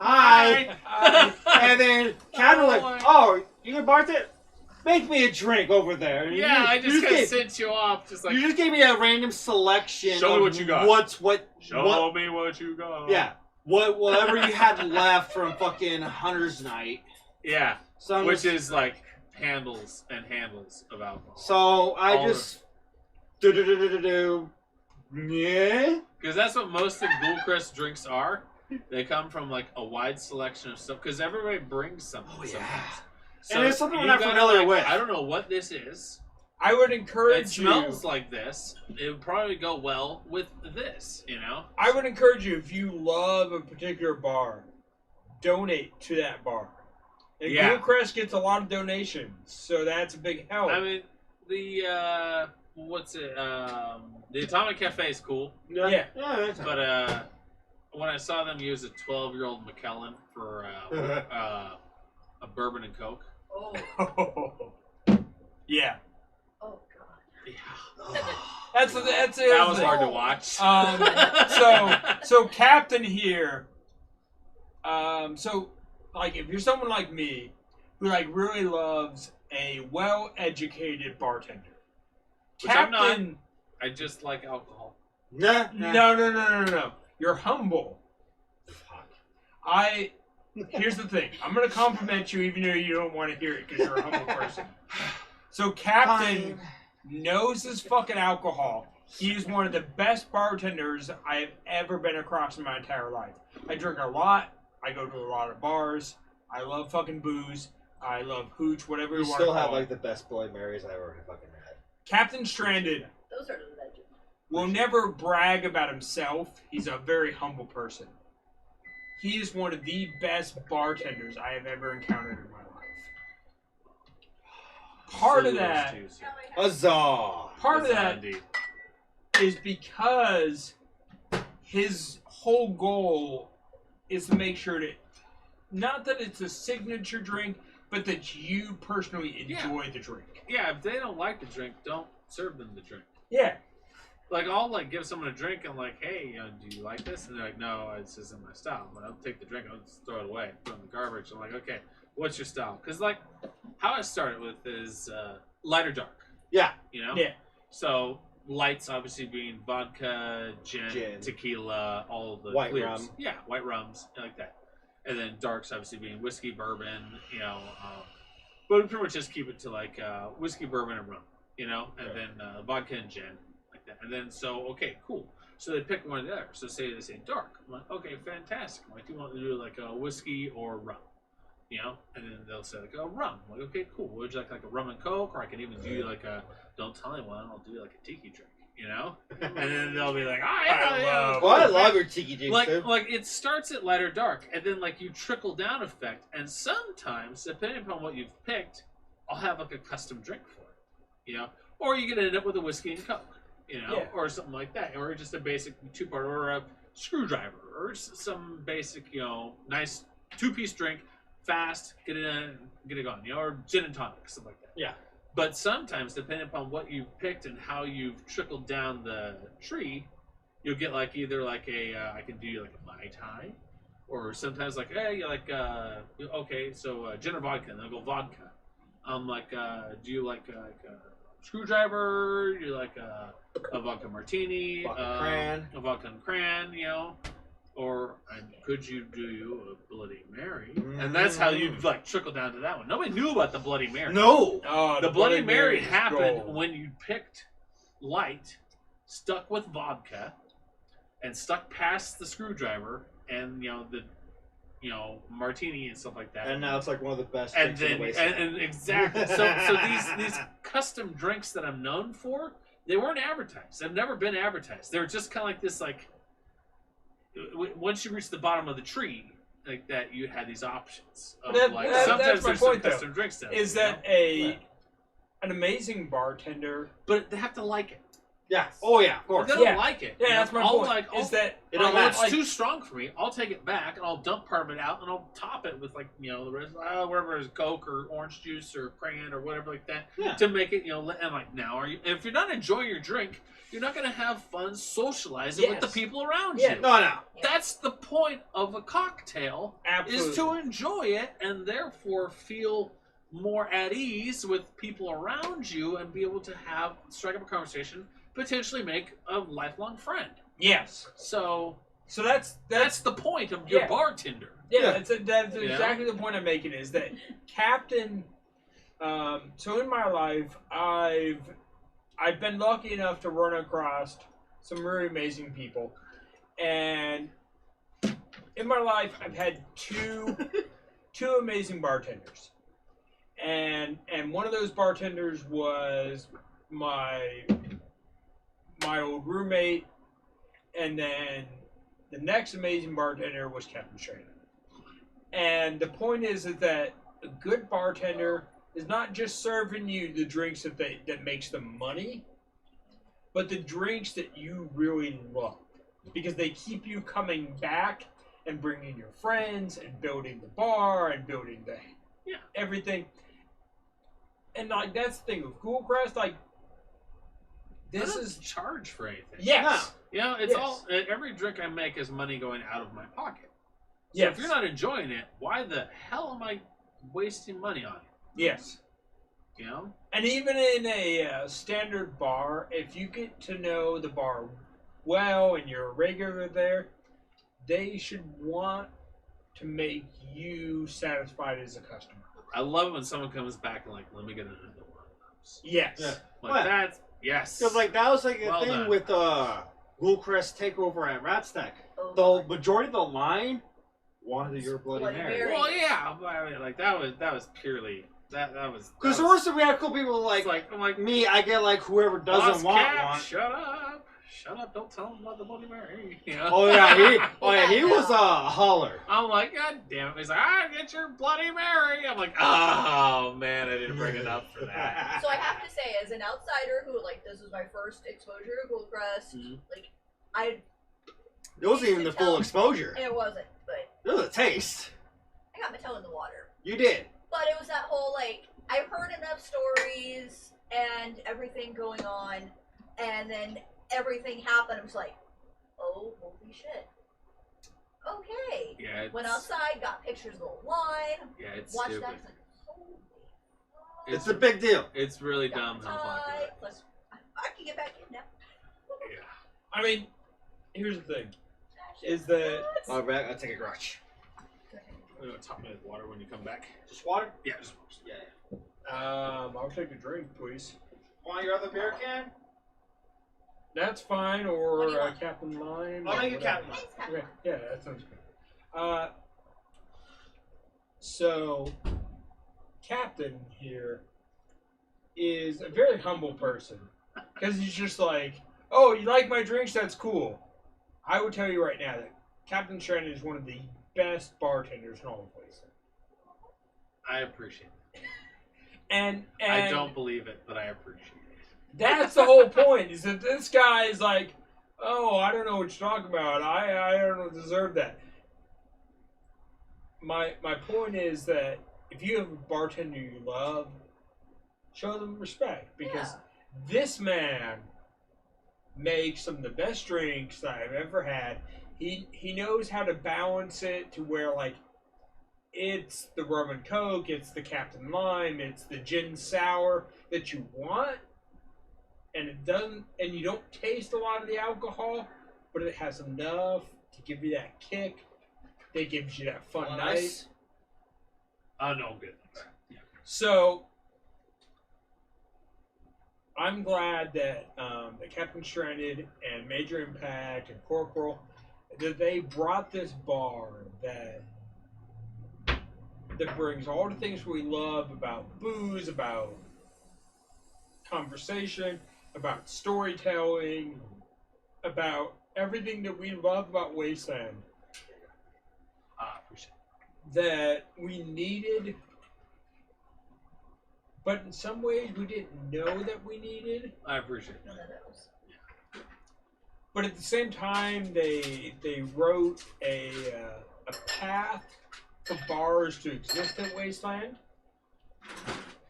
hi. And then Captain was like, oh, you can bartend? Make me a drink over there. And yeah, I just kind of gave, sent you off, just like, you just gave me a random selection. Show me of what you got. What? me what you got. Yeah, whatever you had left from fucking Hunter's Night. Yeah, So which is like handles and handles of alcohol. So I All just do. Yeah. Because that's what most of Ghoulcrest drinks are. They come from like a wide selection of stuff. Because everybody brings something. Oh, yeah. sometimes. And it's something we're you not gotta, familiar like, with. I don't know what this is. I would It encourage smells you. like this. It would probably go well with this, you know? I would encourage you, if you love a particular bar, donate to that bar. And Yeah. Ghoulcrest gets a lot of donations, so that's a big help. I mean, the, the Atomic Cafe is cool. Yeah. But, when I saw them use a 12-year-old McKellen for, a bourbon and Coke. Oh, Yeah. oh, God. Yeah. That's it. That was hard to watch. So Captain here. So like if you're someone like me, who like really loves a well-educated bartender, Which I'm not. Captain. I just like alcohol. Nah. No. You're humble. Here's the thing. I'm gonna compliment you, even though you don't want to hear it, because you're a humble person. So Captain knows his fucking alcohol. He is one of the best bartenders I have ever been across in my entire life. I drink a lot. I go to a lot of bars. I love fucking booze. I love hooch, whatever You you want to still call have it. like the best Bloody Marys I ever fucking had. Captain Stranded Those are the legends. will never brag about himself. He's a very humble person. He is one of the best bartenders I have ever encountered in my life. Part of that Huzzah! Part of that is because his whole goal is to make sure that, not that it's a signature drink, but that you personally enjoy the drink. Yeah, if they don't like the drink, don't serve them the drink. Yeah. Like, I'll like give someone a drink and like, hey, do you like this? And they're like, no, this isn't my style. But I'll take the drink, I'll just throw it away, throw it in the garbage. I'm like, okay, what's your style? Because like, how I started with is light or dark. Yeah. You know. Yeah. So lights obviously being vodka, gin, tequila, all of the White clears. rum. Yeah, white rums, like that. And then darks obviously being whiskey, bourbon, but we pretty much just keep it to like whiskey, bourbon, and rum, and then vodka and gin, like that. And then okay, cool. So they pick one or the other. So they say dark. I'm like, okay, fantastic. I'm like, do you want to do like a whiskey or rum? And then they'll say like a rum. I'm like, okay, cool. Would you like a rum and coke, or I can even do like a don't tell anyone. I'll do like a tiki drink. And then they'll be like, oh yeah. Well, I love your tiki drinks. Like it starts at light or dark, and then like you trickle down effect, and sometimes depending upon what you've picked, I'll have like a custom drink for it. Or you can end up with a whiskey and coke. Or something like that, or just a basic 2-part, or a screwdriver, or some basic, nice 2-piece drink, fast, get it in, get it gone, or gin and tonic, something like that. Yeah. But sometimes, depending upon what you've picked and how you've trickled down the tree, you'll get like either like I can do like a Mai Tai, or sometimes like, hey, you're like, okay, so gin or vodka, and they'll go vodka. Like, do you like a screwdriver? Do you like a vodka martini? A vodka and cran, Or could you do a Bloody Mary? And that's how you like trickle down to that one. Nobody knew about the Bloody Mary. No! The Bloody Mary happened when you picked light, stuck with vodka, and stuck past the screwdriver, and the martini and stuff like that. And now it's like one of the best and drinks then in the Wasteland. and exactly. So these custom drinks that I'm known for, they weren't advertised. They've never been advertised. They were just kind of like this like. Once you reach the bottom of the tree, like that, you had these options. Of, sometimes that's my there's point, some custom drinks down is there, that an amazing bartender? But they have to like it. Yeah. Oh yeah, of course. If they don't like it. Yeah, that's my point. It's too strong for me. I'll take it back and I'll dump part of it out and I'll top it with like the rest, whatever is Coke or orange juice or cran or whatever like that to make it and like now if you're not enjoying your drink, you're not going to have fun socializing with the people around you. No. That's the point of a cocktail. Absolutely. Is to enjoy it and therefore feel more at ease with people around you and be able to strike up a conversation, potentially make a lifelong friend. Yes. So that's the point of your bartender. Yeah, that's exactly the point I'm making, is that Captain. So in my life, I've been lucky enough to run across some really amazing people, and in my life, I've had two amazing bartenders, and one of those bartenders was my old roommate, and then the next amazing bartender was Captain Stranded. And the point is that a good bartender is not just serving you the drinks that makes them money, but the drinks that you really love, because they keep you coming back and bringing your friends and building the bar and building everything. And like that's the thing with Cool Crest, like this is charge for anything. Yes. It's all every drink I make is money going out of my pocket. So if you're not enjoying it, why the hell am I wasting money on it? Yes. And even in a standard bar, if you get to know the bar well and you're a regular there, they should want to make you satisfied as a customer. I love it when someone comes back and like, let me get another one of those. Yes. Yeah. Like that's yes. Because like that was like a thing done. with Ghoulcrest takeover at Ratstack. The majority of the line wanted your Bloody Mary. Well, yeah, but I mean, like that was purely that was because there were some cool people like I'm like me. I get like whoever doesn't want Cap, one. Shut up! Don't tell him about the Bloody Mary. Oh yeah, he was a holler. I'm like, God damn it! He's like, get your Bloody Mary. I'm like, oh man, I didn't bring it up for that. So I have to say, as an outsider who this was my first exposure to Ghoulcrest, it wasn't even the full exposure. It wasn't, but it was a taste. I got my toe in the water. You did. But it was that whole I've heard enough stories and everything going on, and then everything happened. I was like, oh, holy shit. Okay. Yeah. Went outside, got pictures of the line. Yeah, it's watched stupid. that. It's like, holy fuck. It's a big deal. It's really dumb how popular it is. I can get back in now. I mean, here's the thing: is that I'll take a grudge. I'm gonna top me with water when you come back. Just water? Yeah, just Yeah. I'll take a drink, please. Want your other beer can? That's fine, What do or you want? Captain Lime. I'll or make a whatever. Captain Lime. Thanks, Captain. Okay, yeah, that sounds good. So Captain here is a very humble person because he's just like, oh, you like my drinks? That's cool. I would tell you right now that Captain Stranded is one of the best bartenders in all of Wasteland. I appreciate it. And I don't believe it, but I appreciate it. that's the whole point. Is that this guy is like, oh, I don't know what you're talking about. I don't deserve that. My point is that if you have a bartender you love, show them respect because this man makes some of the best drinks that I've ever had. He knows how to balance it to where like it's the rum and coke, it's the Captain Lime, it's the gin sour that you want, and it doesn't, and you don't taste a lot of the alcohol, but it has enough to give you that kick that gives you that fun night. Oh no, good. So I'm glad that that Captain Stranded and Major Impact and Corporal that they brought this bar that brings all the things we love about booze, about conversation, about storytelling, about everything that we love about Wasteland Appreciate that we needed, but in some ways we didn't know that we needed. it. I appreciate it. None of those. But at the same time, they wrote a path for bars to exist in Wasteland.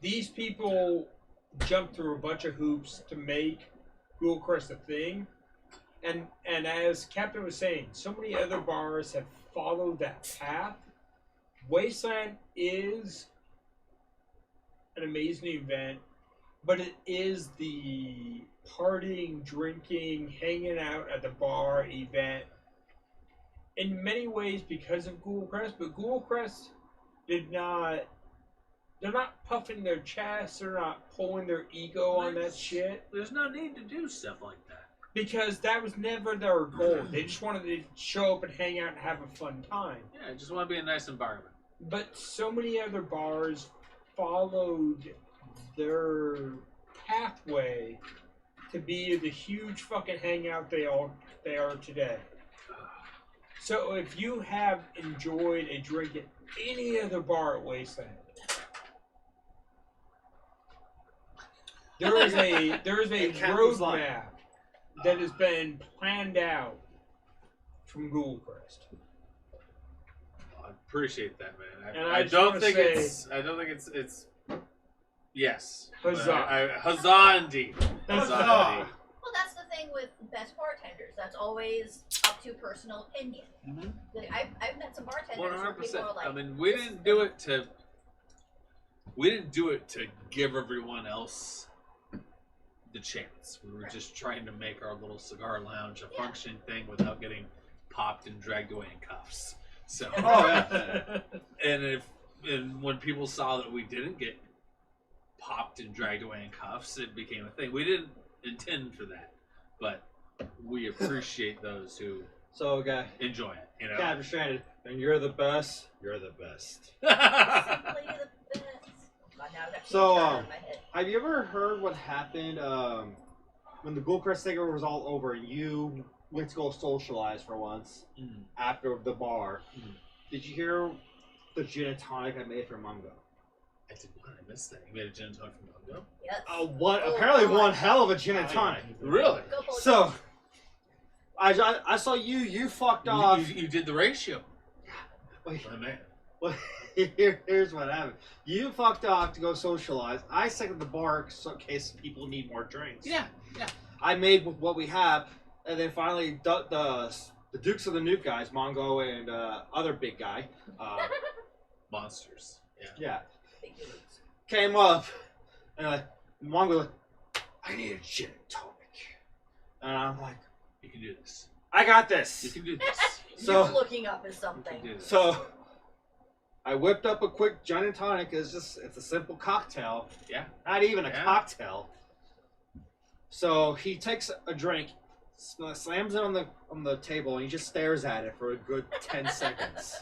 These people jumped through a bunch of hoops to make Ghoulcrest a thing. And as Captain was saying, so many other bars have followed that path. Wasteland is an amazing event, but it is the partying, drinking, hanging out at the bar event in many ways because of Ghoulcrest, but Ghoulcrest they're not puffing their chest, they're not pulling their ego on that shit. There's no need to do stuff like that. Because that was never their goal. They just wanted to show up and hang out and have a fun time. Yeah, I just want to be in a nice environment. But so many other bars followed their pathway to be the huge fucking hangout they are today. So if you have enjoyed a drink at any other bar at Wasteland, there is a roadmap that has been planned out from Ghoulcrest. I appreciate that, man. And I just don't wanna think say- it's. Yes. Huzzah. Huzzah indeed. Huzzah indeed. Well, that's the thing with best bartenders. That's always up to personal opinion. Mhm. Like, I've met some bartenders where 100%. people are like, I mean, we didn't do it to give everyone else the chance. We were just trying to make our little cigar lounge a functioning thing without getting popped and dragged away in cuffs. So, Oh, yeah. and when people saw that we didn't get popped and dragged away in cuffs, it became a thing. We didn't intend for that, but we appreciate those who So, guy, enjoy it. You know. Captain Stranded, and you're the best. You're the best. simply the best. God, now I've got So, Peach Charter in my head. Have you ever heard what happened when the Ghoulcrest thing was all over? You went to go socialize for once after the bar. Did you hear the gin and tonic I made for Mungo? I did not. I missed that. You made a gin and tonic from Mungo? Yes. Apparently one hell of a gin and tonic. Really? Go Bulls. So, I saw you fucked off. You did the ratio. Wait, My man. well, here's what happened. You fucked off to go socialize. I seconded the bar in case people need more drinks. Yeah. I made with what we have, and then finally the Dukes of the Nuke guys, Mongo and other big guy, Monsters. Yeah. yeah, Big dudes. came up, and Mongo like, I need a gin and tonic, and I'm like, You can do this. I got You this. can do this. So- You're looking up as You something. can do this. So I whipped up a quick gin and tonic. It's a simple cocktail. Yeah. Not even a Yeah. cocktail. So he takes a drink, slams it on the table, and he just stares at it for a good 10 seconds.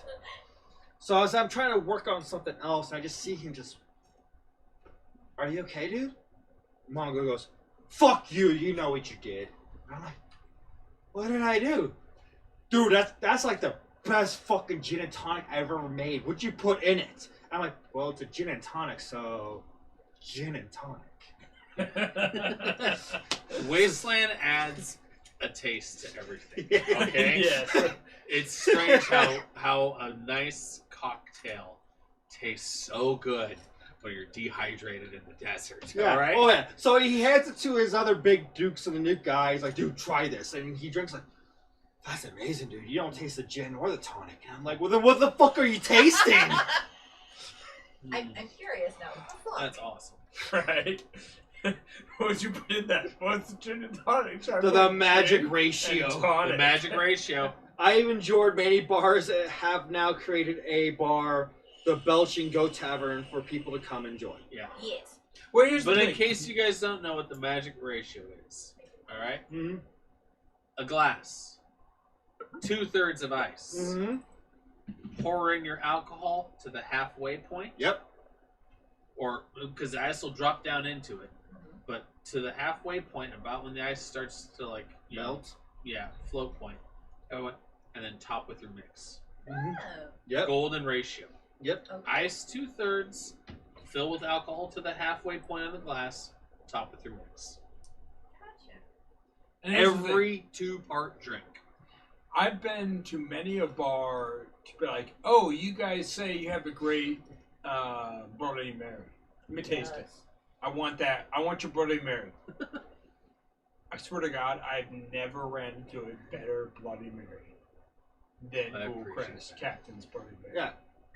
So as I'm trying to work on something else, I just see him just, "Are you okay, dude?" Mongo goes, "Fuck you, you know what you did." And I'm like, "What did I do?" "Dude, that's like the best fucking gin and tonic I ever made. What'd you put in it?" I'm like, "Well, it's a gin and tonic, so gin and tonic." Wasteland adds a taste to everything. Okay? Yes. It's strange how a nice cocktail tastes so good when you're dehydrated in the desert. Yeah. All right? Oh yeah. So he hands it to his other big dukes and the nuke guy. He's like, "Dude, try this," and he drinks like, "That's amazing, dude. You don't taste the gin or the tonic." And I'm like, "Well, then what the fuck are you tasting?" I'm curious now. What the fuck? That's awesome. Right. What'd you put in that? What's the gin and tonic? The magic Gin ratio. and tonic. The magic ratio. I've enjoyed many bars that have now created a bar, the Belching Goat Tavern, for people to come enjoy. Yeah. Yes. Well, here's But the in thing. case you guys don't know what the magic ratio is, all right? Mm-hmm. A glass, 2/3 of ice. Mm-hmm. Pour in your alcohol to the halfway point, Yep. or because the ice will drop down into it, but to the halfway point, about when the ice starts to like you know, Melt. yeah, float point, and then top with your mix. Mm-hmm. Oh, Yep. Golden ratio. Yep. okay. Ice 2/3, fill with alcohol to the halfway point of the glass, top with your mix. Gotcha. And here's the thing. Every 2-part drink. I've been to many a bar to be like, "Oh, you guys say you have a great Bloody Mary. Let me taste it. Yes. I want that. I want your Bloody Mary." I swear to God, I've never ran into a better Bloody Mary than I Bull appreciate Crest that. Captain's Bloody Mary. Yeah.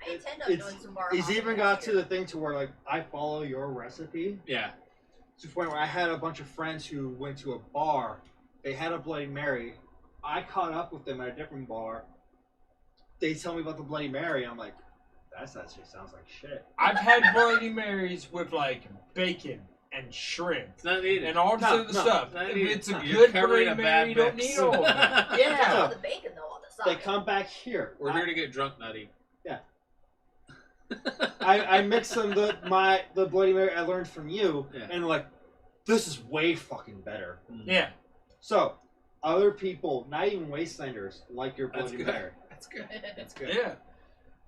I intend on doing some bar He's hopping even next got to year. the thing to where like I follow your recipe. Yeah. To the point where I had a bunch of friends who went to a bar. They had a Bloody Mary. I caught up with them at a different bar. They tell me about the Bloody Mary. I'm like, that actually sounds like shit. I've had Bloody Marys with like bacon and shrimp It's not needed. and all this No, other no, stuff. not If needed. it's a You're good covering Bloody a bad Mary, you don't mix. need all of that. Just Yeah. put the bacon though on the They side. come back here. We're here to get drunk, Nutty. I mix them the Bloody Mary I learned from you, Yeah. and like, this is way fucking better. Yeah. So, other people, not even Wastelanders, like your That's Bloody good. Mary. That's good. That's good. Yeah.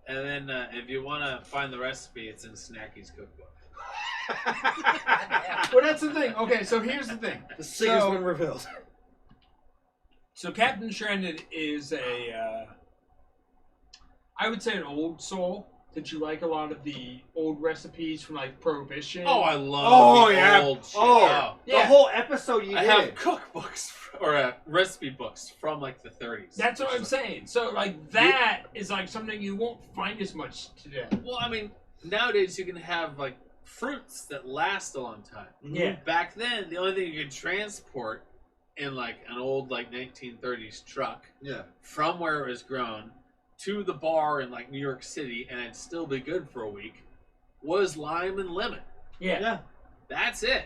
And then if you want to find the recipe, it's in Snacky's cookbook. Well, that's the thing. Okay, so here's the thing. The secret's So- been revealed. So Captain Stranded is a, I would say an old soul. That you like a lot of the old recipes from like Prohibition. Oh, I love Oh, the yeah. old shit. Oh, Yeah. The whole episode you I did. have cookbooks or recipe books from like the 30s. That's what I'm saying. So like that is like something you won't find as much today. Well, I mean, nowadays you can have like fruits that last a long time. Yeah. Back then, the only thing you could transport in like an old like 1930s truck Yeah. from where it was grown to the bar in like New York City and it'd still be good for a week was lime and lemon. Yeah. Yeah. That's it.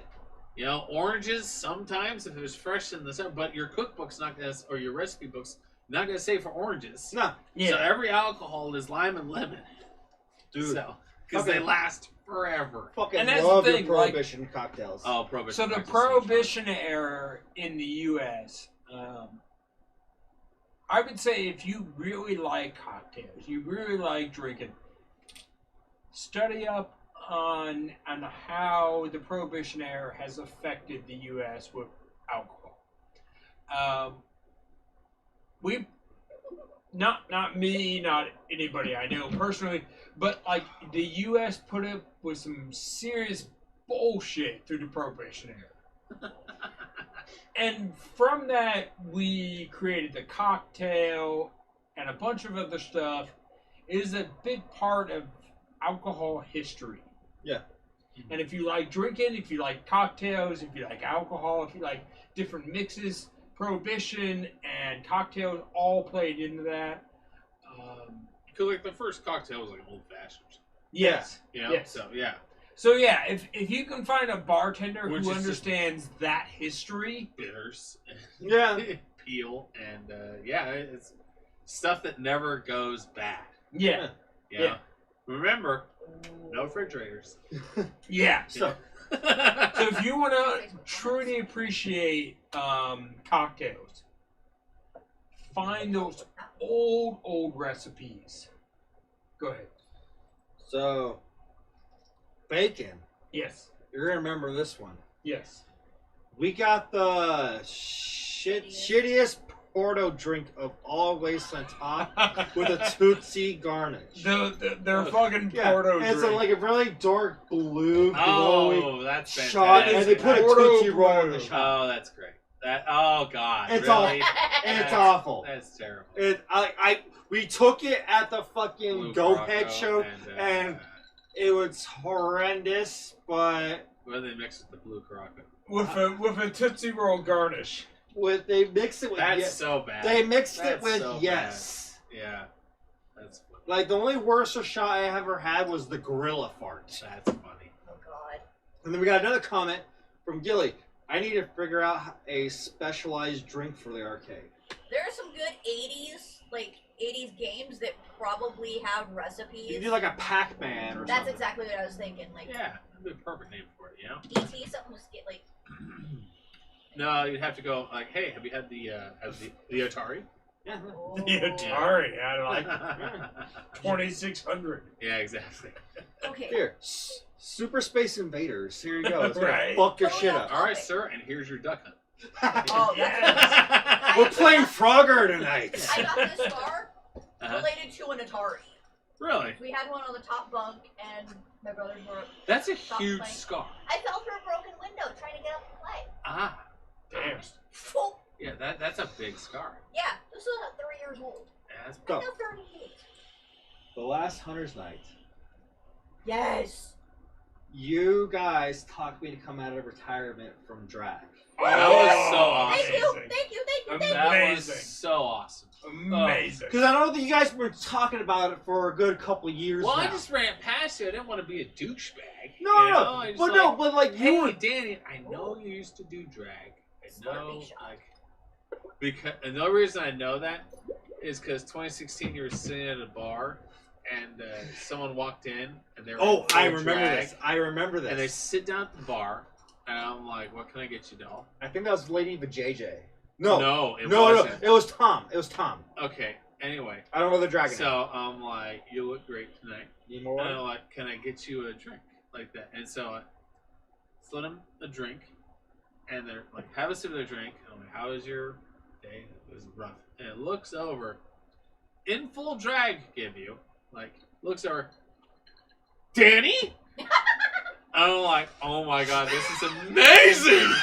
You know, oranges sometimes if it was fresh in the summer, but your cookbook's not gonna, or your recipe book's not gonna say for oranges. No. Yeah. So every alcohol is lime and lemon. Dude. So because Okay. they last forever. Fucking And that's the love thing, your like- Prohibition cocktails. Oh, prohibition. So the cocktails so much fun. Prohibition era in the U.S., I would say if you really like cocktails, you really like drinking, study up on how the Prohibition era has affected the U.S. with alcohol. We, not me, not anybody I know personally, but like the U.S. put up with some serious bullshit through the Prohibition era. And from that, we created the cocktail and a bunch of other stuff. It is a big part of alcohol history. Yeah. And if you like drinking, if you like cocktails, if you like alcohol, if you like different mixes, Prohibition and cocktails all played into that. Because like the first cocktail was like old fashioned. Yes. You know? Yes. So yeah. So yeah, if you can find a bartender Which who is understands that history, Bitters. Yeah. Peel and yeah, it's stuff that never goes bad. yeah, You know? Yeah. Remember, no refrigerators. yeah. So, So if you want to truly appreciate cocktails, find those old recipes. Go ahead. so bacon. Yes. You're gonna remember this one. Yes. We got the shittiest Porto drink of all Wasteland Talk with a Tootsie garnish. They're fucking Yeah, Porto it's drink. like a really dark blue, glowy Oh, that's fantastic. shot, and they put a Porto Tootsie roll in the Blue. shot. Oh, that's great. Oh God, It's really? It's awful. That's terrible. We took it at the fucking Blue Go Croco Head show, and it was horrendous, but what do they mix with the blue croco? with a Tootsie Roll garnish. they mixed it with That's so bad. They mixed That's it with so yes. bad. Yeah, that's funny. Like the only worst shot I ever had was the gorilla fart. That's funny. Oh god. And then we got another comment from Gilly. I need to figure out a specialized drink for the arcade. There are some good 80s games that probably have recipes. You do like a Pac-Man or That's something. exactly what I was thinking. Like Yeah, that'd be a perfect name for it. You know. ET, something was get like. No, you'd have to go like, hey, have you had the Atari? Yeah. Oh. The Atari had like 2600. Yeah, exactly. Okay. Here, Super Space Invaders. Here you go. It's gonna Right. fuck your Oh, shit yeah. up. All right, sir, and here's your duck hunt. Oh, that's We're playing Frogger tonight. I got this scar Uh-huh. related to an Atari. Really? We had one on the top bunk, and my brothers were. That's a Stop huge playing. scar. I fell through a broken window trying to get up and play. Ah, Damn. Oh, yeah, that's a big scar. yeah, this was at 3 years old. Yeah, that's Go. I'm now 38. The last Hunter's Night. Yes. You guys talked me to come out of retirement from drag. That was so awesome. Thank you, Amazing. thank you, thank you, thank That you. was Amazing. so awesome. Amazing. Because I know that you guys were talking about it for a good couple years Well, now. I just ran past you. I didn't want to be a douchebag. No, you no, know? I just but like, no, but like hey, you were. Danny, I know you used to do drag. I know, Slurpee shot. like, because and the only reason I know that is because 2016 you were sitting at a bar and someone walked in and they were Oh, in I full remember drag, this. I remember this. and they sit down at the bar and I'm like, "What can I get you, doll?" I think that was Lady Vajayjay. No, no, it no, wasn't. it was Tom. It was Tom. Okay, anyway, I don't know the dragon. so I'm like, "You look great tonight." Need more And water? I'm like, "Can I get you a drink like that?" And so I slid them a drink, and they're like, "Have a sip of their drink." And I'm like, "How was your day?" It was rough. And it looks over, in full drag, give you like looks over, Danny. And I'm like, "Oh my god, this is amazing!"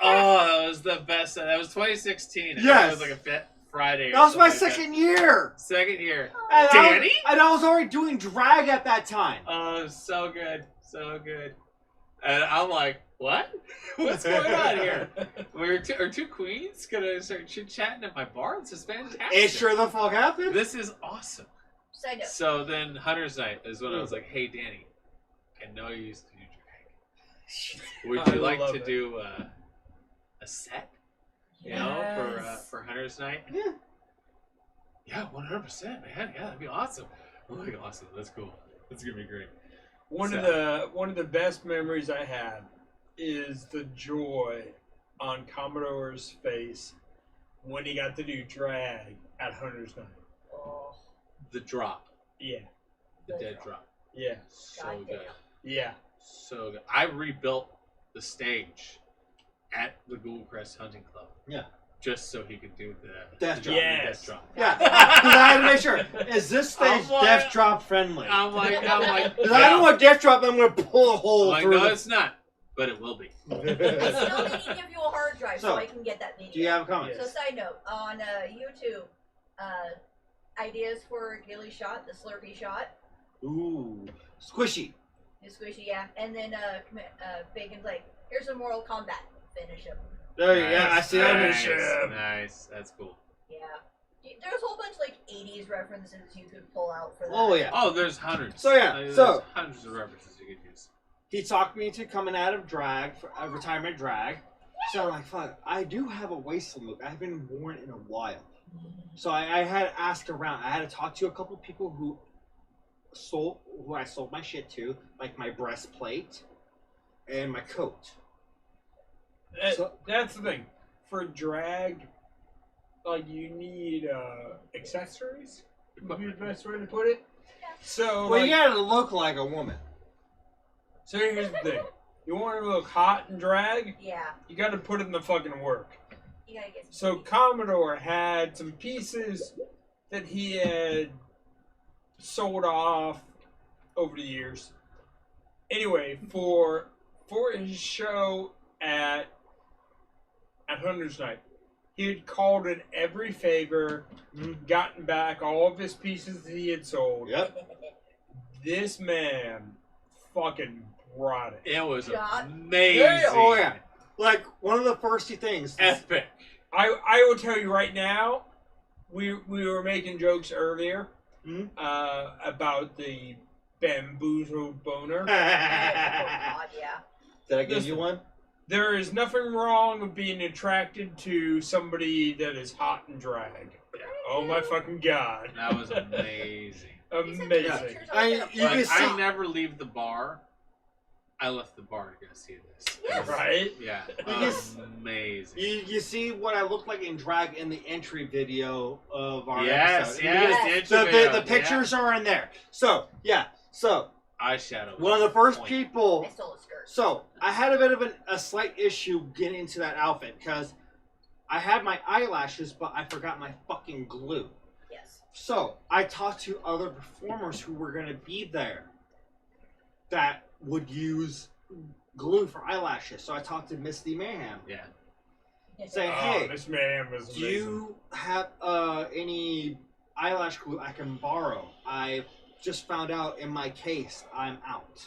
Oh, that was the best. That was 2016. Yes. It was like a fit Friday. That was my something like second year. that. Second year. And Danny? and I was already doing drag at that time. Oh, so good, so good. And I'm like, what? What's going on here? Are two queens gonna start chit chatting at my bar? This is fantastic. It sure the fuck happened. This is awesome. Side note. So then Hunter's Night is when I was like, hey Danny, I know you used to do drag. Would you I like love to it. do a set? You know, for Hunter's Night? Yeah. Yeah, 100%, man. Yeah, that'd be awesome. I'm like, awesome. That's cool. That's gonna be great. One of the best memories I have is the joy on Commodore's face when he got to do drag at Hunter's Night. Oh, The drop. Yeah, The dead drop. yeah, So goddamn. good. yeah. So good. I rebuilt the stage at the Google Crest Hunting Club. Yeah. Just so he could do the Death drop. Yes. death drop. Yeah, because I had to make sure. Is this stage I'm like- death drop friendly? I'm like, Because I don't want death drop. I'm gonna pull a hole I'm like, through. no, it's not. But it will be. I still need to give you a hard drive so So, I can get that video. Do you have a comment? Yes. So side note, on YouTube, ideas for Gilly shot, the Slurpee shot, Ooh, squishy. the squishy, yeah, and then Bacon's like, Here's a Mortal Kombat. Finish him. There you go. I see that. Nice, Nice. nice. That's cool. Yeah. There's a whole bunch of like 80s references you could pull out for that. Oh yeah. Oh, there's hundreds. So, yeah, There's so- hundreds of references you could use. He talked me into coming out of drag, for retirement drag. So I'm like, fuck, I do have a Wasteland look. I haven't worn it in a while. So I had asked around. I had to talk to a couple people who I sold my shit to, like my breastplate and my coat. That's the thing. For drag, like you need accessories. Would be the best way to put it. So, Well, like, you gotta look like a woman. so here's the thing. You want to look hot in drag, Yeah. you got to put in the fucking work. You gotta get So Commodore had some pieces that he had sold off over the years. Anyway, for his show at Hunter's Night, he had called in every favor, gotten back all of his pieces that he had sold. Yep. This man fucking brought it. It was God. amazing. Oh yeah. Like one of the first things. Epic. I will tell you right now, we were making jokes earlier about the bamboozled boner. Oh, God, yeah. Did I give Listen. you one? There is nothing wrong with being attracted to somebody that is hot and drag. Oh my fucking god. That was amazing. Amazing. Pictures on I- that you Like, can see- I never leave the bar. I left the bar to go see this. Yes. Right? Yeah. Because- Amazing. You see what I look like in drag in the entry video of our Yes, episode. yes. The, The, intro the video, pictures are in there. So, yeah. So, yeah. Eyeshadow. one of the first Point. people. I stole a skirt. So, I had a bit of a slight issue getting into that outfit because I had my eyelashes, but I forgot my fucking glue. Yes. So, I talked to other performers who were going to be there that would use glue for eyelashes. So, I talked to Misty Mayhem, Yeah. saying, Oh, hey, this man was do amazing. you have any eyelash glue I can borrow? I just found out in my case I'm out.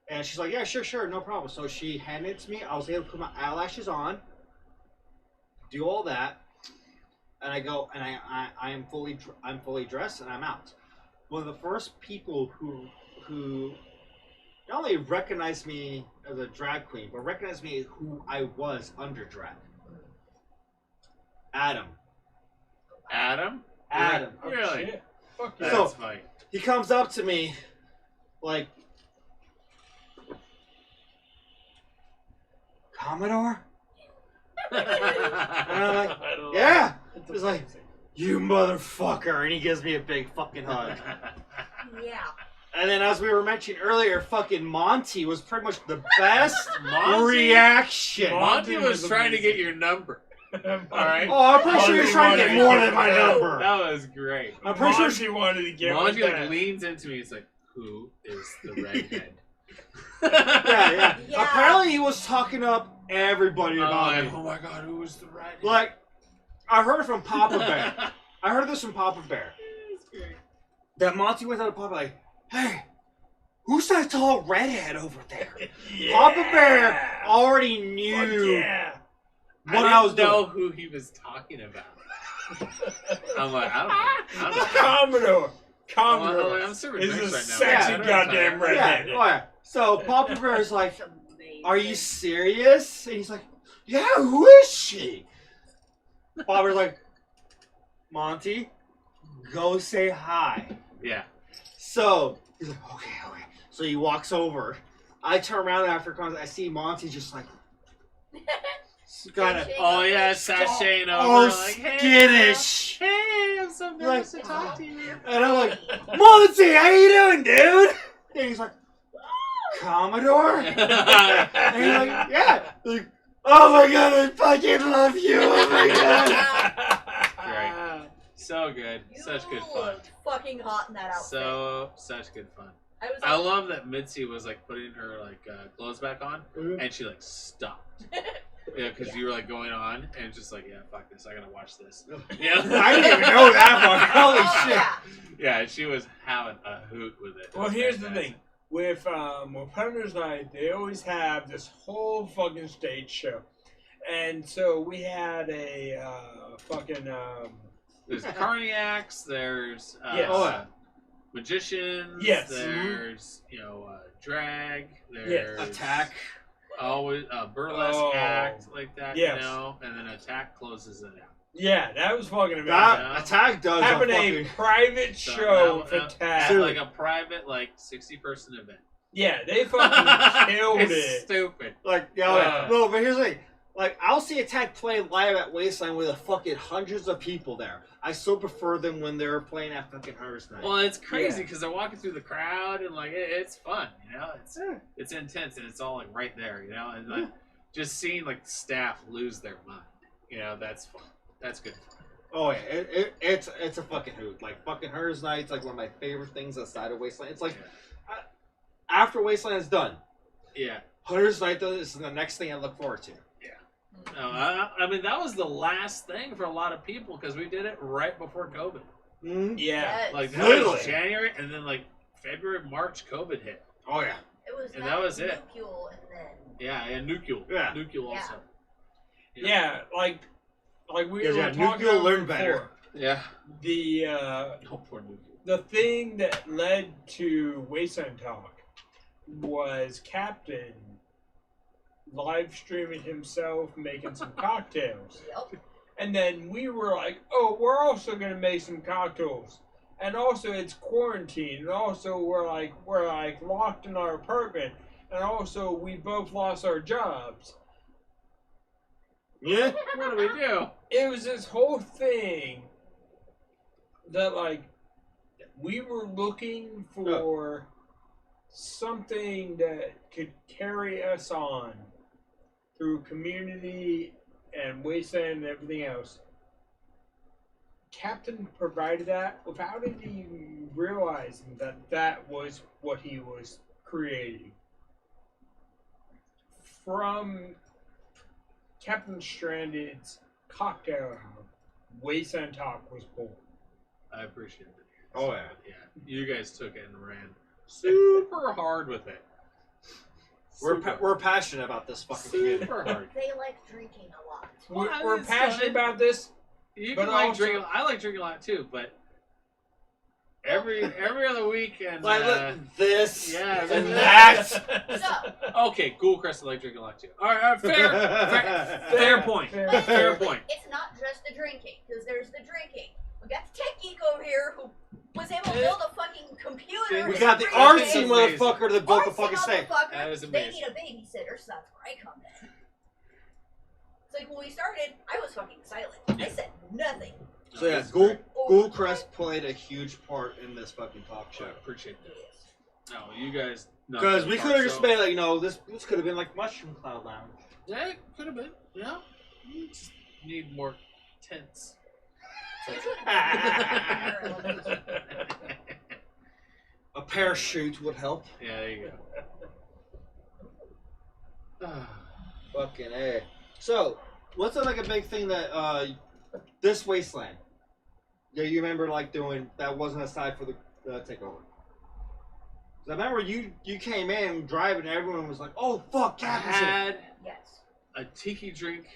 And she's like, yeah, sure, no problem. So she handed it to me. I was able to put my eyelashes on, do all that, and I go and I'm fully dressed and I'm out. One of the first people who not only recognized me as a drag queen, but recognized me who I was under drag. Adam. Adam? Oh, Really? shit. Fuck yeah. That's So- funny. He comes up to me, like, Commodore? And I'm like, I love yeah. it. It's He's like, amazing. you motherfucker. And he gives me a big fucking hug. Yeah. And then as we were mentioning earlier, fucking Monty was pretty much the best Monty? reaction. Monty was was trying to get amazing. your number. Alright. Oh, I'm pretty sure he was trying to get more than my number. That was great. I'm pretty sure Monty wanted to get Monty with like that. leans into me. He's like, "Who is the redhead?" Yeah. Yeah. Apparently he was talking up everybody I'm about like, me. oh my god, who was the redhead? Like, I heard from Papa Bear. I heard this from Papa Bear. That Monty went out to Papa like, hey, who's that tall redhead over there? Yeah. Papa Bear already Fuck knew yeah. what I was know doing. who he was talking about. I'm like, I don't know. Commodore. I'm Commodore. I'm super is drinks a right now. sexy I don't have goddamn time. redhead. Yeah, oh yeah. So Papa Bear is like, It's amazing. are you serious? And he's like, yeah, who is she? Papa Bear's like, Monty, go say hi. Yeah. So he's like, okay. So he walks over. I turn around after contact. I see Monty just like, kind of Oh yeah, sashaying over. all like, hey, skittish. Hey, I'm so nervous to Like- talk to you. And I'm like, Monty, how you doing, dude? And he's like, Commodore? And he's like, yeah. Like, oh my god, I fucking love you. Oh my god. Great. So good. You Such good fun. looked fucking hot in that outfit. Such good fun. I was I like, love that Mitzi was like putting her like clothes back on, Mhm. and she like stopped. Yeah, because you were like going on, and just like, yeah, fuck this, I gotta watch this. Yeah, I didn't even know that part. Holy oh, shit. yeah. Yeah, she was having a hoot with it. It Well, was here's the fantastic. thing. with Hunter's Night, they always have this whole fucking stage show. And so we had a There's carniacs. There's Yes. magicians. Yes. There's drag. There's Attack. always a burlesque Oh. act like that. Yes. And then attack closes it out. Yeah, that was fucking amazing. That Attack does Having a a fucking... private So show that- for that- Tag. like a private 60-person event. Yeah, they fucking killed It's it. stupid. Like, no, but here's the thing. Like, I'll see Attack play live at Wasteland with a fucking hundreds of people there. I still prefer them when they're playing at fucking Hunter's Night. Well, it's crazy Yeah. because they're walking through the crowd and it's fun. It's intense and it's all right there. And just seeing the staff lose their mind. That's fun. That's good. Oh yeah, it's a fucking hoot. Like fucking Hunter's Night's like one of my favorite things outside of Wasteland. It's like after Wasteland is done, Yeah. Hunter's Night is the next thing I look forward to. No, I mean that was the last thing for a lot of people because we did it right before COVID. Mm-hmm. Yeah. Like that Literally. was January, and then February, March, COVID hit. Oh yeah. It was And that was it. Nuclear, and then Yeah, and Nuclear. Yeah. Nuclear Yeah. also. Yeah, like we Because, were yeah, talking Nuke about learn before. better. Yeah. The Oh, poor Nuclear. the thing that led to Wasteland Talk was Captain live streaming himself making some cocktails. yep. And then we were like, oh, we're also going to make some cocktails. And also it's quarantine. And also we're locked in our apartment. And also we both lost our jobs. Yeah. What do we do? It was this whole thing that we were looking for something that could carry us on through community and Wasteland and everything else. Captain provided that without even realizing that was what he was creating. From Captain Stranded's cocktail hour, Wasteland Talk was born. I appreciate it. Oh, yeah. Yeah. You guys took it and ran super hard with it. We're passionate about this fucking community. super hard. They like drinking a lot. Well, We're it's passionate fun. about this. You But can like also- drinking. I like drinking a lot too, but every other week and this yeah, and and that. So, okay, Ghoul Crest I like drinking a lot too. All right, fair point. but Fair it's- point. It's not just the drinking, because there's the drinking. We got the tech geek over here who was able to build a fucking computer. We in got the 3 artsy days. amazing. motherfucker that built the Artsy fucking thing. motherfucker. That is They amazing. need a babysitter, so that's where I come in. It's like when we started, I was fucking silent. I said nothing. So yeah, This is great. Ghoulcrest played a huge part in this fucking talk show. I appreciate that. Yes. No, you guys. Because we could have just made this could have been like Mushroom Cloud Lounge. Yeah, it could have been. Yeah. You just need more tents. A parachute would help. Yeah, there you go. Fucking A. So, what's a big thing that this Wasteland? Yeah, you remember doing that wasn't aside for the takeover. 'Cause I remember you came in driving and everyone was like, "Oh fuck, I Captain's here." had Yes. a tiki drink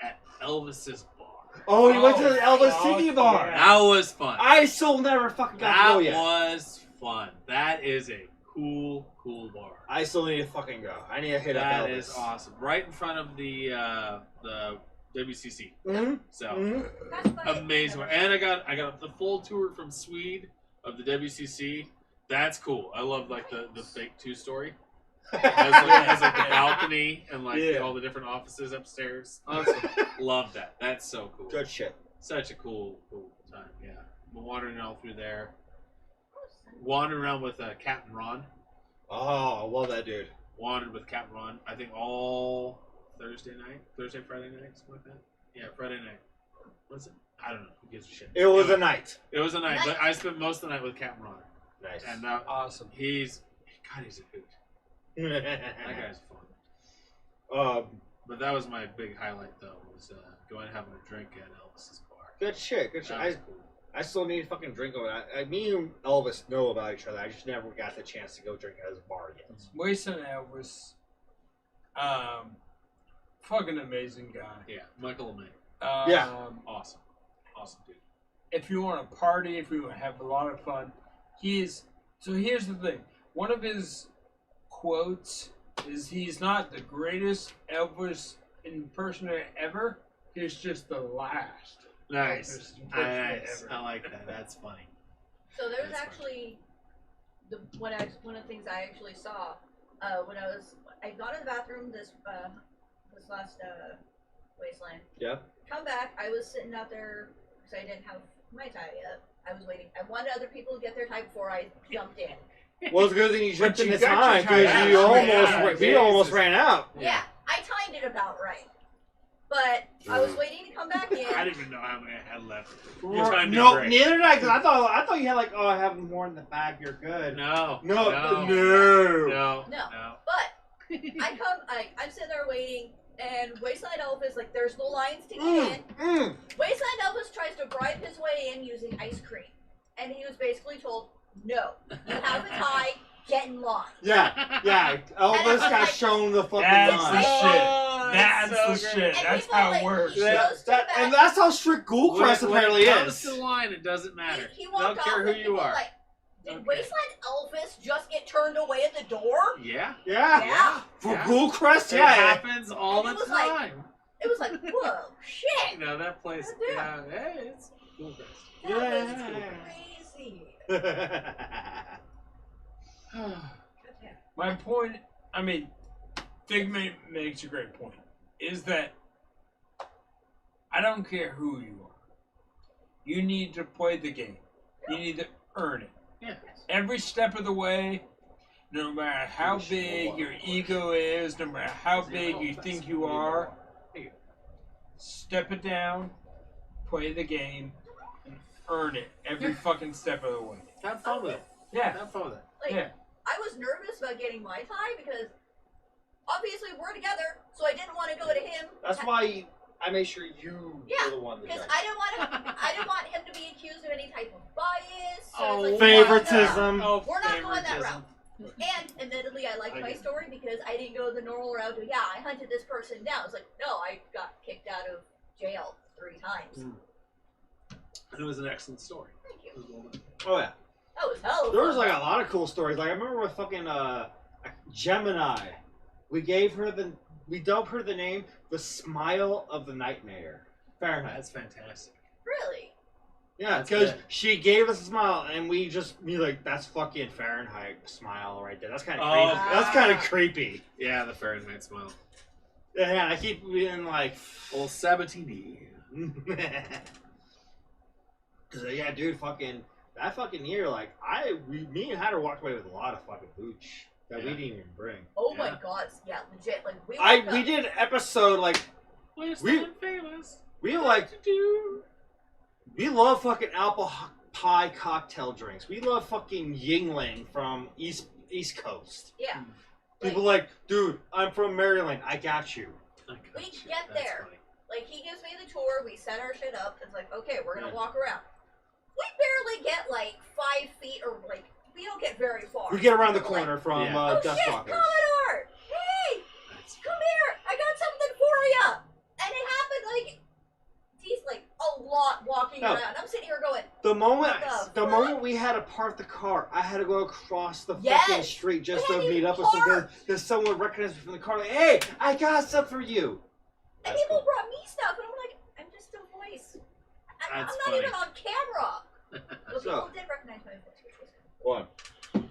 at Elvis's bar. Oh, you went to the Elvis Oh, Tiki Bar. yeah. That was fun. I still never fucking got to That go yet. was fun. That is a cool bar. I still need to fucking go. I need to hit up Elvis. That is awesome. Right in front of the WCC. Mm-hmm. So Mm-hmm. That's funny. amazing. And I got the full tour from Swede of the WCC. That's cool. I love the fake 2-story. Has the balcony and Yeah. all the different offices upstairs. Awesome. Love that. That's so cool. Good shit. Such a cool time. Yeah. We're wandering all through there. Wandering around with Captain Ron. Oh, I love that dude. Wandered with Captain Ron. I think all Thursday, Friday night, something like that. Yeah, Friday night. Was it? I don't know. Who gives a shit? It was Anyway, a night. It was a night, but I spent most of the night with Captain Ron, Nice. and Awesome. he's a hoot. That guy's fun. But that was my big highlight, though, was going and having a drink at Elvis's bar. Good shit. Good shit. That was cool. I still need to fucking drink of it. Me and Elvis know about each other. I just never got the chance to go drink at his bar yet. Wasteland Elvis, fucking amazing guy. Yeah, Michael LeMay. Yeah. Awesome. Awesome dude. If you want to party, if you want to have a lot of fun, so here's the thing. One of his quotes is he's not the greatest Elvis impersonator ever. He's just the last. Nice. Elvis impersonator Nice. ever. I like that. That's funny. So there was That's actually one of the things I actually saw when I got in the bathroom this last Wasteland. Yeah. Come back, I was sitting out there because I didn't have my tie yet. I was waiting. I wanted other people to get their tie before I jumped in. Well, it's good that you jumped But in you the got time your time. because we almost ran out. Yeah, I timed it about right. But I was waiting to come back in. I didn't even know how many I had left. Your No, time did great. neither did I. Because I thought you had like, I have more in the bag. You're good. No. No. No. But I'm sitting there waiting, and Wasteland Elvis, like, there's no lines to get in. Wasteland Elvis tries to bribe his way in using ice cream, and he was basically told, "No, you have a tie. Get in line." Yeah. Elvis got like, shown the fucking That's line. the shit. Oh, That's so the great. shit. And That's people, how like, it works. he goes to the back. And that's how strict Ghoulcrest apparently when it comes is. to the line, it doesn't matter. He I walked don't care off who and you people are. Like, did Okay. Wasteland Elvis just get turned away at the door? Yeah. Yeah. For Yeah. Ghoulcrest, It yeah. happens all And the it was like- time. It was like, whoa, shit! You know, that place, God yeah, hey, it's cool. That was crazy. My point, I mean, Figment makes a great point, is that I don't care who you are. You need to play the game. You need to earn it. Yeah. Every step of the way, no matter how big your ego is, no matter how big you think you are, step it down, play the game, and earn it every fucking step of the way. Have fun with it. Yeah. Have fun with it. Like, Yeah. I was nervous about getting my tie because obviously we're together, so I didn't want to go to him. That's why I made sure you Yeah, were the one that Because judged. I didn't want him to be accused of any type of bias. So Oh, it's like, Favoritism. Oh, We're not going that favoritism. route. And admittedly, I like my story because I didn't go the normal route. Of, yeah, I hunted this person down. It's like, no, I got kicked out of jail 3 times. And it was an excellent story. Thank you. It was well done. Oh yeah. That was hell. of There was fun. like a lot of cool stories. Like I remember with fucking Gemini, we dubbed her the name the Smile of the Nightmare. Fahrenheit. That's fantastic. Really? Yeah, That's because good. she gave us a smile, and we like, that's fucking Fahrenheit smile right there. That's kind of Oh, creepy. God. That's kind of creepy. Yeah, the Fahrenheit smile. Yeah, I keep being like, Old Sabatini. because yeah, dude, fucking that fucking year, like me and Hatter walked away with a lot of fucking hooch that we Yeah. didn't even bring. Oh my Yeah. god. Yeah, legit. Like, we We did an episode like Wasteland famous. we like we love fucking apple pie cocktail drinks. We love fucking Yingling from East Coast. Yeah. People like, dude, I'm from Maryland. I got you. I We got you. get That's there. funny. Like, he gives me the tour, we set our shit up, it's like, okay, we're gonna Yeah. walk around. We barely get, like, 5 feet, or, like, we don't get very far. We get around the We're like, corner from Yeah. oh Dust shit, Walkers. Commodore! Hey! That's Come here! I got something for you! And it happened, like, he's, like, a lot walking No. around. I'm sitting here going, The moment What the the moment we had to park the car, I had to go across the Yes. fucking street just We to hadn't meet even up with someone. parked. Because someone recognized me from the car. Like, hey, I got something for you. and That's people cool. brought me stuff, and I'm like, I'm just a voice. I'm That's not funny. even on camera. But So- people did recognize my voice, which was cool. One.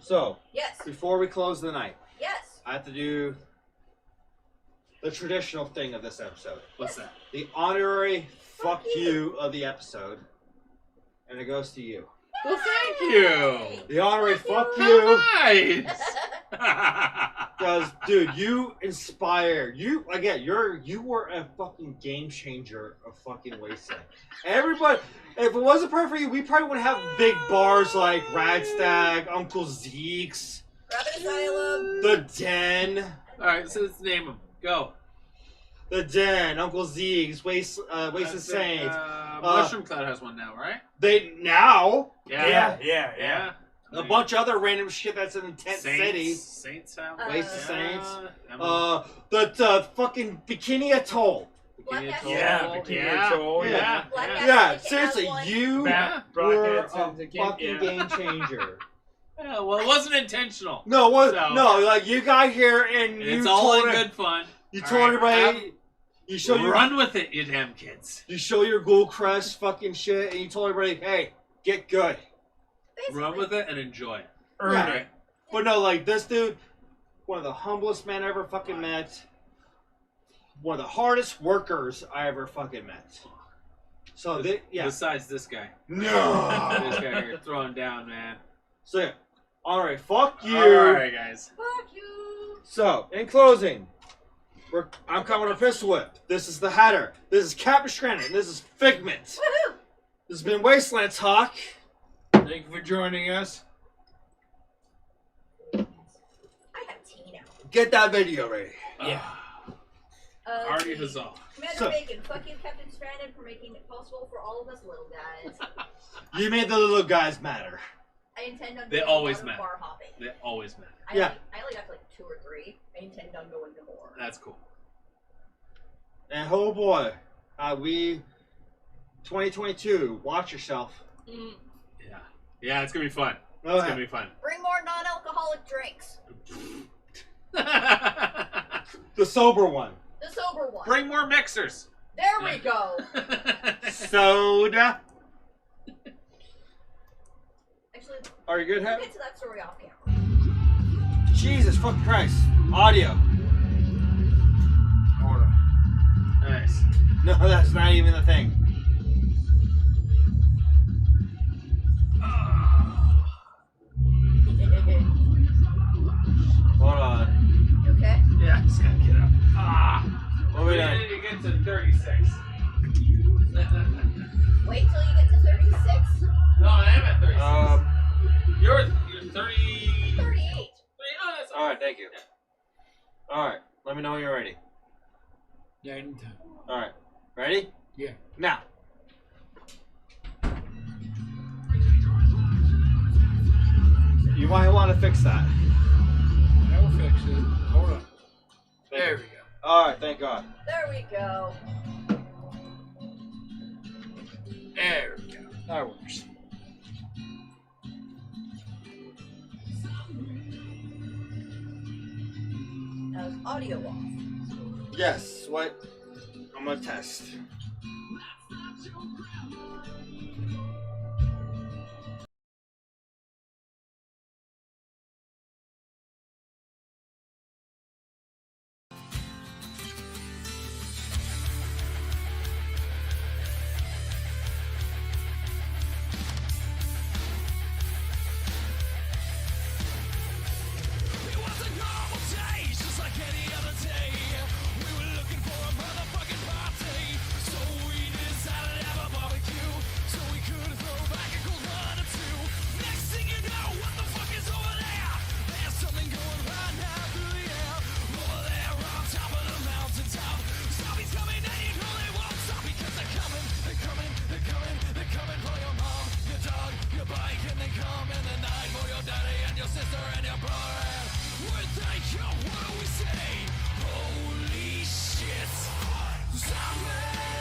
So Yes, before we close the night, yes. I have to do the traditional thing of this episode. What's that? The honorary fuck Fuck you. you of the episode. And it goes to you. Well, thank you. The honorary fuck How you. nice. Because, dude, you inspire. You were a fucking game changer of fucking Wasteland. Everybody, if it wasn't for you, we probably would have big bars like Radstag, Uncle Zeke's, Rabbit Asylum. The Den. All right, so let's name them. Go. The Den, Uncle Zeke's, Wasted Saints. Mushroom Cloud has one now, right? They now Yeah. a bunch of other random shit that's in Tent Saints, City. Saints have Wasted Saints. Emma. The fucking Bikini Atoll. Black Bikini Atoll. Yeah, Atoll. Bikini Atoll, Yeah. Black yeah. Atoll. Yeah, I think it seriously, has one. you Yeah. were a Brockheads fucking game changer. Yeah, well, it wasn't intentional. No, what? So- No, like you got here and It's you all told in it- good fun. You All told right, everybody. You show your Run with it, you damn kids. You show your Gold Crest fucking shit, and you told everybody, "Hey, get good." Basically. Run with it and enjoy it. Earn Yeah. it. But no, like this dude, one of the humblest men I ever fucking met. One of the hardest workers I ever fucking met. So yeah. Besides this guy. No. This guy here throwing down, man. So yeah. All right, fuck you. Alright, guys. Fuck you. So in closing, I'm Commodore Pistolwhip. This is the Hatter. This is Captain Stranded. And this is Figment. Woohoo! This has been Wasteland Talk. Thank you for joining us. I have tea now. Get that video ready. Yeah. Party huzzah. Commander So- Bacon, fuck you, Captain Stranded, for making it possible for all of us little guys. You made the little guys matter. I intend on They doing always a lot of matter. bar hopping. They always matter. Yeah. I only got to like 2 or 3. I intend on going to more. That's cool. And oh boy, we 2022. Watch yourself. Mm. Yeah. Yeah, it's gonna be fun. Oh, It's yeah. gonna be fun. Bring more non-alcoholic drinks. The sober one. The sober one. Bring more mixers. There we go. Soda. Actually, Are you good, we'll Hep? get to that story off camera. Jesus fucking Christ. Audio. Hold on. Nice. No, that's not even the thing. Hold on. You okay? Yeah, just gotta get up. What are we doing? need to get to 36. Wait till you get to 36. No, I am at 36. You're 30. 38. Oh, that's all right, thank you. All right, let me know when you're ready. Yeah, anytime. All right, ready? Yeah. Now. You might want to fix that. I will fix it. Hold on. There we go. All right, thank God. There we go. There we go. That works. Now is audio off. Yes, what? I'm gonna test. It was a normal day, just like any other day. We were looking for a motherfucking party, so we decided to have a barbecue, so we could throw back a cold one or two. Next thing you know, what the fuck is over there? There's something going right now through the air. Over there on top of the mountaintop, zombies coming and you know they won't stop because they're coming, they're coming, they're coming, they're coming for your mom, your dog, your bike, and they come in the night for your daddy and your sister and your brother. When they come, what do we say? Holy shit! Zombie!